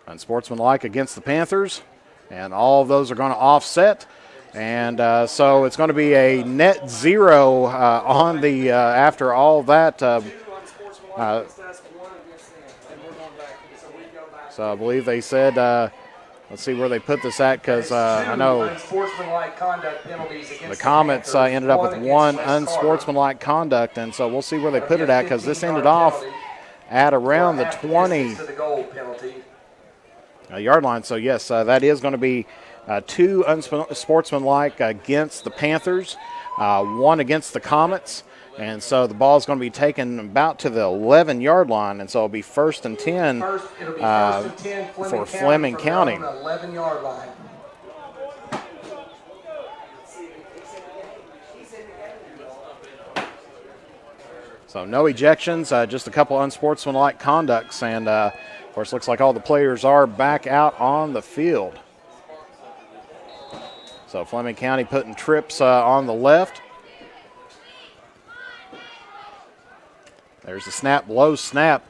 unsportsmanlike against the Panthers, and all of those are going to offset. And so it's going to be a net zero on the after all that. So I believe they said, let's see where they put this at, because I know the Comets ended up with one unsportsmanlike conduct, and so we'll see where they put it at, because this ended off at around the 20-yard line. So yes, that is going to be two unsportsmanlike against the Panthers, one against the Comets. And so the ball is going to be taken about to the 11-yard line, and so it'll be 1st and 10 for Fleming County. So no ejections, just a couple unsportsmanlike conducts, and of course looks like all the players are back out on the field. So Fleming County putting trips on the left. There's the snap, low snap,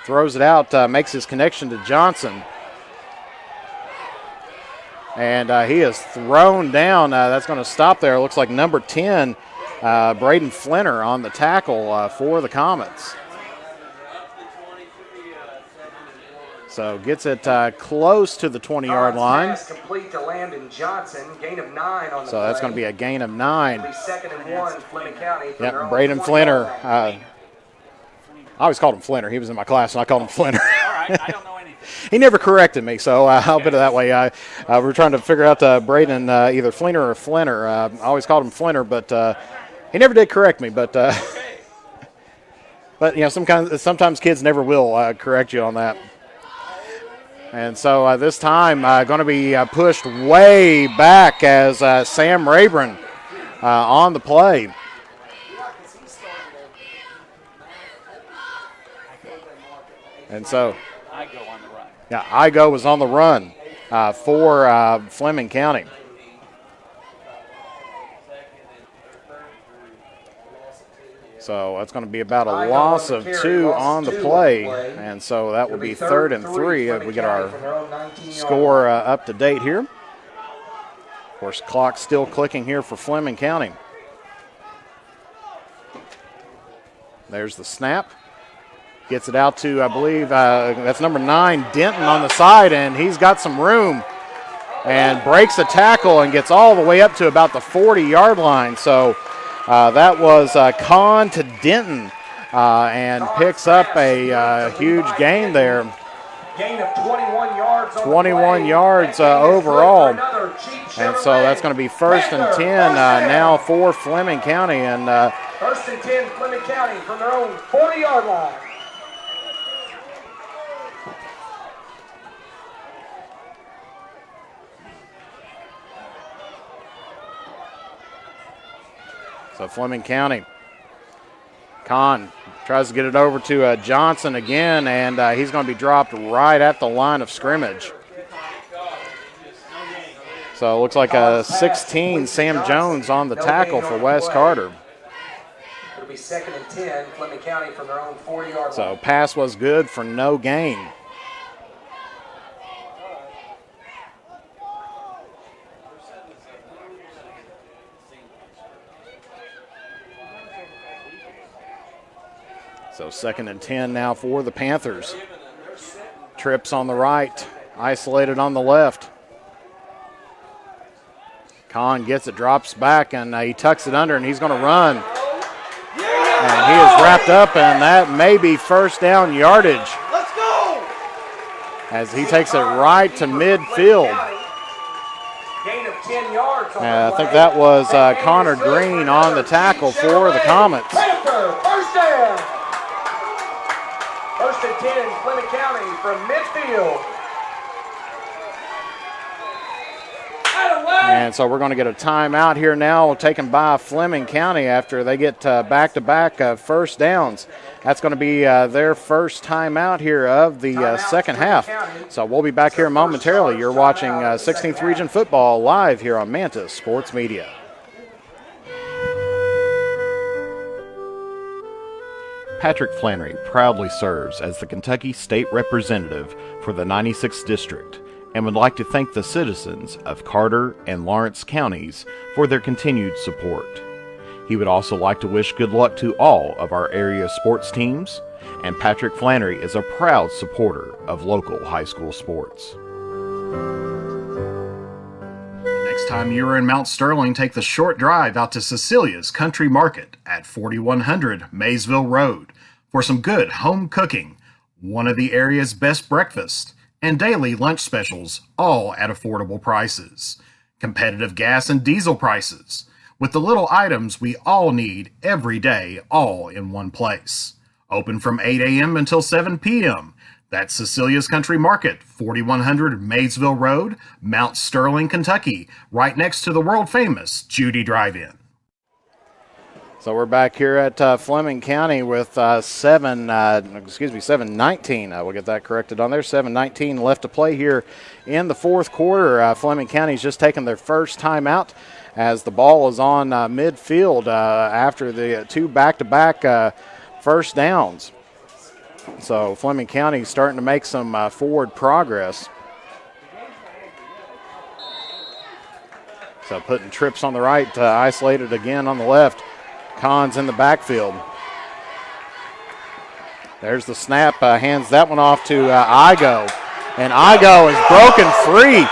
throws it out, makes his connection to Johnson. And he is thrown down. That's going to stop there. It looks like number 10, Braden Flinner, on the tackle for the Comets. So gets it close to the 20-yard line. Complete to Landon Johnson, gain of 9 on the so that's going to be a gain of 9. 2nd and 1, Fleming County. Yep, Braden Flinner. I always called him Flinner. He was in my class, and I called him Flinner. All right, I don't know anything. He never corrected me, so I'll put it that way. We're trying to figure out Braden either Flinner or Flinner. I always called him Flinner, but he never did correct me. But but you know, sometimes kids never will correct you on that. And so this time going to be pushed way back as Sam Rayburn on the play. And so, Igo on the run. Yeah, Igo was on the run for Fleming County. So that's going to be about a loss of 2 on the play. And so that will be 3rd and 3 if we get our score up to date here. Of course, clock's still clicking here for Fleming County. There's the snap. Gets it out to, I believe, that's number 9, Denton, on the side, and he's got some room and breaks a tackle and gets all the way up to about the 40-yard line. So that was Khan to Denton and picks up a huge gain there. Gain of 21 yards. 21 yards overall. And so that's going to be 1st and 10 now for Fleming County. And 1st and 10, Fleming County from their own 40-yard line. So Fleming County. Khan tries to get it over to Johnson again, and he's going to be dropped right at the line of scrimmage. So it looks like a 16, Sam Jones on the tackle for West Carter. It'll be 2nd and 10, Fleming County from their own 40-yard line. So pass was good for no gain. So 2nd and 10 now for the Panthers. Trips on the right, isolated on the left. Khan gets it, drops back, and he tucks it under, and he's going to run. And he is wrapped up, and that may be first down yardage. Let's go! As he takes it right to midfield. Gain of 10 yards on I think that was Connor Green on the tackle for the Comets. Panther, first down. 1st and 10, Fleming County from midfield. And so we're going to get a timeout here now taken by Fleming County after they get back-to-back first downs. That's going to be their first timeout here of the second half. So we'll be back here momentarily. You're watching 16th Region Football live here on Mantis Sports Media. Patrick Flannery proudly serves as the Kentucky State Representative for the 96th District and would like to thank the citizens of Carter and Lawrence counties for their continued support. He would also like to wish good luck to all of our area sports teams, and Patrick Flannery is a proud supporter of local high school sports. Next time you're in Mount Sterling, take the short drive out to Cecilia's Country Market at 4100 Maysville Road for some good home cooking, one of the area's best breakfasts, and daily lunch specials, all at affordable prices. Competitive gas and diesel prices, with the little items we all need every day, all in one place. Open from 8 a.m. until 7 p.m. That's Cecilia's Country Market, 4100 Maysville Road, Mount Sterling, Kentucky, right next to the world-famous Judy Drive-In. So we're back here at Fleming County with 7:19. We'll get that corrected on there. 7:19 left to play here in the fourth quarter. Fleming County's just taken their first timeout as the ball is on midfield after the two back-to-back first downs. So Fleming County starting to make some forward progress. So putting trips on the right, isolated again on the left. Khan's in the backfield. There's the snap, hands that one off to Igo. And Igo is broken free.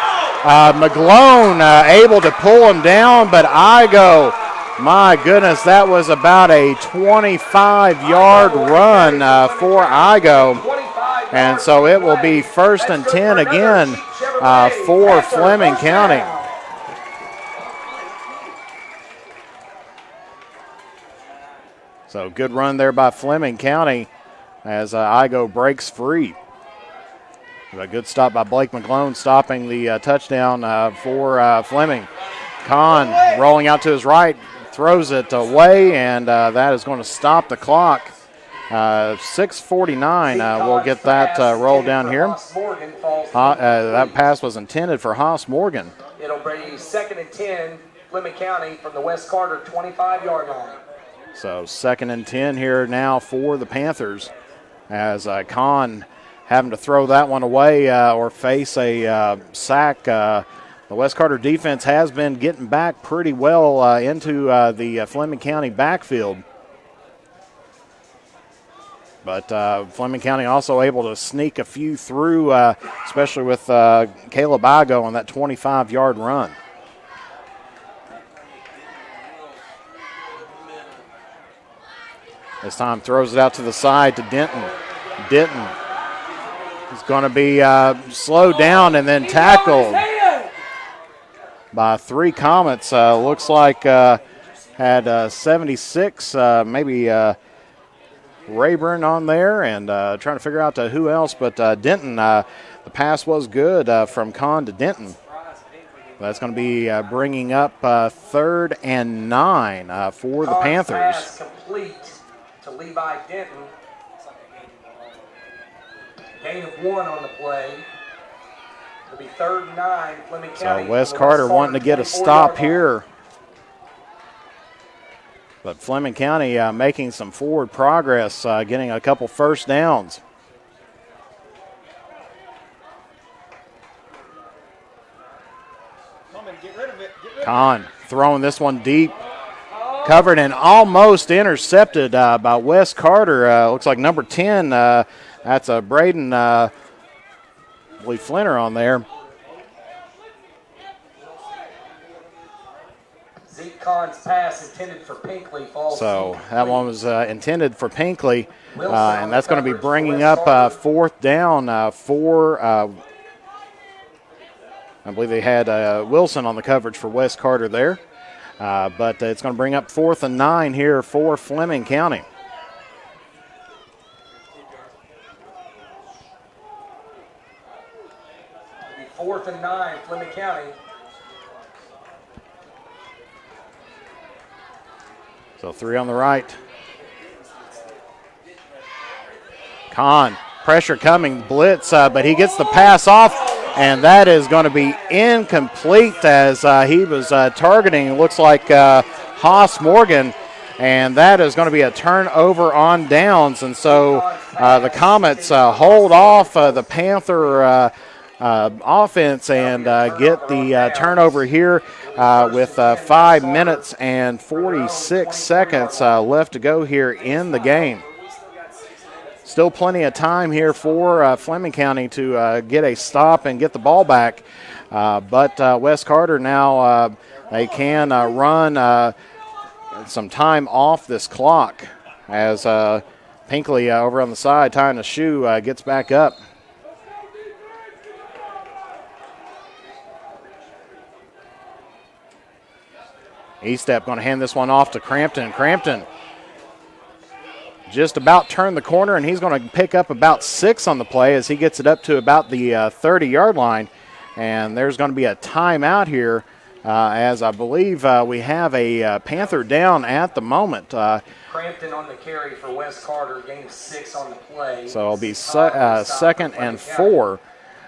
McGlone able to pull him down, but Igo, my goodness, that was about a 25-yard run for Igo. And so it will be 1st and 10 again for Fleming County. So good run there by Fleming County as Igo breaks free. A good stop by Blake McGlone, stopping the touchdown for Fleming. Khan rolling out to his right, throws it away, and that is going to stop the clock. 6:49, we'll get that rolled down here. That pass was intended for Haas Morgan. It'll be 2nd and 10, Fleming County from the West Carter 25-yard line. So 2nd and 10 here now for the Panthers as Khan having to throw that one away or face a sack. The West Carter defense has been getting back pretty well into the Fleming County backfield. But Fleming County also able to sneak a few through, especially with Caleb Igo on that 25-yard run. This time throws it out to the side to Denton. Denton is going to be slowed down and then tackled by three Comets. Looks like had 76, maybe Rayburn on there, and trying to figure out who else. But Denton, the pass was good from Kahn to Denton. That's going to be bringing up 3rd and 9 for the Panthers. Pass complete to Levi Denton. Gain of 1 on the play. It'll be 3rd and 9, Fleming County. So Wes Carter wanting to get a stop here. But Fleming County making some forward progress, getting a couple first downs. Khan throwing this one deep. Covered and almost intercepted by Wes Carter. Looks like number 10. That's a Braden Flinner on there. Zeke Khan's pass intended for Pinkley falls. So that one was intended for Pinkley, and that's going to be bringing up 4th down for, I believe they had Wilson on the coverage for Wes Carter there. But it's going to bring up 4th and 9 here for Fleming County. It'll be 4th and 9, Fleming County. So 3 on the right. Khan, pressure coming, blitz, but he gets the pass off, and that is going to be incomplete as he was targeting, looks like Haas Morgan, and that is going to be a turnover on downs. And so the Comets hold off the Panther offense and get the turnover here with 5 minutes and 46 seconds left to go here in the game. Still plenty of time here for Fleming County to get a stop and get the ball back. But Wes Carter now, they can run some time off this clock as Pinkley over on the side tying a shoe gets back up. Estep going to hand this one off to Crampton. Crampton just about turned the corner, and he's going to pick up about 6 on the play as he gets it up to about the 30-yard line. And there's going to be a timeout here as I believe we have a Panther down at the moment. Crampton on the carry for Wes Carter, gain of 6 on the play. So it'll be 2nd and 4.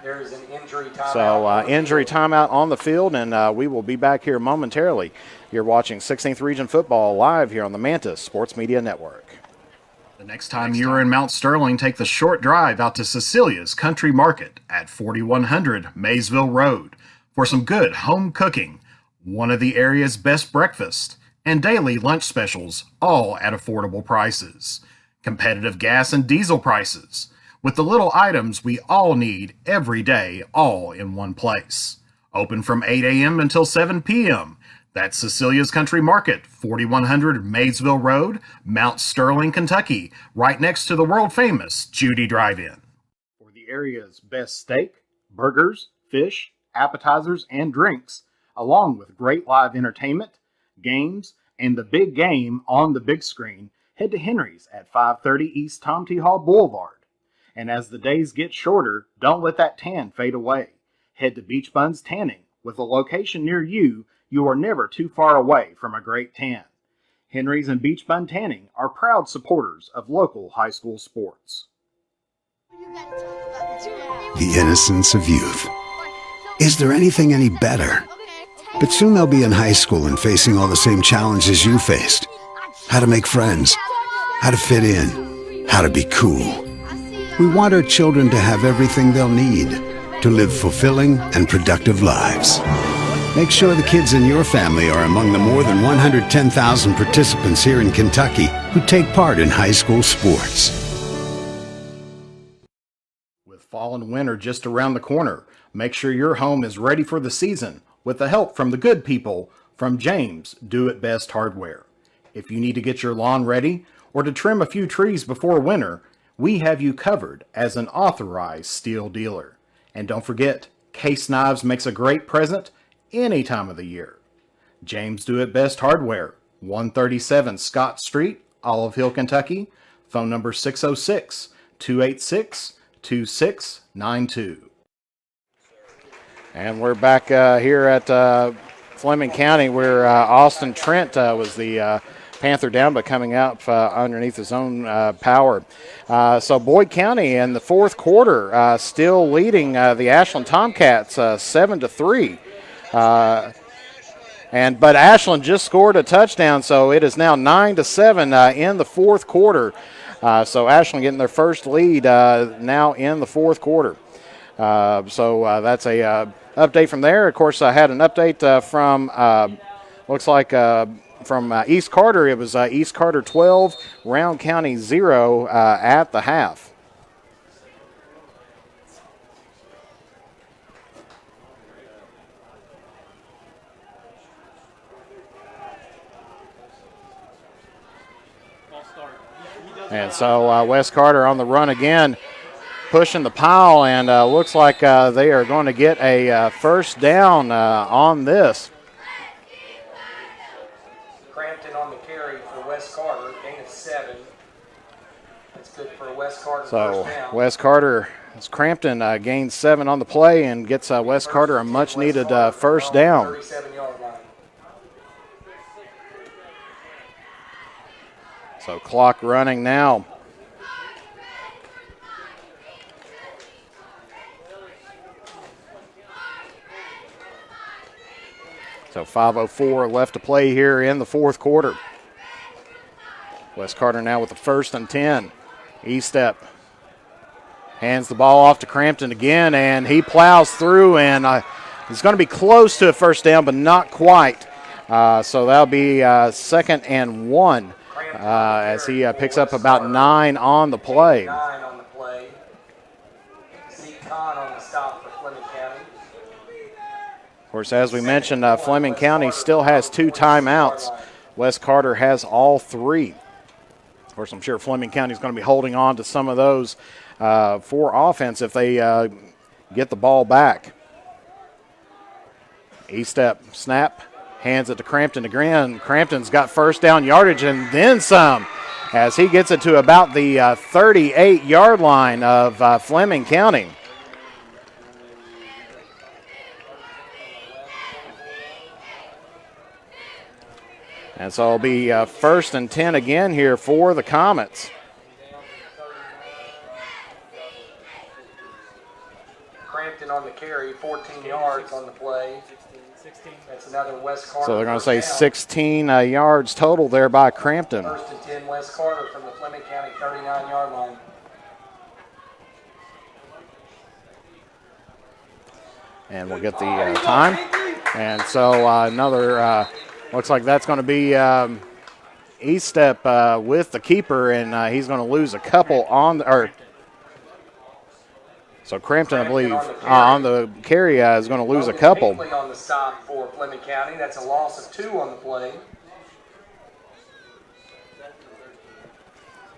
There's an injury timeout. So injury timeout on the field, and we will be back here momentarily. You're watching 16th Region Football live here on the Mantis Sports Media Network. The next time you're in Mount Sterling, take the short drive out to Cecilia's Country Market at 4100 Maysville Road for some good home cooking, one of the area's best breakfasts, and daily lunch specials, all at affordable prices. Competitive gas and diesel prices, with the little items we all need every day, all in one place. Open from 8 a.m. until 7 p.m. That's Cecilia's Country Market, 4100 Maysville Road, Mount Sterling, Kentucky, right next to the world-famous Judy Drive-In. For the area's best steak, burgers, fish, appetizers, and drinks, along with great live entertainment, games, and the big game on the big screen, head to Henry's at 530 East Tom T. Hall Boulevard. And as the days get shorter, don't let that tan fade away. Head to Beach Buns Tanning. With a location near you, you are never too far away from a great tan. Henry's and Beach Bun Tanning are proud supporters of local high school sports. The innocence of youth. Is there anything any better? But soon they'll be in high school and facing all the same challenges you faced. How to make friends, how to fit in, how to be cool. We want our children to have everything they'll need to live fulfilling and productive lives. Make sure the kids in your family are among the more than 110,000 participants here in Kentucky who take part in high school sports. With fall and winter just around the corner, make sure your home is ready for the season with the help from the good people from James Do It Best Hardware. If you need to get your lawn ready or to trim a few trees before winter, we have you covered as an authorized steel dealer. And don't forget, Case Knives makes a great present any time of the year. James Do It Best Hardware, 137 Scott Street, Olive Hill, Kentucky. Phone number 606-286-2692. And we're back here at Fleming County, where Austin Trent was the Panther down, but coming out underneath his own power. So Boyd County in the fourth quarter still leading the Ashland Tomcats 7-3. But Ashland just scored a touchdown, so it is now 9-7 in the fourth quarter. So Ashland getting their first lead now in the fourth quarter. So that's a update from there. Of course, I had an update from looks like. From East Carter. It was East Carter 12, Round County 0 at the half. And so West Carter on the run again, pushing the pile, and looks like they are going to get a first down on this. On the carry for West Carter, gain of 7. That's good for West Carter. So first down. West Carter, as Crampton gains 7 on the play and gets West Carter a much-needed first down. 37-yard line. So clock running now. So 5:04 left to play here in the fourth quarter. West Carter now with the 1st and 10. E-step. Hands the ball off to Crampton again, and he plows through, and he's going to be close to a first down, but not quite. So that'll be 2nd and 1 as he picks up about 9 on the play. 9 on the play. Zeke Khan on the stop for Fleming County. Of course, as we mentioned, Fleming County still has 2 timeouts. West Carter has all 3. Of course, I'm sure Fleming County is going to be holding on to some of those for offense if they get the ball back. E-step, snap, hands it to Crampton again. Crampton's got first down yardage and then some as he gets it to about the 38-yard line of Fleming County. And so it'll be 1st and 10 again here for the Comets. Crampton on the carry, 14 yards on the play. That's another West Carter. So they're going to say 16 yards total there by Crampton. 1st and 10 West Carter from the Fleming County 39-yard line. And we'll get the time. And so another... looks like that's going to be E-step with the keeper, and he's going to lose a couple on the so Crampton, I believe, on the carry is going to lose a couple. On the stop for Fleming County, that's a loss of 2 on the play.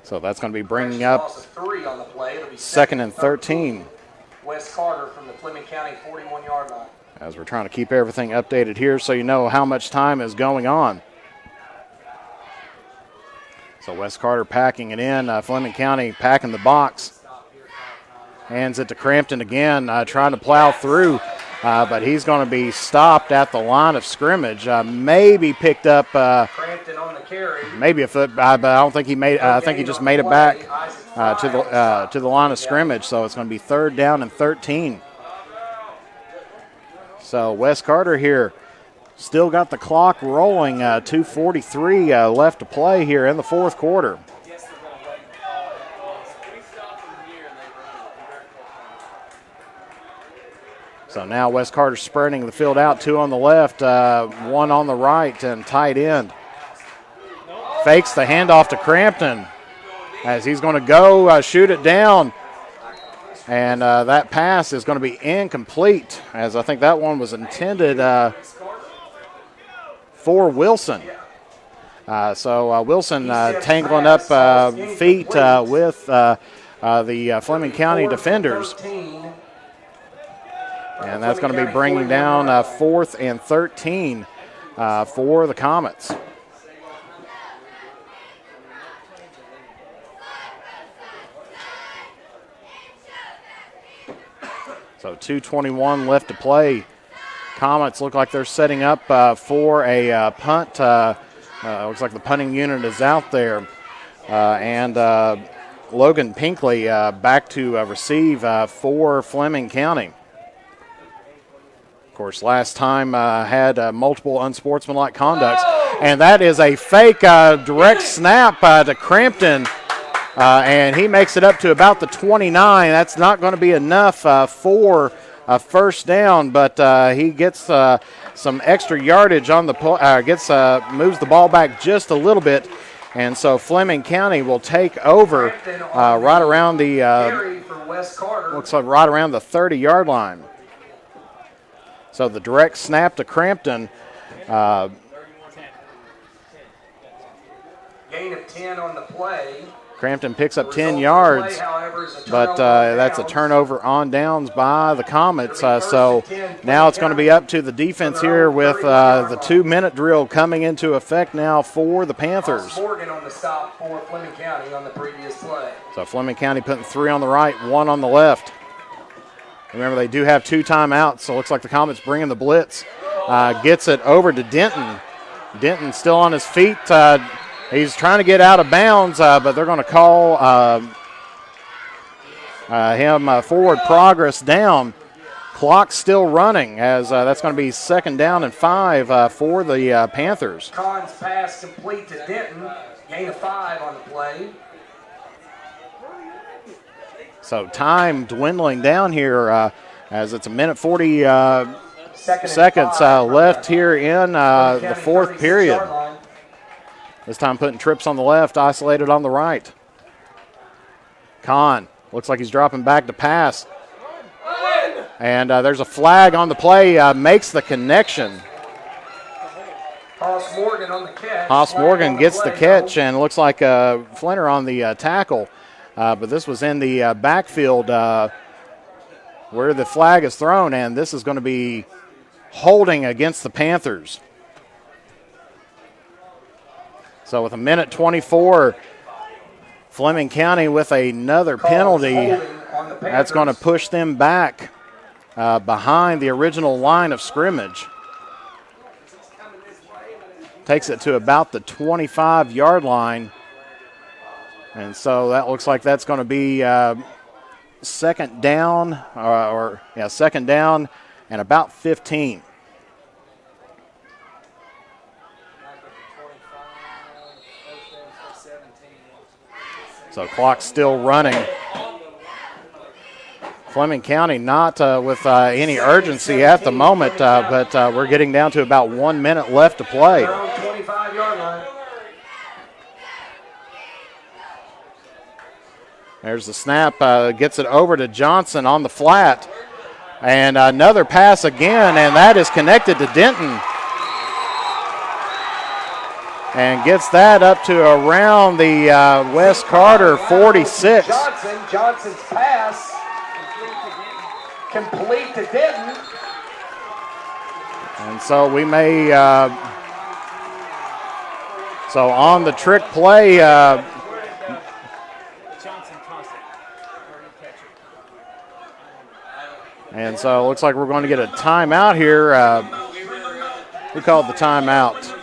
So that's going to be bringing up Loss of 3 on the play. It'll be 2nd and 13. West Carter from the Fleming County 41-yard line. As we're trying to keep everything updated here so you know how much time is going on. So West Carter packing it in. Fleming County packing the box. Hands it to Crampton again, trying to plow through. But he's going to be stopped at the line of scrimmage. Maybe picked up Crampton on the carry. maybe a foot, but I don't think he made. I think he just made it back to the line of scrimmage. So it's going to be 3rd down and 13. So West Carter here still got the clock rolling. 2:43 left to play here in the fourth quarter. So now West Carter spreading the field out, 2 on the left, 1 on the right, and tight end. Fakes the handoff to Crampton as he's going to go shoot it down. And that pass is going to be incomplete, as I think that one was intended for Wilson. So Wilson tangling up feet with the Fleming County defenders. And that's going to be bringing down 4th and 13 for the Comets. So 2:21 left to play. Comets look like they're setting up for a punt. Looks like the punting unit is out there. And Logan Pinkley back to receive for Fleming County. Of course, last time had multiple unsportsmanlike conducts. And that is a fake direct snap to Crampton. And he makes it up to about the 29. That's not going to be enough for a first down, but he gets some extra yardage on the moves the ball back just a little bit. And so Fleming County will take over right around the looks like right around the 30-yard line. So the direct snap to Crampton. Gain of 10 on the play. Crampton picks up 10 yards, but that's a turnover on downs by the Comets. So now it's going to be up to the defense here with the 2-minute drill coming into effect now for the Panthers. Morgan on the stop for Fleming County on the previous play. So Fleming County putting 3 on the right, 1 on the left. Remember, they do have 2 timeouts, so it looks like the Comets bringing the blitz. Gets it over to Denton. Denton still on his feet. He's trying to get out of bounds, but they're going to call him forward progress down. Clock still running as that's going to be 2nd down and 5 for the Panthers. Khan's pass complete to Denton. Gain of 5 on the play. So time dwindling down here as it's 1:40 seconds left here in the 4th period. This time putting trips on the left, isolated on the right. Khan looks like he's dropping back to pass. And there's a flag on the play, makes the connection. Haas Morgan on the catch. Haas Morgan gets the catch, and it looks like Flinter on the tackle. But this was in the backfield where the flag is thrown, and this is going to be holding against the Panthers. So with 1:24, Fleming County with another penalty. That's going to push them back behind the original line of scrimmage. Takes it to about the 25-yard line. And so that looks like that's going to be 2nd down, second down and about 15. So clock still running. Fleming County not with any urgency at the moment, but we're getting down to about 1 minute left to play. 25-yard line. There's the snap, gets it over to Johnson on the flat. And another pass again, and that is connected to Denton. And gets that up to around the West Carter 46. Johnson's pass complete to Denton. And so we may, so on the trick play, and so it looks like we're going to get a timeout here. Who called the timeout?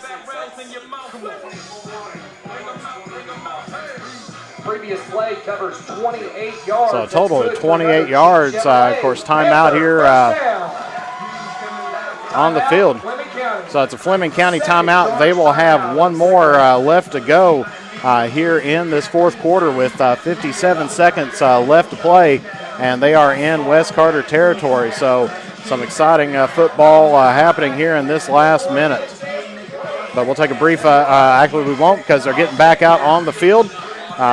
Previous play covers 28 yards. So a total of 28 yards. Of course, timeout here on the field. So it's a Fleming County timeout. They will have one more left to go here in this 4th quarter with 57 seconds left to play. And they are in West Carter territory. So some exciting football happening here in this last minute. But we'll take a brief, actually we won't because they're getting back out on the field.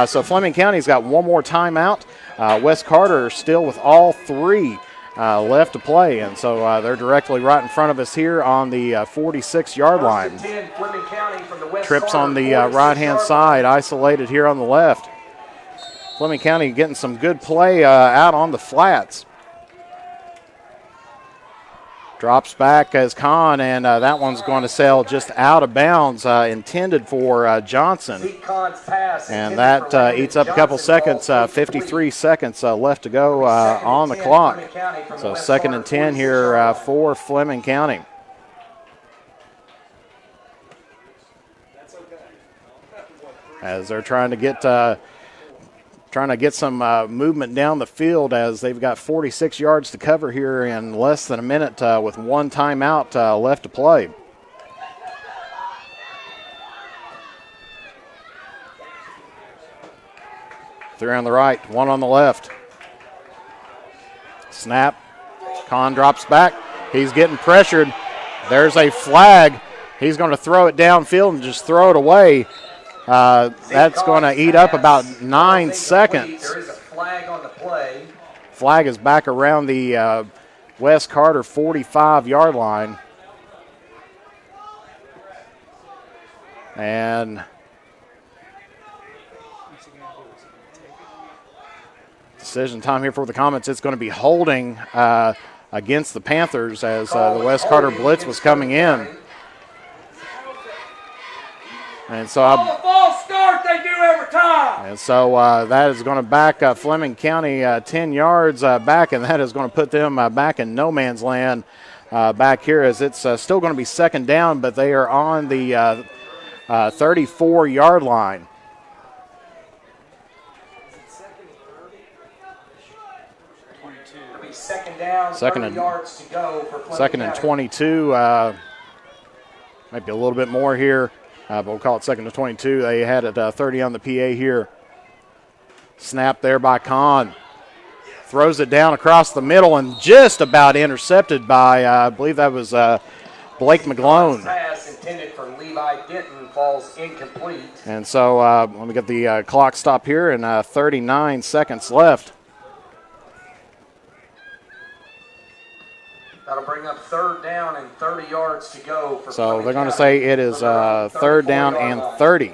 So Fleming County's got one more timeout. West Carter still with all 3 left to play. And so they're directly right in front of us here on the 46-yard line. Trips on the right-hand side, isolated here on the left. Fleming County getting some good play out on the flats. Drops back as Khan, and that one's going to sail just out of bounds, intended for Johnson. Zeke Khan's pass And intended for that Landon eats up a couple Johnson, seconds, falls 53 seconds left to go on the clock. So 2nd and 10 here for Fleming County. As they're trying to get some movement down the field, as they've got 46 yards to cover here in less than a minute with one timeout left to play. Three on the right, one on the left. Snap. Khan drops back. He's getting pressured. There's a flag. He's going to throw it downfield and just throw it away. That's going to eat up about 9 seconds. There is a flag on the play. Flag is back around the West Carter 45-yard line. And decision time here for the Comets. It's going to be holding against the Panthers as the West Carter blitz was coming in. And so A false start they do every time. And so that is going to back Fleming County 10 yards back, and that is going to put them back in no man's land back here, as it's still going to be 2nd down, but they are on the 34-yard line. It'll be 2nd down, 30 yards to go for Fleming 2nd and County. 22, maybe a little bit more here. But we'll call it 2nd to 22. They had it 30 on the PA here. Snap there by Khan. Throws it down across the middle and just about intercepted by, I believe that was Blake McGlone. Pass intended for Levi Denton falls incomplete. And so let me get the clock stop here, and 39 seconds left. That'll bring up 3rd down and 30 yards to go for So Fleming they're going to County. say it is 3rd down and 30.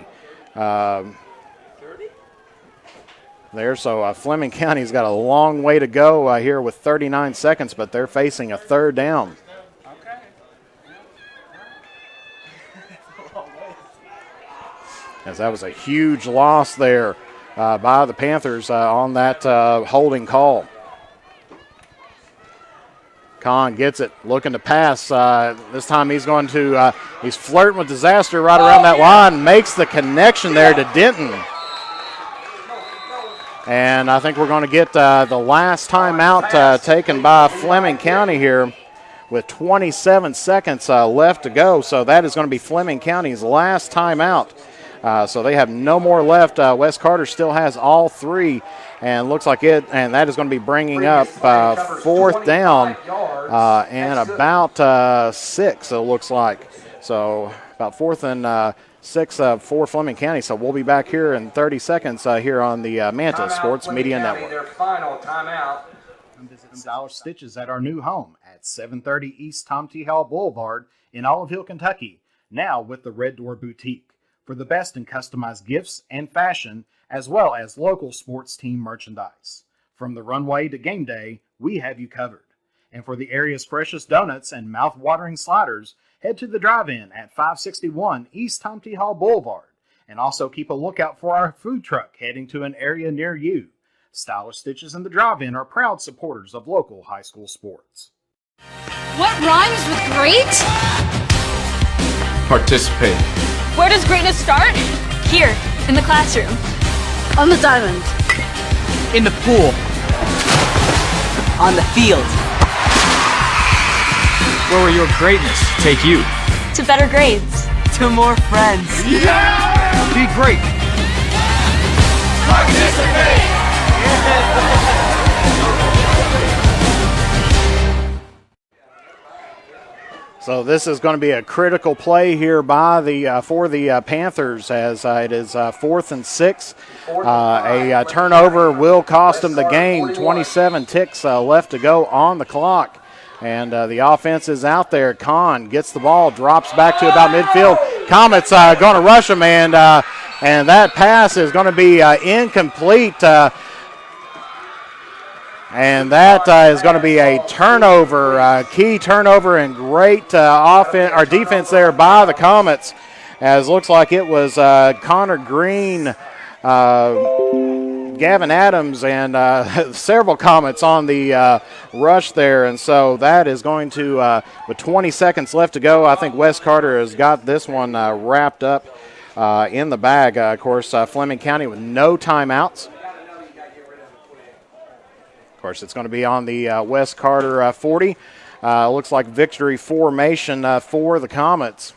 There, so Fleming County's got a long way to go here with 39 seconds, but they're facing a 3rd down. As that was a huge loss there by the Panthers on that holding call. Khan gets it, looking to pass. This time he's going to, he's flirting with disaster right around that line, makes the connection there to Denton. And I think we're going to get the last timeout taken by Fleming County here with 27 seconds left to go. So that is going to be Fleming County's last timeout. So they have no more left. West Carter still has all 3. And looks like it, and that is going to be bringing up 4th down and about 6, it looks like. So about 4th and 6 for Fleming County. So we'll be back here in 30 seconds here on the Manta Sports Media Network. Their final timeout. Come visit Stylish Stitches at our new home at 730 East Tom T. Hall Boulevard in Olive Hill, Kentucky. Now with the Red Door Boutique for the best in customized gifts and fashion, as well as local sports team merchandise. From the runway to game day, we have you covered. And for the area's freshest donuts and mouth-watering sliders, head to the drive-in at 561 East Tom T. Hall Boulevard. And also keep a lookout for our food truck heading to an area near you. Stylish Stitches and the drive-in are proud supporters of local high school sports. What rhymes with great? Participate. Where does greatness start? Here, in the classroom. On the diamond. In the pool. On the field. Where will your greatness take you? To better grades. To more friends. Be great. So this is going to be a critical play here by the for the Panthers, as it is 4th and 6. A turnover will cost them the game. 27 ticks left to go on the clock. And the offense is out there. Khan gets the ball, drops back to about midfield. Comets going to rush him, and that pass is going to be incomplete. And that is going to be a turnover, key turnover, and great offense or defense there by the Comets, as looks like it was Connor Green, Gavin Adams, and several Comets on the rush there. And so that is going to, with 20 seconds left to go, I think Wes Carter has got this one wrapped up in the bag. Of course, Fleming County with no timeouts. Of course, it's going to be on the Wes Carter 40. Looks like victory formation for the Comets.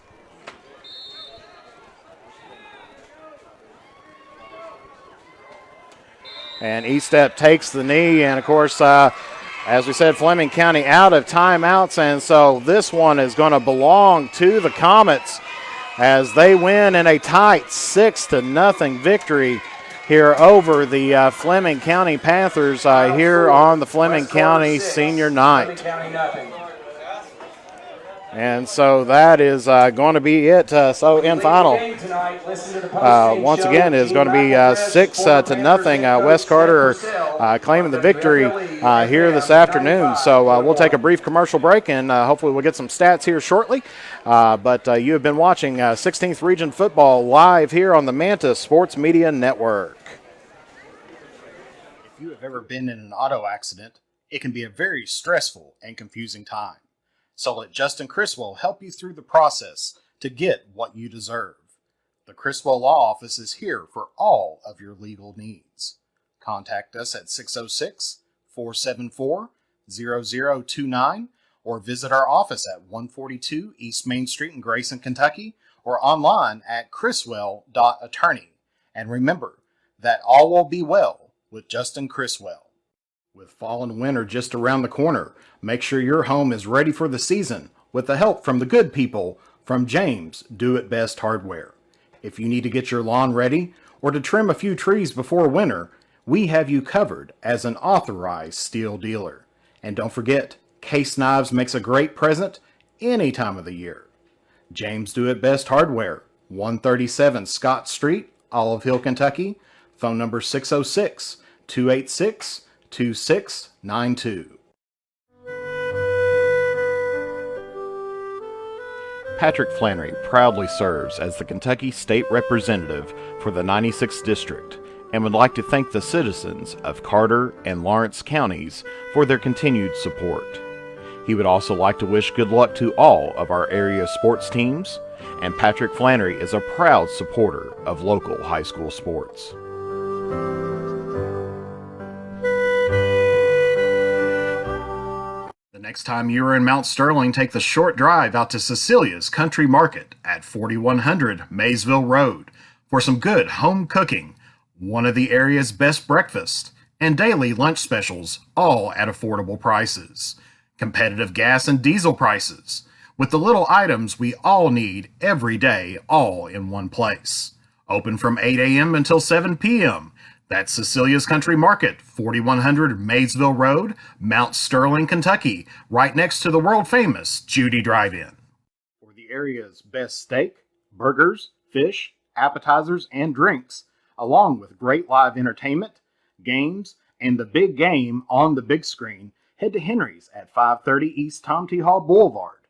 And Estep takes the knee, and of course, as we said, Fleming County out of timeouts, and so this one is going to belong to the Comets as they win in a tight 6-0 victory here over the Fleming County Panthers here on the Fleming County Senior Night. And so that is going to be it. So in final, once again, is going to be 6-0. Wes Carter claiming the victory here this afternoon. So we'll take a brief commercial break, and hopefully we'll get some stats here shortly. But you have been watching 16th Region Football live here on the Manta Sports Media Network. If you have ever been in an auto accident, it can be a very stressful and confusing time. So let Justin Criswell help you through the process to get what you deserve. The Criswell Law Office is here for all of your legal needs. Contact us at 606-474-0029 or visit our office at 142 East Main Street in Grayson, Kentucky, or online at criswell.attorney. And remember that all will be well with Justin Criswell. With fall and winter just around the corner, make sure your home is ready for the season with the help from the good people from James Do It Best Hardware. If you need to get your lawn ready or to trim a few trees before winter, we have you covered as an authorized steel dealer. And don't forget, Case Knives makes a great present any time of the year. James Do It Best Hardware, 137 Scott Street, Olive Hill, Kentucky. Phone number 606-286-2692. Patrick Flannery proudly serves as the Kentucky State Representative for the 96th District and would like to thank the citizens of Carter and Lawrence counties for their continued support. He would also like to wish good luck to all of our area sports teams, and Patrick Flannery is a proud supporter of local high school sports. Next time you are in Mount Sterling, take the short drive out to Cecilia's Country Market at 4100 Maysville Road for some good home cooking, one of the area's best breakfasts, and daily lunch specials, all at affordable prices. Competitive gas and diesel prices, with the little items we all need every day, all in one place. Open from 8 a.m. until 7 p.m. That's Cecilia's Country Market, 4100 Maysville Road, Mount Sterling, Kentucky, right next to the world-famous Judy Drive-In. For the area's best steak, burgers, fish, appetizers, and drinks, along with great live entertainment, games, and the big game on the big screen, head to Henry's at 530 East Tom T. Hall Boulevard.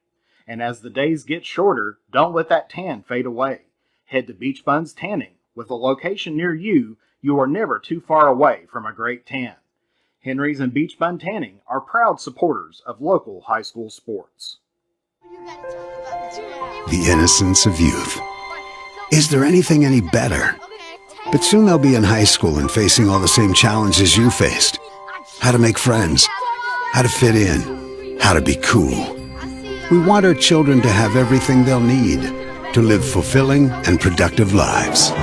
And as the days get shorter, don't let that tan fade away. Head to Beach Buns Tanning. With a location near you, you are never too far away from a great tan. Henry's and Beach Bun Tanning are proud supporters of local high school sports. The innocence of youth. Is there anything any better? But soon they'll be in high school and facing all the same challenges you faced. How to make friends, how to fit in, how to be cool. We want our children to have everything they'll need to live fulfilling and productive lives.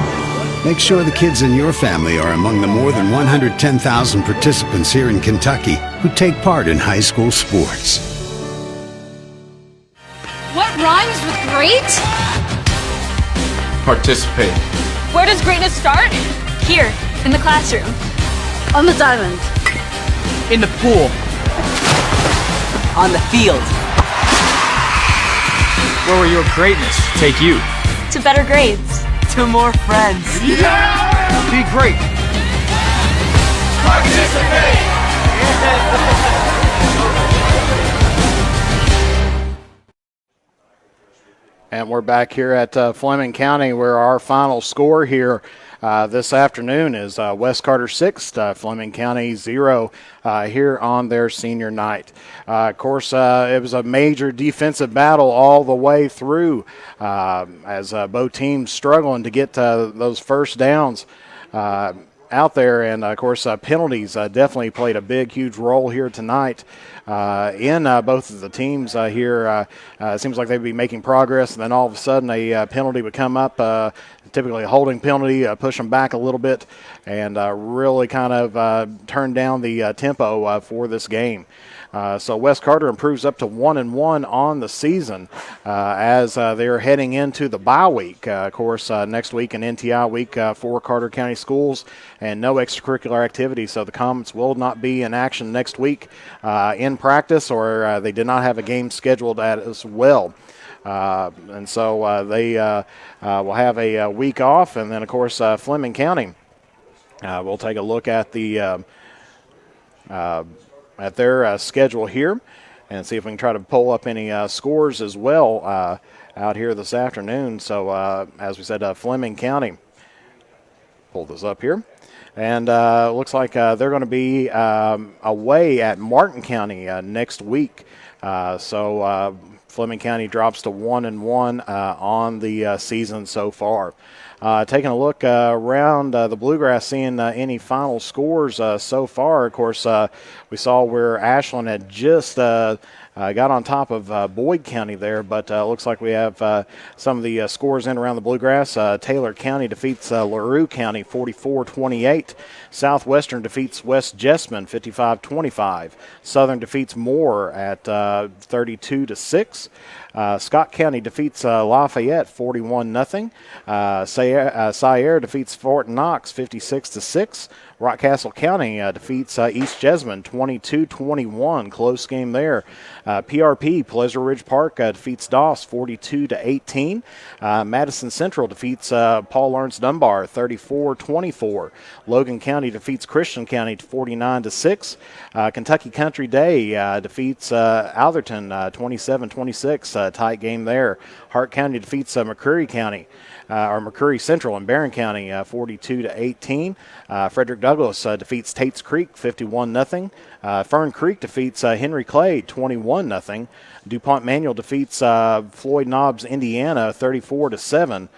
Make sure the kids in your family are among the more than 110,000 participants here in Kentucky who take part in high school sports. What rhymes with great? Participate. Where does greatness start? Here, in the classroom. On the diamond. In the pool. On the field. Where will your greatness take you? To better grades. To more friends. Be great. Participate And we're back here at Fleming County, where our final score here this afternoon is West Carter 6, Fleming County 0 here on their senior night. Of course, it was a major defensive battle all the way through as both teams struggling to get those first downs out there. And, of course, penalties definitely played a big, huge role here tonight in both of the teams here. It seems like they'd be making progress, and then all of a sudden a penalty would come up, typically a holding penalty, push them back a little bit, and really kind of turn down the tempo for this game. So West Carter improves up to 1-1 on the season as they're heading into the bye week. Of course, next week an NTI week for Carter County Schools and no extracurricular activity. So the Comets will not be in action next week in practice, or they did not have a game scheduled as well. And so they will have a week off. And then, of course, Fleming County will take a look at the at their schedule here and see if we can try to pull up any scores as well out here this afternoon. So as we said, Fleming County, pull this up here, and looks like they're going to be away at Martin County next week. So Fleming County drops to 1-1 on the season so far. Taking a look around the Bluegrass, seeing any final scores so far. Of course, we saw where Ashland had just got on top of Boyd County there, but looks like we have some of the scores in around the Bluegrass. Taylor County defeats LaRue County 44-28. Southwestern defeats West Jessamine 55-25. Southern defeats Moore at 32-6. Scott County defeats Lafayette 41-0. Sierre defeats Fort Knox 56-6. Rockcastle County defeats East Jessamine 22-21. Close game there. PRP, Pleasure Ridge Park, defeats Doss 42-18. Madison Central defeats Paul Lawrence Dunbar 34-24. Logan County defeats Christian County 49-6. Kentucky Country Day defeats Alderton 27-26. Tight game there. Hart County defeats McCreary County. Or McCreary Central and Barron County 42-18. Frederick Douglass defeats Tate's Creek 51-0. Fern Creek defeats Henry Clay 21-0. DuPont Manual defeats Floyd Knobs, Indiana 34-7.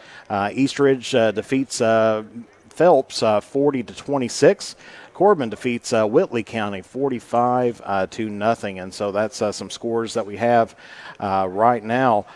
East Ridge defeats Phelps 40-26. Corbin defeats Whitley County 45-0, and so that's some scores that we have right now.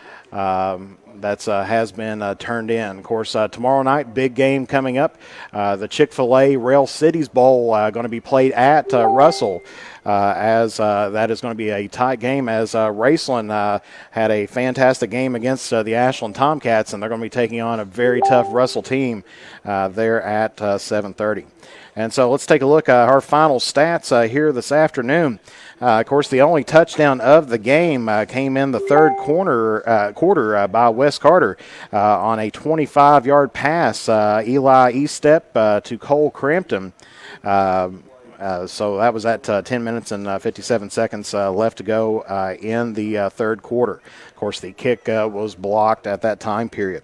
That's has been turned in. Of course, tomorrow night, big game coming up. The Chick-fil-A Rail Cities Bowl going to be played at Russell, as that is going to be a tight game, as Raceland had a fantastic game against the Ashland Tomcats, and they're going to be taking on a very tough Russell team there at 7:30. And so let's take a look at our final stats here this afternoon. Of course, the only touchdown of the game came in the third quarter by West Carter on a 25-yard pass. Eli Eastep to Cole Crampton. So that was at 10 minutes and 57 seconds left to go in the third quarter. Of course, the kick was blocked at that time period.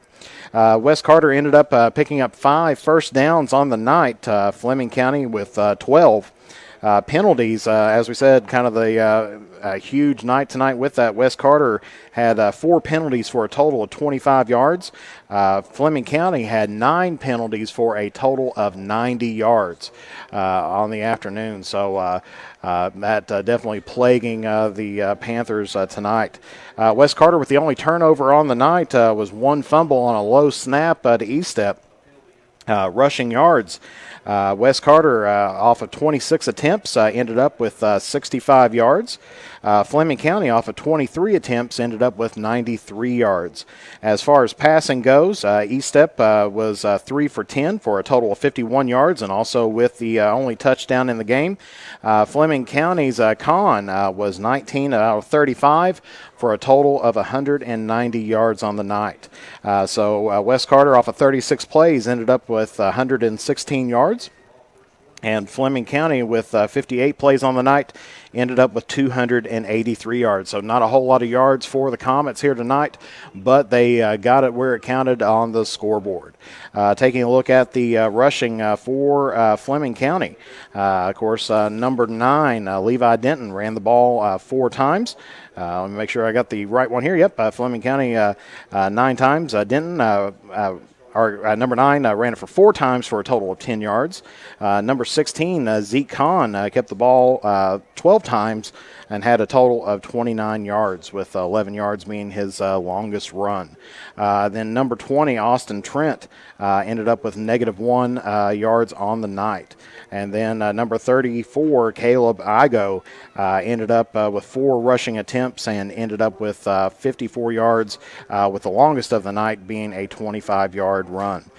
West Carter ended up picking up 5 first downs on the night. Fleming County with 12. Penalties, as we said, kind of a huge night tonight with that. West Carter had 4 penalties for a total of 25 yards. Fleming County had 9 penalties for a total of 90 yards on the afternoon. So that definitely plaguing the Panthers tonight. West Carter with the only turnover on the night was 1 fumble on a low snap to Eastep. Rushing yards. West Carter, off of 26 attempts, ended up with 65 yards. Fleming County, off of 23 attempts, ended up with 93 yards. As far as passing goes, Eastep was 3 for 10 for a total of 51 yards, and also with the only touchdown in the game. Fleming County's Khan was 19 out of 35 for a total of 190 yards on the night. So West Carter, off of 36 plays, ended up with 116 yards. And Fleming County, with 58 plays on the night, ended up with 283 yards. So not a whole lot of yards for the Comets here tonight, but they got it where it counted on the scoreboard. Taking a look at the rushing for Fleming County. Of course, number 9, Levi Denton, ran the ball 4 times. Let me make sure I got the right one here. Yep, Fleming County 9 times. Denton, number 9 ran it for 4 times for a total of 10 yards. Number 16, Zeke Khan, kept the ball 12 times and had a total of 29 yards, with 11 yards being his longest run. Then number 20, Austin Trent, ended up with -1 yards on the night. And then number 34, Caleb Igo, ended up with 4 rushing attempts and ended up with 54 yards, with the longest of the night being a 25-yard run.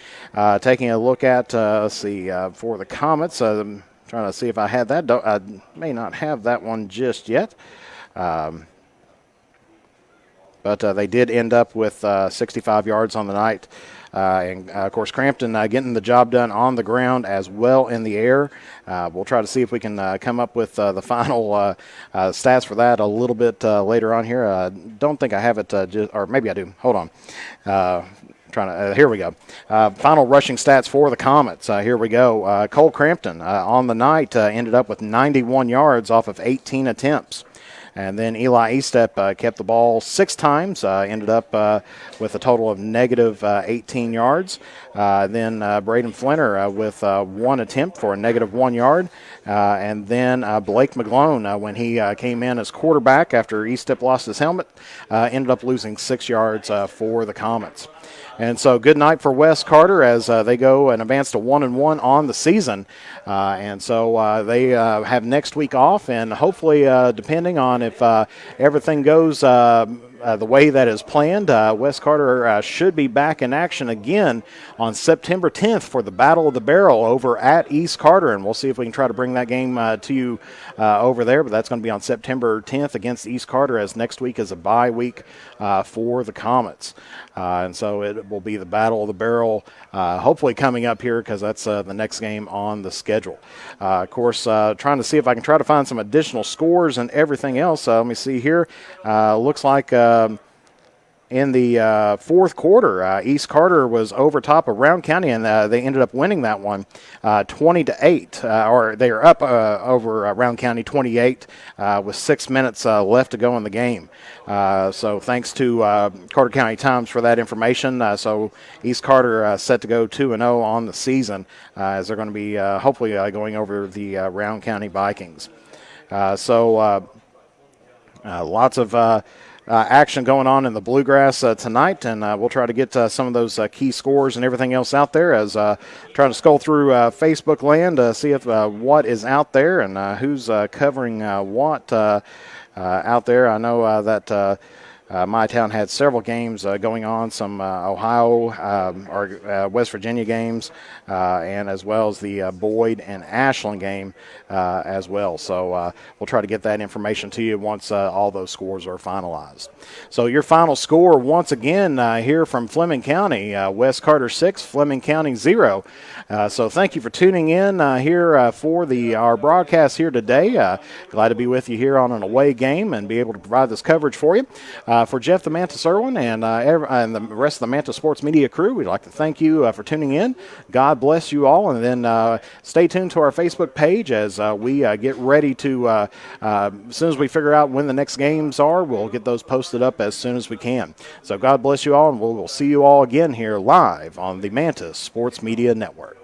Taking a look at, for the Comets, I'm trying to see if I had that. I may not have that one just yet. But they did end up with 65 yards on the night. And, of course, Crampton getting the job done on the ground as well in the air. We'll try to see if we can come up with the final stats for that a little bit later on here. Don't think I have it, or maybe I do. Hold on. Here we go. Final rushing stats for the Comets. Here we go. Cole Crampton on the night ended up with 91 yards off of 18 attempts. And then Eli Estep kept the ball 6 times, ended up with a total of -18 yards. Then Braden Flinter with 1 attempt for a -1 yard. And then Blake McGlone, when he came in as quarterback after Estep lost his helmet, ended up losing 6 yards for the Comets. And so good night for West Carter as they go and advance to 1-1 on the season. And so they have next week off, and hopefully, depending on if everything goes the way that is planned, West Carter should be back in action again on September 10th for the Battle of the Barrel over at East Carter. And we'll see if we can try to bring that game to you over there. But that's going to be on September 10th against East Carter, as next week is a bye week for the Comets. And so it will be the Battle of the Barrel, hopefully coming up here, because that's the next game on the schedule. Of course, trying to see if I can try to find some additional scores and everything else. Let me see here. Looks like in the fourth quarter, East Carter was over top of Round County, and they ended up winning that one 20-8. Or they are up over Round County 28 with 6 minutes left to go in the game. So thanks to Carter County Times for that information. So East Carter set to go 2-0 on the season, as they're going to be hopefully going over the Round County Vikings. So lots of action going on in the Bluegrass tonight, and we'll try to get some of those key scores and everything else out there, as trying to skull through Facebook land to see if what is out there and who's covering what out there. I know that my town had several games going on, some Ohio or West Virginia games, and as well as the Boyd and Ashland game as well. So we'll try to get that information to you once all those scores are finalized. So your final score once again here from Fleming County, West Carter 6, Fleming County 0. So thank you for tuning in here for our broadcast here today. Glad to be with you here on an away game and be able to provide this coverage for you. For Jeff the Mantis Irwin and the rest of the Mantis Sports Media crew, we'd like to thank you for tuning in. God bless you all, and then stay tuned to our Facebook page as we get ready to, as soon as we figure out when the next games are, we'll get those posted up as soon as we can. So God bless you all, and we'll see you all again here live on the Mantis Sports Media Network.